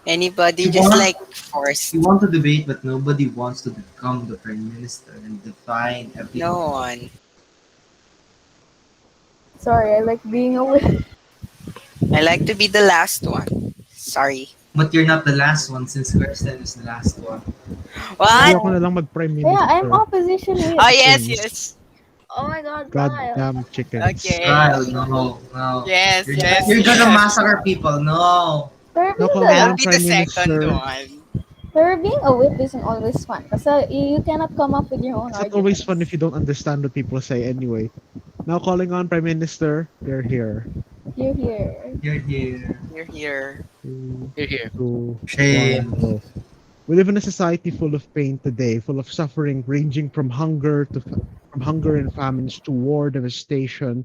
Anybody You just want- like forced? You want to debate, but nobody wants to become the prime minister and define everything. No one. Sorry, I like being away. I like to be the last one. Sorry. But you're not the last one since Kirsten is the last one. Hindi What? ako na lang mag-prime Yeah, I'm minister. opposition Oh, whip. yes, Chickens. yes. Oh my god, Bryle. Goddamn chickens. Okay. Bryle, no, no. Yes, yes, You're gonna yes. massacre people. No. Pero Now being the calling I'll on last, be the Prime second Minister. one. pero being a whip isn't always fun. Kasi you cannot come up with your own It's not always fun if arguments. you don't understand what people say anyway. Now calling on Prime Minister. You're here. You're here. You're here. You're here. Three, Here, here. 2, 1, Shame. go. We live in a society full of pain today, full of suffering, ranging from from hunger and famines to war, devastation,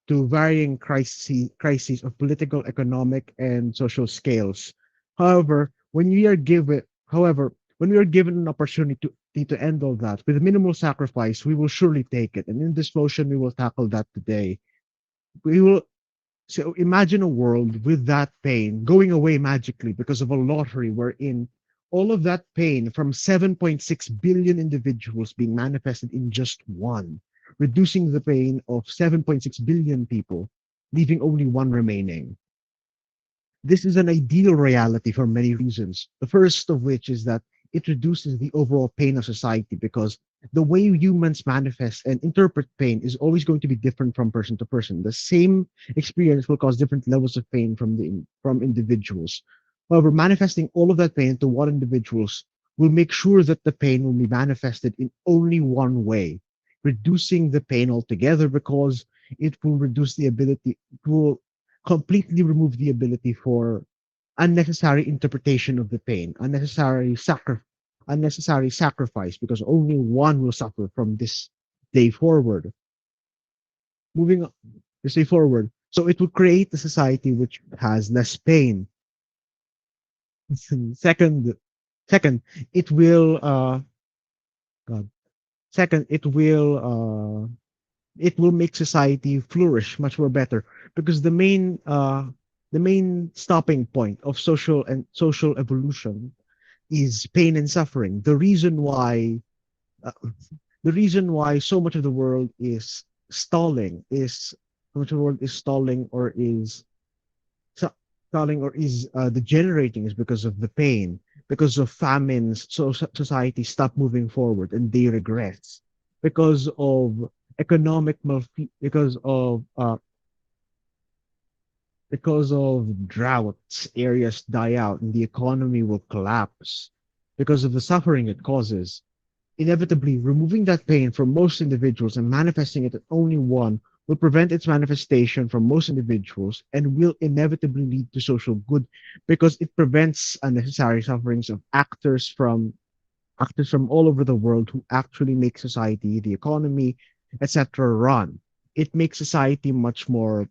to varying crises of political, economic, and social scales. However, when we are given an opportunity to end all that with minimal sacrifice, we will surely take it. And in this motion, we will tackle that today. We will So imagine a world with that pain going away magically because of a lottery wherein all of that pain from 7.6 billion individuals being manifested in just one, reducing the pain of 7.6 billion people, leaving only one remaining. This is an ideal reality for many reasons. The first of which is that it reduces the overall pain of society because the way humans manifest and interpret pain is always going to be different from person to person. The same experience will cause different levels of pain from individuals. However, manifesting all of that pain into one individuals will make sure that the pain will be manifested in only one way, reducing the pain altogether because it will reduce the ability, it will completely remove the ability for unnecessary interpretation of the pain, unnecessary sacrifice, because only one will suffer from this day forward. Moving on, this day forward. So it will create a society which has less pain. second, second, it will God. Second, it will make society flourish much more better because the main stopping point of social evolution is pain and suffering. Uh, the reason why so much of the world is stalling is so much of the world is stalling or is degenerating is because of the pain, because of famines. So society stop moving forward and they regress because of because of droughts, areas die out and the economy will collapse because of the suffering it causes. Inevitably, removing that pain from most individuals and manifesting it in only one will prevent its manifestation from most individuals and will inevitably lead to social good because it prevents unnecessary sufferings of actors from all over the world who actually make society, the economy, etc. run. It makes society much more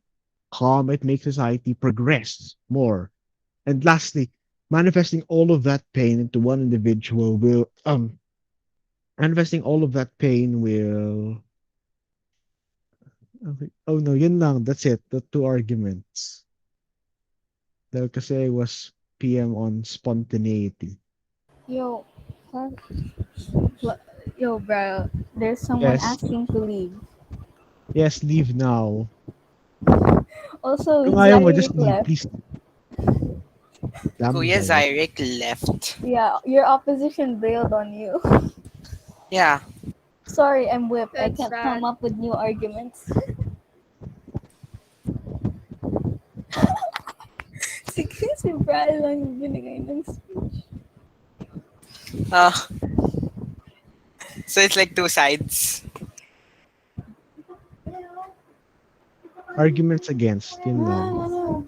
calm. It makes society progress more. And lastly, manifesting all of that pain into one individual will manifesting all of that pain will okay. Oh no, yun lang. That's it. The two arguments. Dahil kasi I was PM on spontaneity. Yo, huh? What? Yo, bro. There's someone Yes. asking to leave. Yes, leave now. Also, Kung ayaw mo, Zyric just leave, left. please. Damn Kuya Zyric. Zyrek left. Yeah, your opposition bailed on you. Yeah. Sorry, I'm whipped. I That's can't sad. come up with new arguments. Sige, si Bryle lang yung binigay ng speech. Uh, so it's like two sides. Arguments against, yun lang.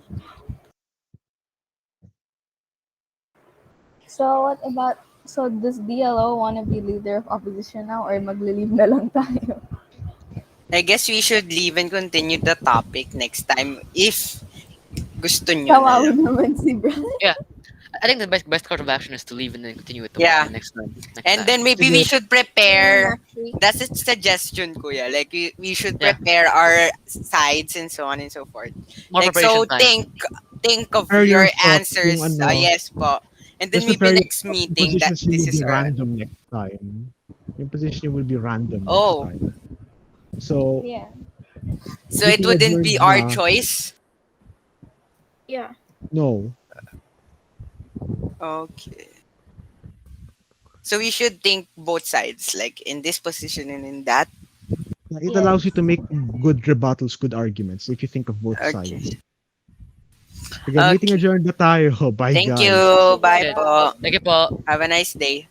So what about, so does DLO want to be leader of opposition now or maglilive na lang tayo? I guess we should leave and continue the topic next time if gusto nyo na Tawawin lang. naman si Bryle. Yeah. I think the best course of action is to leave and then continue with the Yeah. next time. And then maybe we should Yeah, prepare. next week. That's a suggestion, kuya. Like we should Yeah. prepare our sides and so on and so forth. More Like so, preparation time. think of Prepare your your thoughts answers. kung ano. Yes, po. And then Just maybe prepare next yung meeting that positions this will is be our. random next time. Yung position will be random next Oh, time. So, Yeah. So it Meeting wouldn't be adjourned our na. choice. Yeah. No. Okay. So we should think both sides, like in this position and in that. It Yes. allows you to make good rebuttals, good arguments if you think of both Okay. sides. Sige, meeting Okay. adjourned na tayo. Bye, Thank guys. you. Bye Okay. po. Thank you po. Have a nice day.